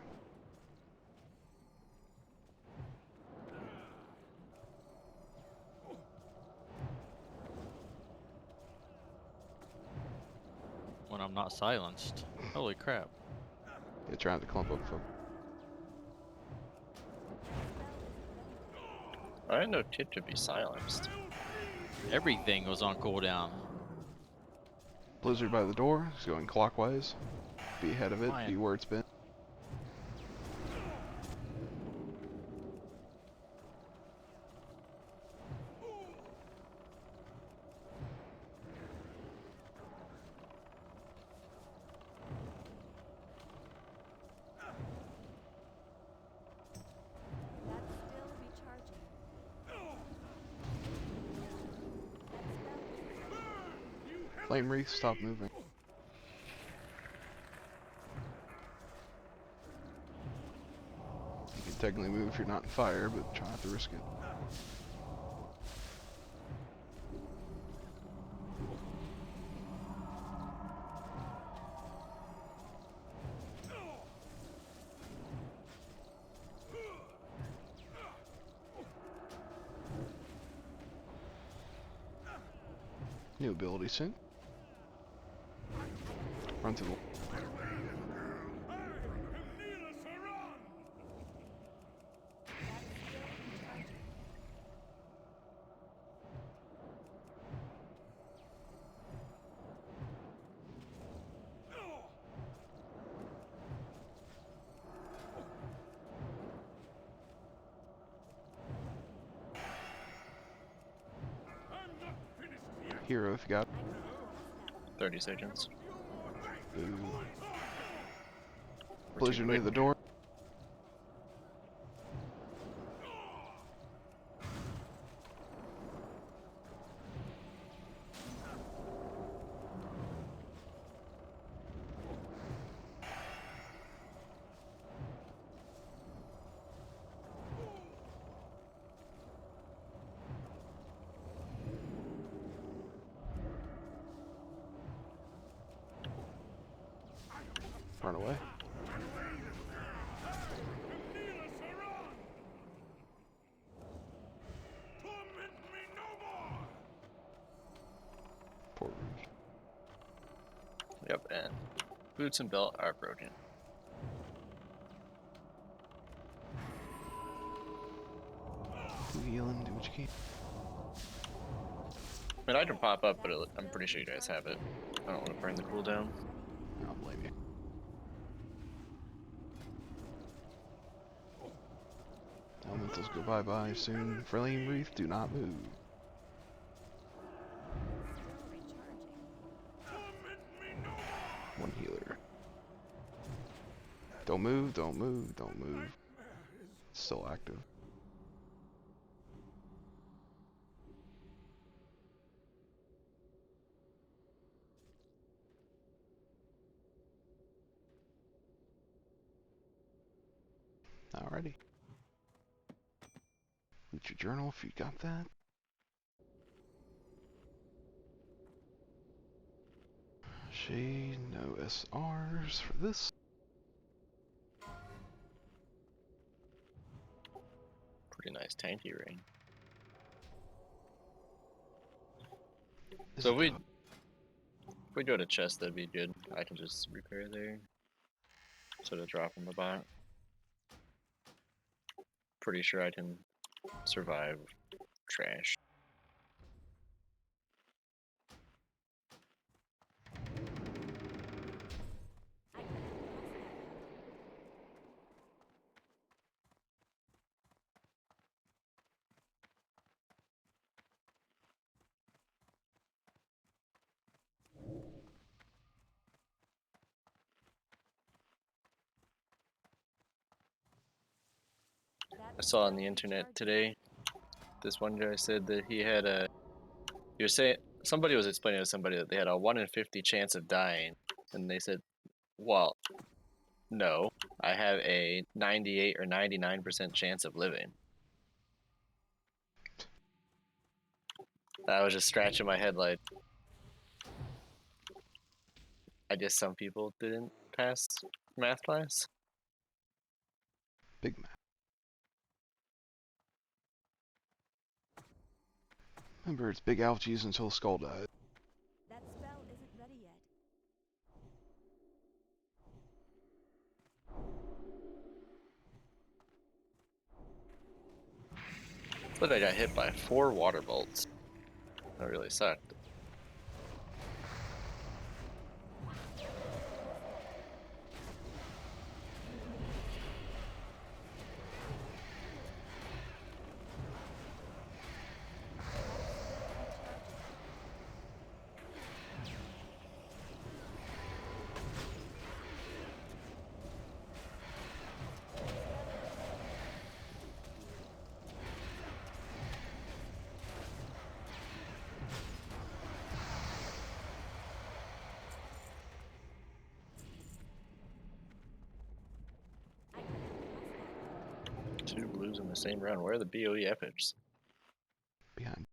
When I'm not silenced. Holy crap. You're trying to clump up folk. I didn't know Kit could be silenced. Everything was on cooldown. Blizzard by the door. It's going clockwise. Be ahead of it. Fine. Be where it's been. That's still recharging. Flame Wreath, stop moving. You can technically move if you're not in fire, but try not to risk it. New ability soon. Run to the wall. Hero if you got. 30 seconds. Ooh. We're too Blizzard near quick. the door. Run away. Poor Rouge. Yep, and boots and belt are broken. Keep healing, do what you can. I mean, I can pop up, but I'm pretty sure you guys have it. I don't want to burn the cooldown. I don't blame you. Elementals go bye-bye soon. Flame Wreath, do not move. One healer. Don't move, don't move, don't move. It's still active. Alrighty. Read your journal if you got that. Shade, no SRs for this. Pretty nice tanky ring. This So is if we go to chest, that'd be good. I can just repair there. Instead of dropping the bot. Pretty sure I can survive trash. I saw on the internet today, this one guy said that he had a. He was saying somebody was explaining to somebody that they had a 1 in 50 chance of dying, and they said, "Well, no, I have a 98 or 99% chance of living." I was just scratching my head like, I guess some people didn't pass math class. big map. Remember, it's big ouchies until Skull dies. That spell isn't ready yet. But I got hit by 4 water bolts. That really sucked. Two blues in the same round. Where are the BOE epics? Behind.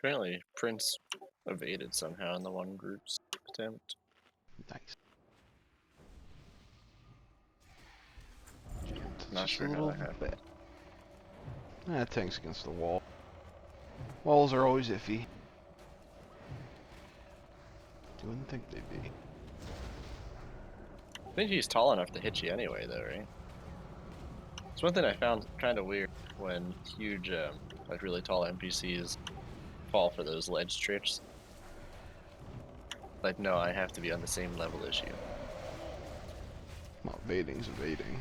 Apparently, Prince evaded somehow in the one group's attempt. Nice. Not Just sure a how little that happened. bit. Tank's against the wall. Walls are always iffy. You wouldn't think they'd be. I think he's tall enough to hit you anyway, though, right? It's one thing I found kind of weird when huge, like really tall NPCs fall for those ledge tricks. Like, no, I have to be on the same level as you. Well, evading's evading.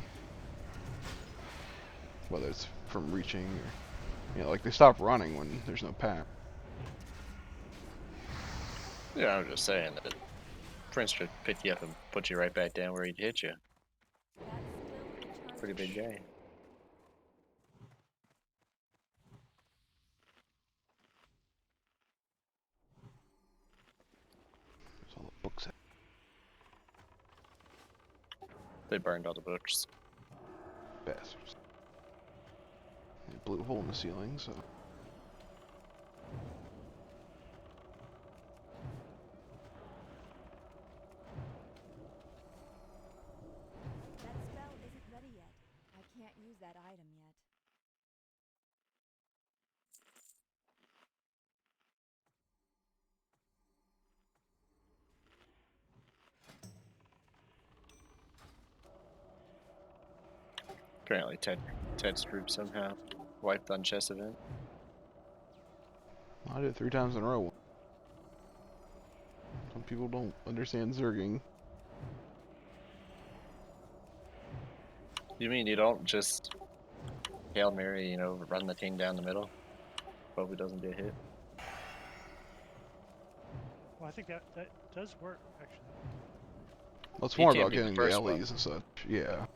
Whether it's from reaching or, you know, like they stop running when there's no path. Yeah, I'm just saying that Prince should pick you up and put you right back down where he'd hit you. Pretty big guy. There's all the books. They burned all the books. Bastards. They blew a hole in the ceiling, so. use that item yet. Apparently Ted's group somehow wiped on chess event. I did it 3 times in a row. Some people don't understand zerging. You mean you don't just Hail Mary, you know, run the king down the middle? Hope he doesn't get hit. Well, I think that does work actually. Well, it's He more can't about be the getting the first LEs and such. Yeah.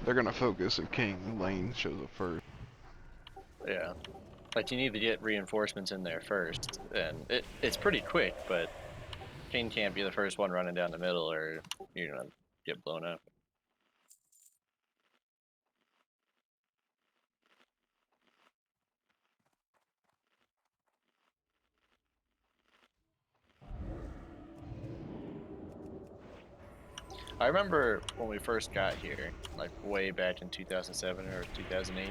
They're gonna focus if King Lane shows up first. Yeah. Like, you need to get reinforcements in there first, and it's pretty quick, but King can't be the first one running down the middle or you're gonna get blown up. I remember when we first got here, like way back in 2007 or 2008,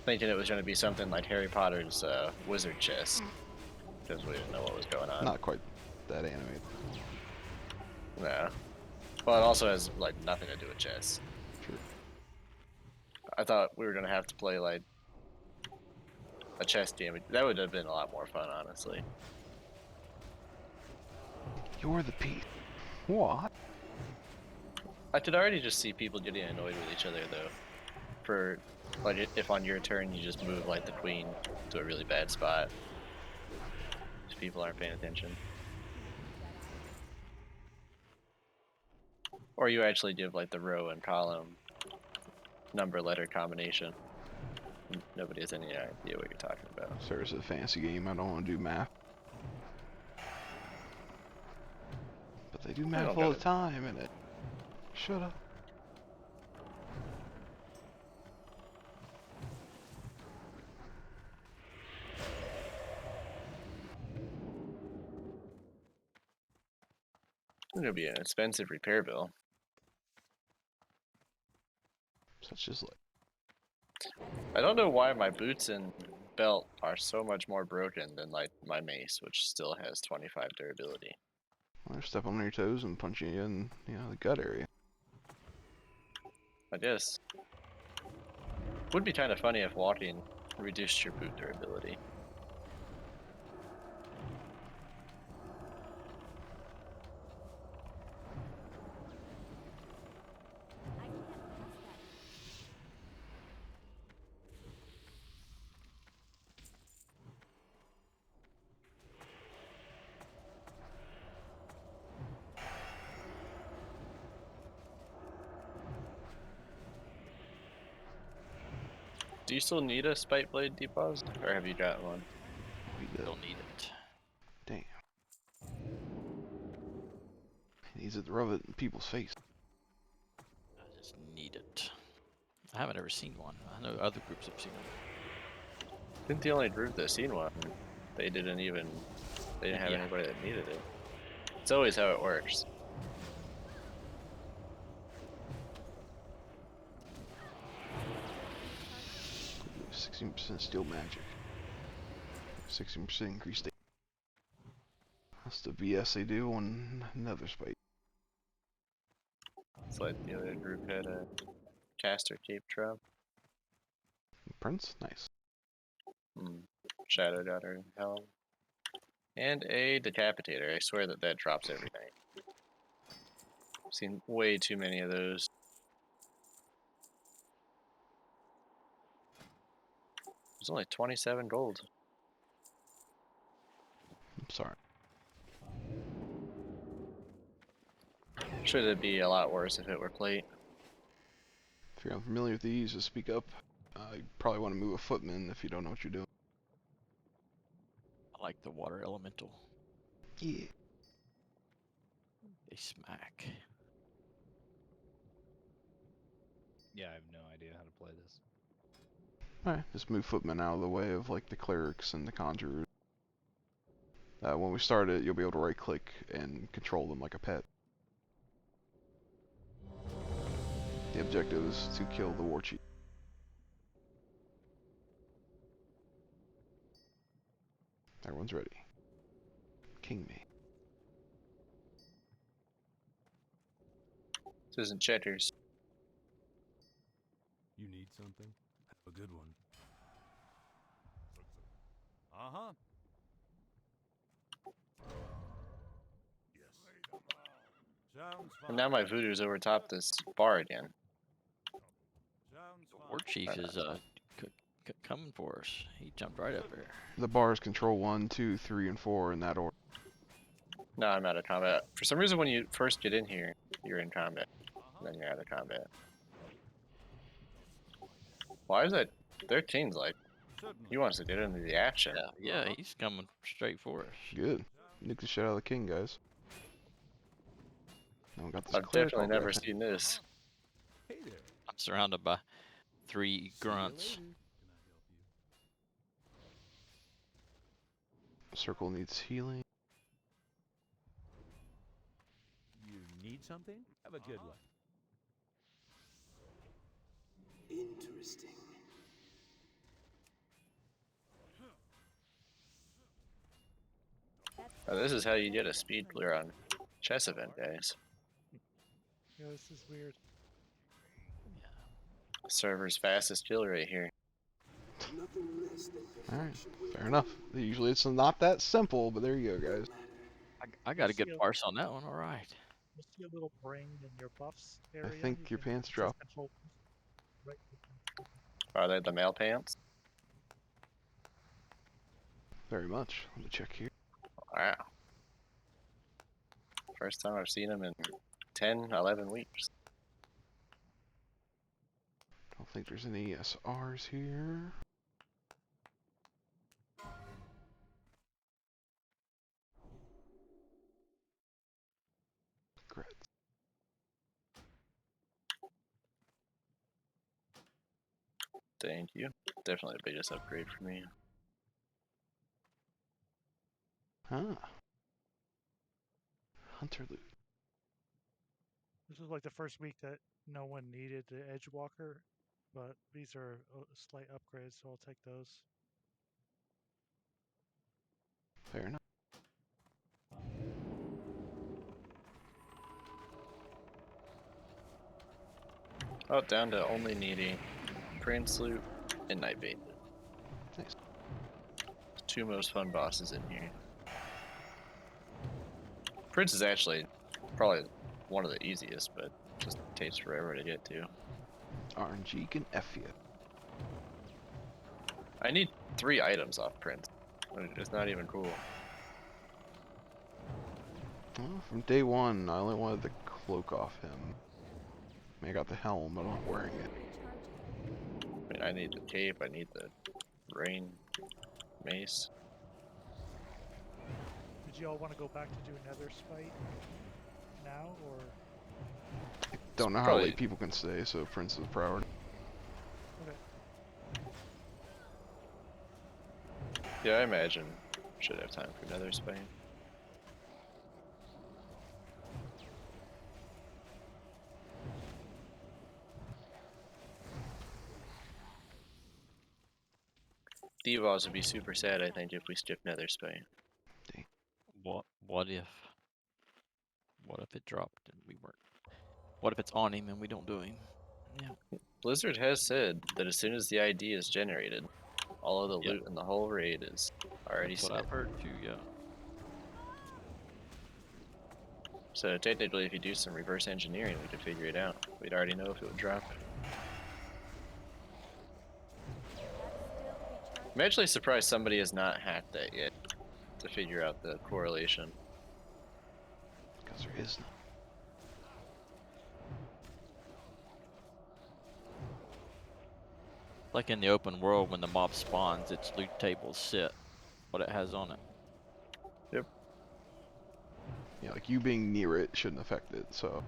thinking it was going to be something like Harry Potter's wizard chest, because we didn't know what was going on. Not quite that animated. No. Well, it also has like nothing to do with chess. True. I thought we were going to have to play like a chess game. That would have been a lot more fun, honestly. You're the piece. What? I could already just see people getting annoyed with each other, though. For, like, if on your turn you just move, like, the queen to a really bad spot. Because people aren't paying attention. Or you actually give, like, the row and column number letter combination. Nobody has any idea what you're talking about. Sir, it's a fancy game. I don't want to do math. But they do math all the time in it. Shut up. It's gonna be an expensive repair bill. Such as like. I don't know why my boots and belt are so much more broken than like my mace, which still has 25 durability. Well, step on your toes and punch you in, you know, the gut area. I guess. Would be kind of funny if walking reduced your boot durability. I can't pass that. Do you still need a spike blade depos, or have you got one? We Don't need it. Damn. He needs it to rub it in people's face. I just need it. I haven't ever seen one. I know other groups have seen them. I think the only group that's seen one, they didn't have Yeah. anybody that needed it. It's always how it works. Could do 16% steel magic. 16% increased. That's the BS they do on another spike. It's like the other group had a caster cape trap. Prince? Nice. Shadow Daughter Helm. And a decapitator. I swear that drops every night. I've seen way too many of those. There's only 27 gold. I'm sorry. Should it be a lot worse if it were plate? If you're unfamiliar with these, just speak up. You probably want to move a footman if you don't know what you're doing. I like the water elemental. Yeah. They smack. Yeah, I have no idea how to play this. Alright, just move footmen out of the way of like the clerics and the conjurers. When we start it, you'll be able to right click and control them like a pet. The objective is to kill the war chief. Everyone's ready. King me. This isn't Cheddars. You need something? Have a good one. Uh-huh. Yes. Sounds fine. And now my voodoo's overtopped this bar again. Sounds The fine. war chief is coming for us. He jumped right up here. The bars control 1, 2, 3, and 4 in that order. No, I'm out of combat. For some reason, when you first get in here, you're in combat. And then you're out of combat. Why is that? 13's like, he wants to get into the action. Yeah, he's coming straight for us. Good. Nick the shit out of the king, guys. Now we got this I've cleric definitely guy never thing. seen this. Hey there. I'm surrounded by 3 grunts. See you later. Circle needs healing. You need something? Have a good one. Interesting. Now, this is how you get a speed clear on chess event, guys. Yeah, this is weird. Server's fastest kill rate here. Nothing less than Alright, perfection will fair enough. Usually it's not that simple, but there you go, guys. I got a good See a- parse on that one. All right. You see a little brain in your buffs area. think you your can pants just dropped. control right. Are they the male pants? Very much. Let me check here. Wow. First time I've seen them in 10, 11 weeks. Don't think there's any SRs here. Great. Thank you. Definitely the biggest upgrade for me. Huh. Hunter loot. This was like the first week that no one needed the edge walker, but these are slight upgrades, so I'll take those. Fair enough. Oh, down to only needing Prince Loot and Nightbait. Nice. The 2 most fun bosses in here. Prince is actually probably one of the easiest, but just takes forever to get to. RNG can F you. I need 3 items off Prince. It's not even cool. Well, from day one, I only wanted the cloak off him. I mean, I got the helm, but I'm not wearing it. I mean, I need the cape, I need the rain mace. Did you all want to go back to do another spite now, or? Don't know how Probably- late people can stay, so Prince is priority. Okay. Yeah, I imagine should have time for another Spain. Devos would be super sad, I think, if we skip Nether Spain. What if it dropped and we weren't? What if it's on him and we don't do him? Yeah. Blizzard has said that as soon as the ID is generated, all of the Yep. loot in the whole raid is already That's what set. I've heard too. Yeah. So technically, if you do some reverse engineering, we could figure it out. We'd already know if it would drop. I'm actually surprised somebody has not hacked that yet to figure out the correlation. Because there is none. Like in the open world, when the mob spawns, its loot tables sit what it has on it. Yep. Yeah, like you being near it shouldn't affect it, so.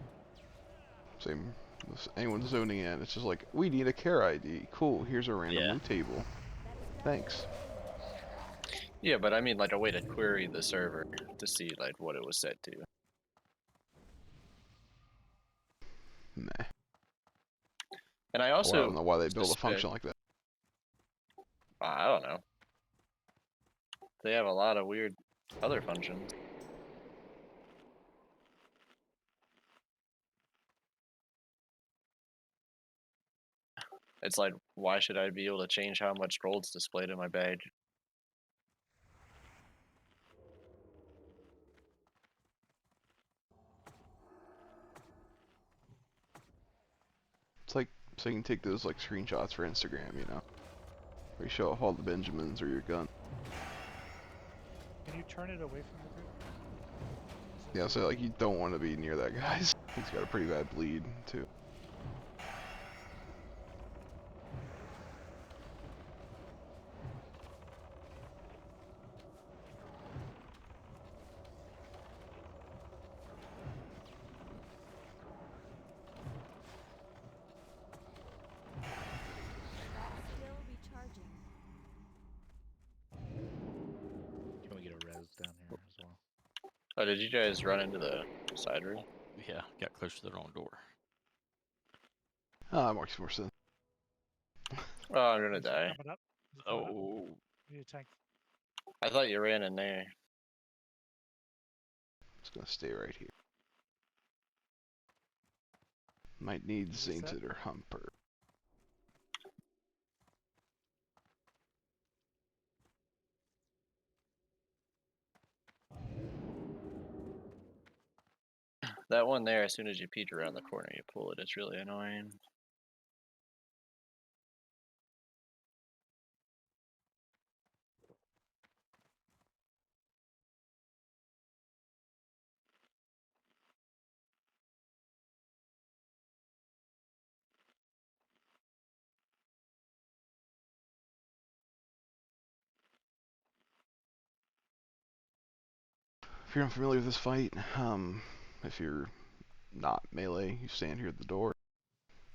Same with anyone zoning in. It's just like, we need a care ID. Cool, here's a random Yeah. loot table. Thanks. Yeah, but I mean like a way to query the server to see like what it was set to. Meh. And I Well, also I don't know why they build a suspect- function like that. I don't know. they have a lot of weird other functions. It's like, why should I be able to change how much gold's displayed in my badge? It's like, so you can take those like screenshots for Instagram, you know? Where you show off all the Benjamins or your gun. Can you turn it away from the group? Yeah, so like you don't want to be near that guy. He's got a pretty bad bleed too. Still recharging. Can we get a res down here as well? Oh, did you guys run into the side room? Yeah, got close to the wrong door. Ah, that makes more sense. Oh, I'm gonna Is it die. coming up? Is it coming up? Oh, You need a tank. I thought you ran in there. It's gonna stay right here. Might need Is it set? Zainted or Humper. That one there, as soon as you peek around the corner, you pull it. It's really annoying. If you're unfamiliar with this fight, if you're not melee, you stand here at the door.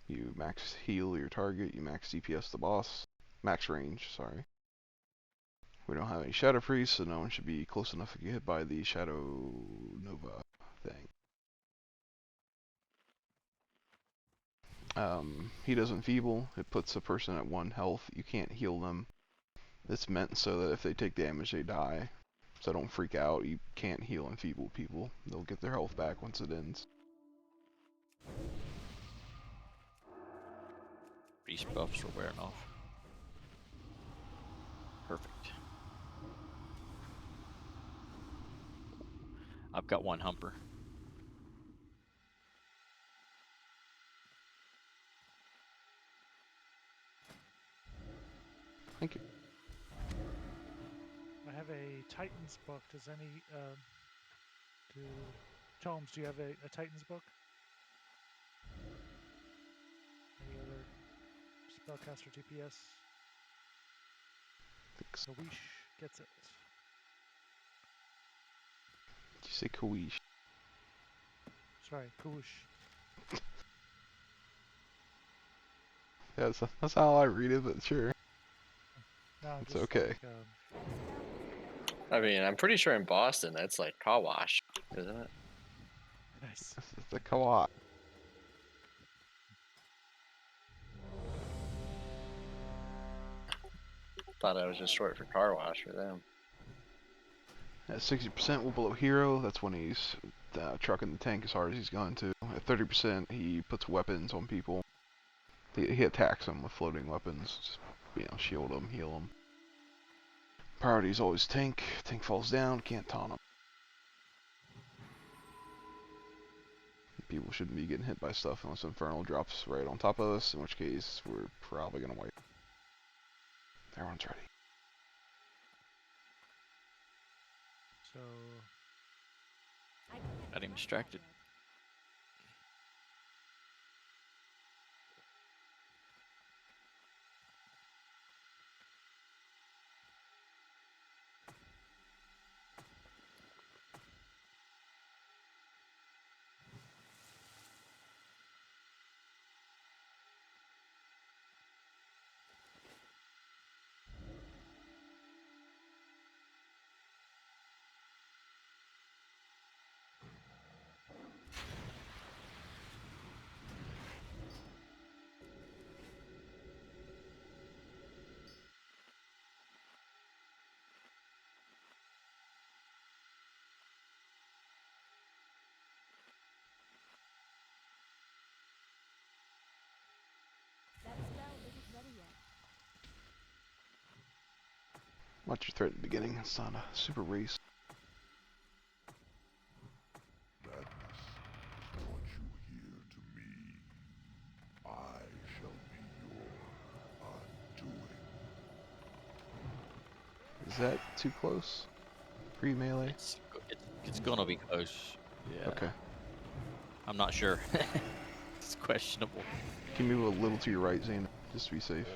You max heal your target, you max DPS the boss. Max range, sorry. We don't have any Shadow Priest, so no one should be close enough to get hit by the Shadow Nova thing. He does enfeeble. It puts a person at 1 health. You can't heal them. It's meant so that if they take damage, they die. So don't freak out. You can't heal enfeebled people. They'll get their health back once it ends. these buffs are wearing off. Perfect. I've got 1 humper. Thank you. I have a Titans book. Does any do Tomes? Do you have a Titans book? Any other spellcaster TPS? Kawish gets it. Did you say Kawish? Sorry, Kawoosh. Yeah, that's how I read it, but sure. No, It's just okay. like, I mean, I'm pretty sure in Boston that's like car wash, isn't it? nice. It's the Kawat. Thought I was just short for car wash for them. At 60% will below hero. That's when he's trucking the tank as hard as he's going to. At 30%, he puts weapons on people. He attacks them with floating weapons. Just, you know, shield them, heal them. Priority is always tank. Tank falls down, can't taunt him. People shouldn't be getting hit by stuff unless Infernal drops right on top of us, in which case we're probably gonna wipe. Everyone's ready. So Got him distracted. Watch your threat at the beginning. It's not a super race. Madness brought you here to me. I shall be your undoing. Is that too close? Pre-melee? It's gonna be close. Yeah. Okay. I'm not sure. It's questionable. Can you move a little to your right, Zane, just to be safe?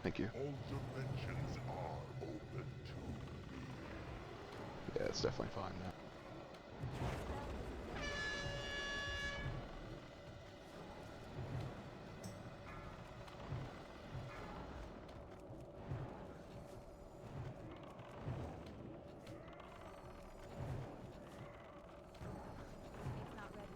Thank you. All dimensions are open to me. Yeah, it's definitely fine now. It's not ready.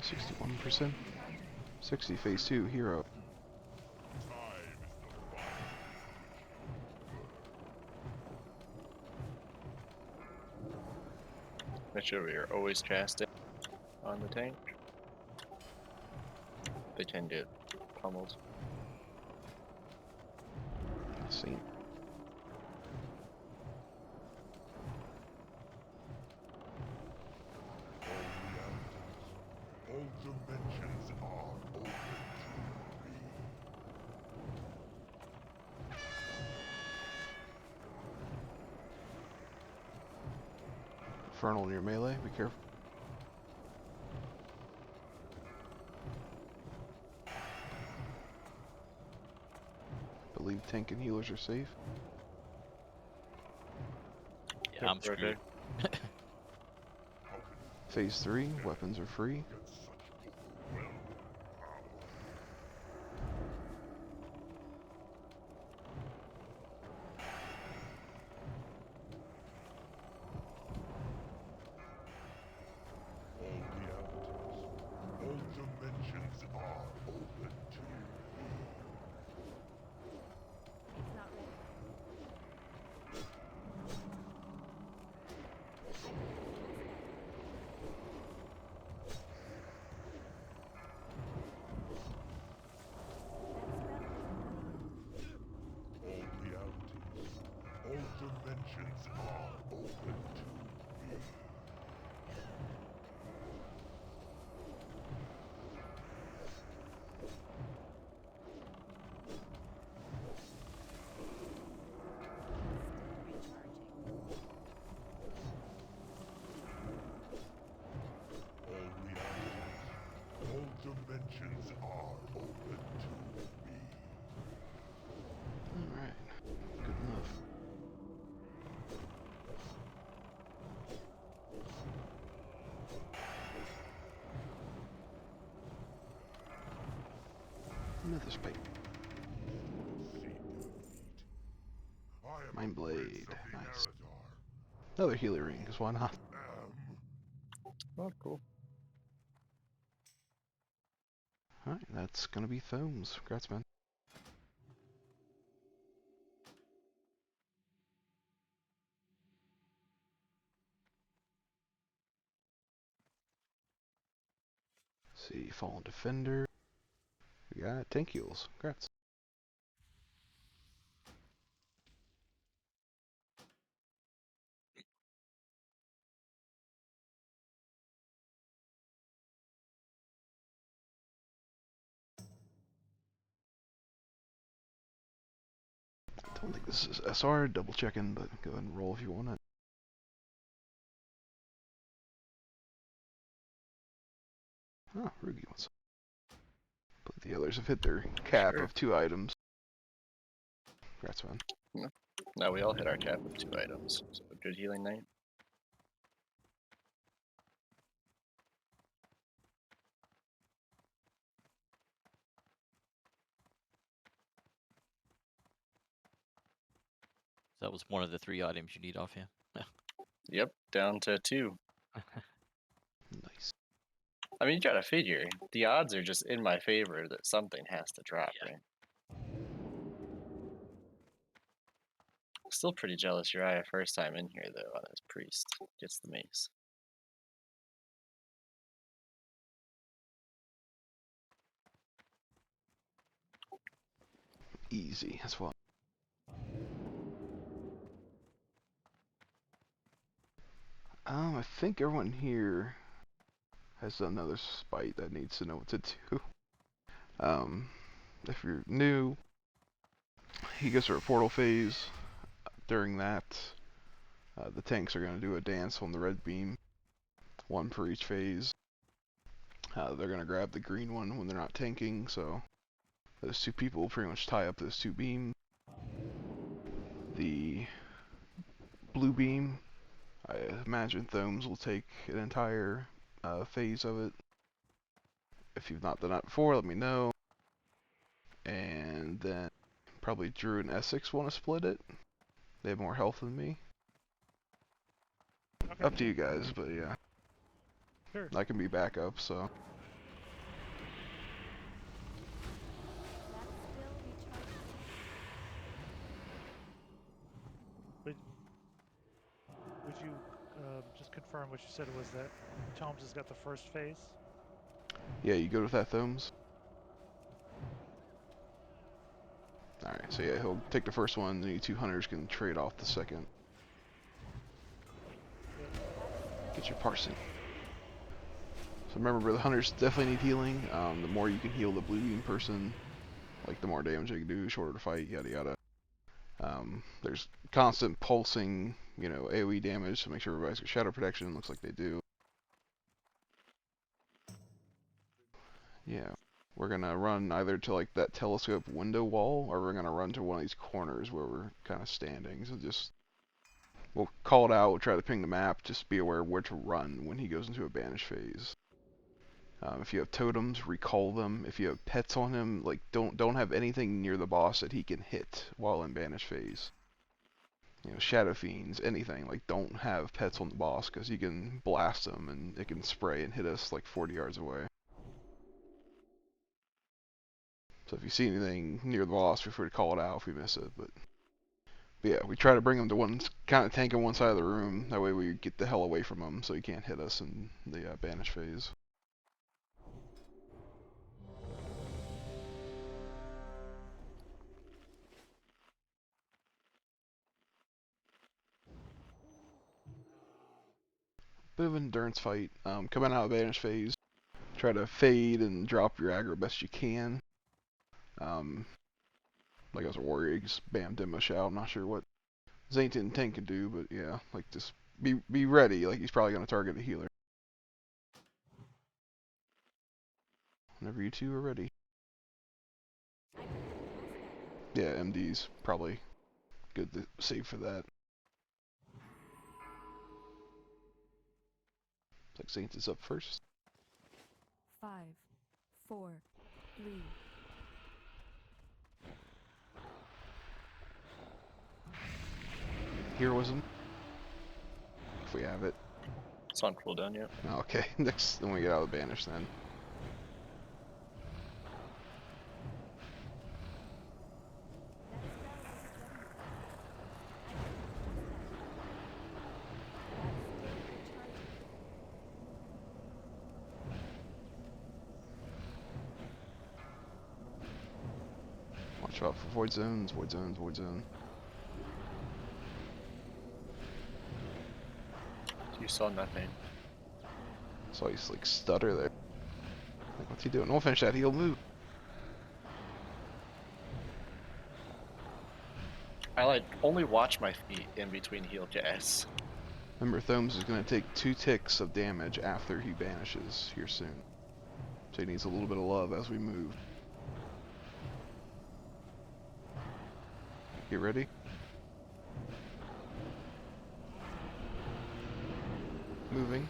61%. 60 phase 2 hero. Make sure we are always casting on the tank. They tend to get pummeled. See. All dimensions are open to me. Infernal near melee, be careful. Believe tank and healers are safe. Yeah, I'm screwed. Phase 3, weapons are free. All dimensions are open to me. It's not ready. All dimensions are open to me. All dimensions are open to me. Alright, good enough. Another spike. Mind Blade. Nice. Another healer ring, because why not? Oh, cool. Alright, that's gonna be Thomes. Congrats, man. Let's see, Fallen Defender. We got tank heals. Congrats. I don't think this is SR, double checking, but go ahead and roll if you want it. Oh, Rugi wants. But the others have hit their cap Sure. of 2 items. Congrats, man. Now we all hit our cap of 2 items. So good healing night. That was one of the 3 items you need off him. Yep, down to 2. Nice. I mean, you gotta figure the odds are just in my favor that something has to drop, right? Still pretty jealous Uriah first time in here though on his priest gets the mace. Easy, that's what. I think everyone here has another spite that needs to know what to do. If you're new, he goes through a portal phase. During that, the tanks are going to do a dance on the red beam, 1 per each phase. They're going to grab the green one when they're not tanking, so those 2 people will pretty much tie up those 2 beams. The blue beam, I imagine Thomes will take an entire phase of it. If you've not done that before, let me know. And then probably Drew and Essex want to split it. They have more health than me. Okay. Up to you guys, but yeah. Sure. I can be backup, so. Would you just confirm what you said was that Tomes has got the first phase? Yeah, you good with that, Thomes? Alright, so yeah, he'll take the first one, and you 2 hunters can trade off the second. Get your parsing. So remember, the hunters definitely need healing. The more you can heal the blue beam person, like the more damage they can do, shorter to fight, yada yada. There's constant pulsing, you know, AoE damage, so make sure everybody's got shadow protection. Looks like they do. Yeah, we're gonna run either to like that telescope window wall, or we're gonna run to one of these corners where we're kind of standing. So just, we'll call it out, we'll try to ping the map, just be aware where to run when he goes into a banish phase. If you have totems, recall them. If you have pets on him, like don't have anything near the boss that he can hit while in banish phase. You know, shadow fiends, anything. Like, don't have pets on the boss because you can blast them and it can spray and hit us like 40 yards away. So if you see anything near the boss, feel free to call it out if we miss it. But yeah, we try to bring him to one kind of tank on one side of the room. That way we get the hell away from him so he can't hit us in the banish phase. Bit of an endurance fight. Coming out of banish phase, try to fade and drop your aggro best you can. Like as a warrior, you just bam demo shout. I'm not sure what Zaynton and Tank can do, but yeah, like just be ready. Like he's probably gonna target a healer. Whenever you 2 are ready. Yeah, MD's probably good to save for that. Looks like Zaynton's up first. 5, 4, 3. Heroism. If we have it. It's on cooldown yet. Okay, next when we get out of the banish then. Watch out for void zones, void zones, void zone. You saw nothing. So he's like stutter there. Like, what's he doing? We'll finish that heal move. I like only watch my feet in between heal casts. Remember, Thomes is going to take 2 ticks of damage after he banishes here soon. So he needs a little bit of love as we move. Get ready. Moving.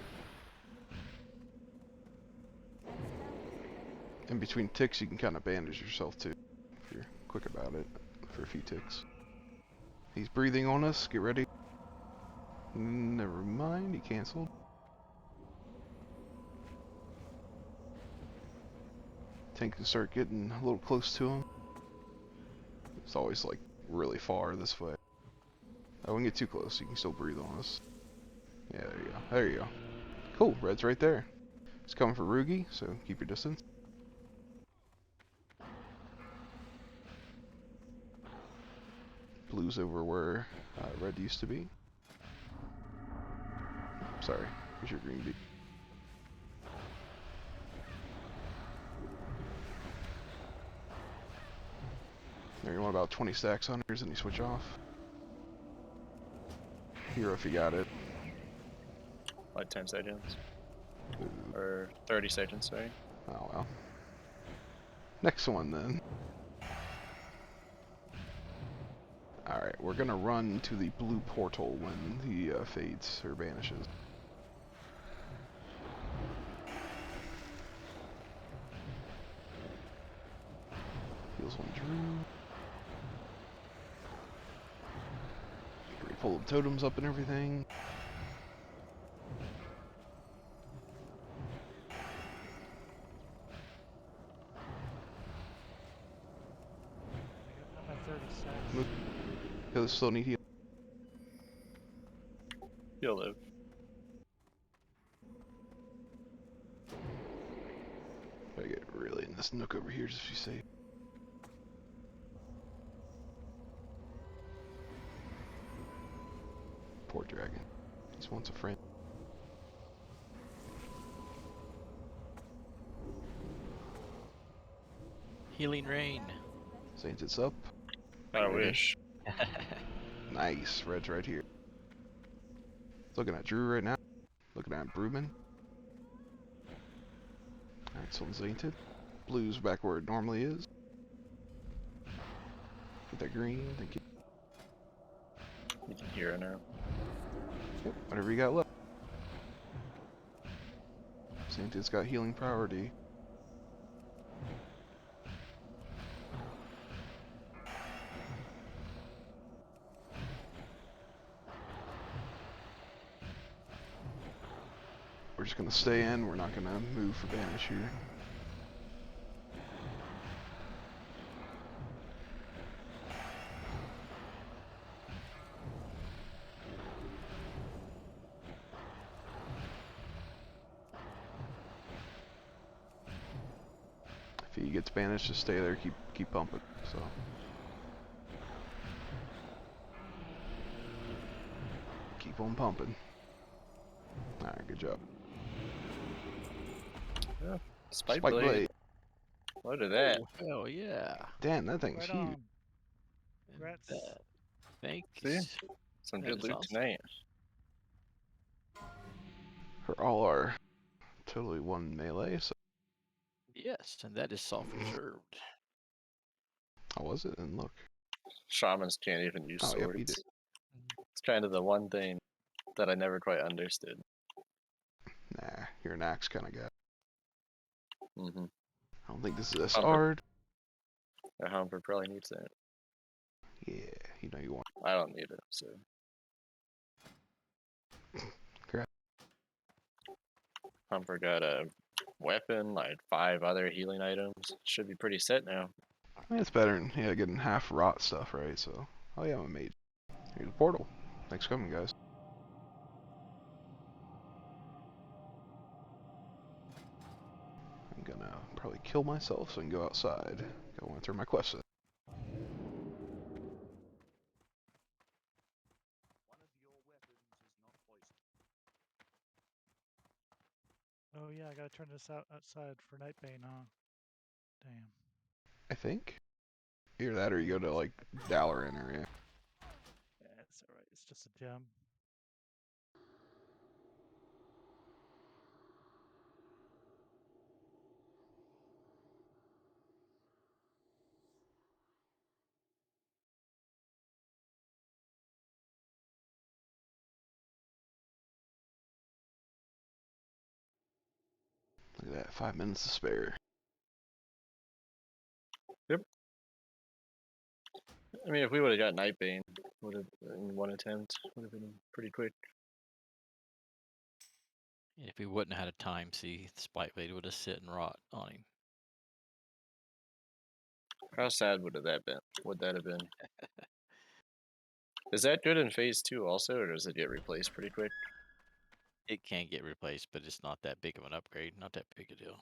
In between ticks, you can kind of bandage yourself too, if you're quick about it, for a few ticks. He's breathing on us. Get ready. Never mind, he canceled. Tank can start getting a little close to him. It's always like really far this way. I wouldn't get too close. You can still breathe on us. Yeah, there you go. There you go. Cool. Red's right there. He's coming for Rugi, so keep your distance. Blue's over where red used to be. Sorry, here's your green beat. There, you want about 20 stacks on yours and you switch off. Hero if you got it. Like 10 seconds. Or 30 seconds, sorry. Oh well. Next one then. Alright, we're gonna run to the blue portal when he fades or vanishes. Heals one Drew. We pull the totems up and everything. I'm at 30 seconds. He'll still need heal. You'll live. Gotta get really in this nook over here just to be safe. Poor dragon. Just wants a friend. Healing rain. Saints, it's up. I wish. Nice. Red's right here. Looking at Drew right now. Looking at Brewman. Alright, someone's Zainted. Blue's back where it normally is. Get that green, thank you. You can hear it now. Yep, whatever you got left. Zainted's got healing priority. We're just gonna stay in, we're not gonna move for banish here. If he gets banished, just stay there, keep pumping. So keep on pumping. Alright, good job. Yeah. Spike Blade. blade. Look at that. Oh, hell yeah. Damn, that thing's Right huge. on. Congrats. Thanks. See? Some That good is loot awesome. tonight. For all our totally one melee, so Yes, and that is self-reserved. how was it? And look. Shamans can't even use Oh, swords. yep, he did. It's kind of the one thing that I never quite understood. Nah, you're an axe kind of guy. Mm-hmm. I don't think this is Humper. hard. A Humper probably needs that. Yeah, you know you want. I don't need it, so. Correct. Humper got a weapon, like 5 other healing items. Should be pretty set now. I mean, it's better than getting half rot stuff, right? So, oh yeah, I'm a mage. Here's the portal. Thanks for coming, guys. I'm gonna probably kill myself so I can go outside. I want to throw my quest in. Oh yeah, I gotta turn this outside for Nightbane, huh? Damn. I think. Either that or you go to like Dalaran area. Yeah, it's alright. It's just a gem. Look at that, 5 minutes to spare. I mean, if we would have got Nightbane, would have in one attempt would have been pretty quick. If he wouldn't have had a time, see, the Spite Blade would have sit and rot on him. How sad would that been? Would that have been? Is that good in phase 2 also, or does it get replaced pretty quick? It can get replaced, but it's not that big of an upgrade. Not that big a deal.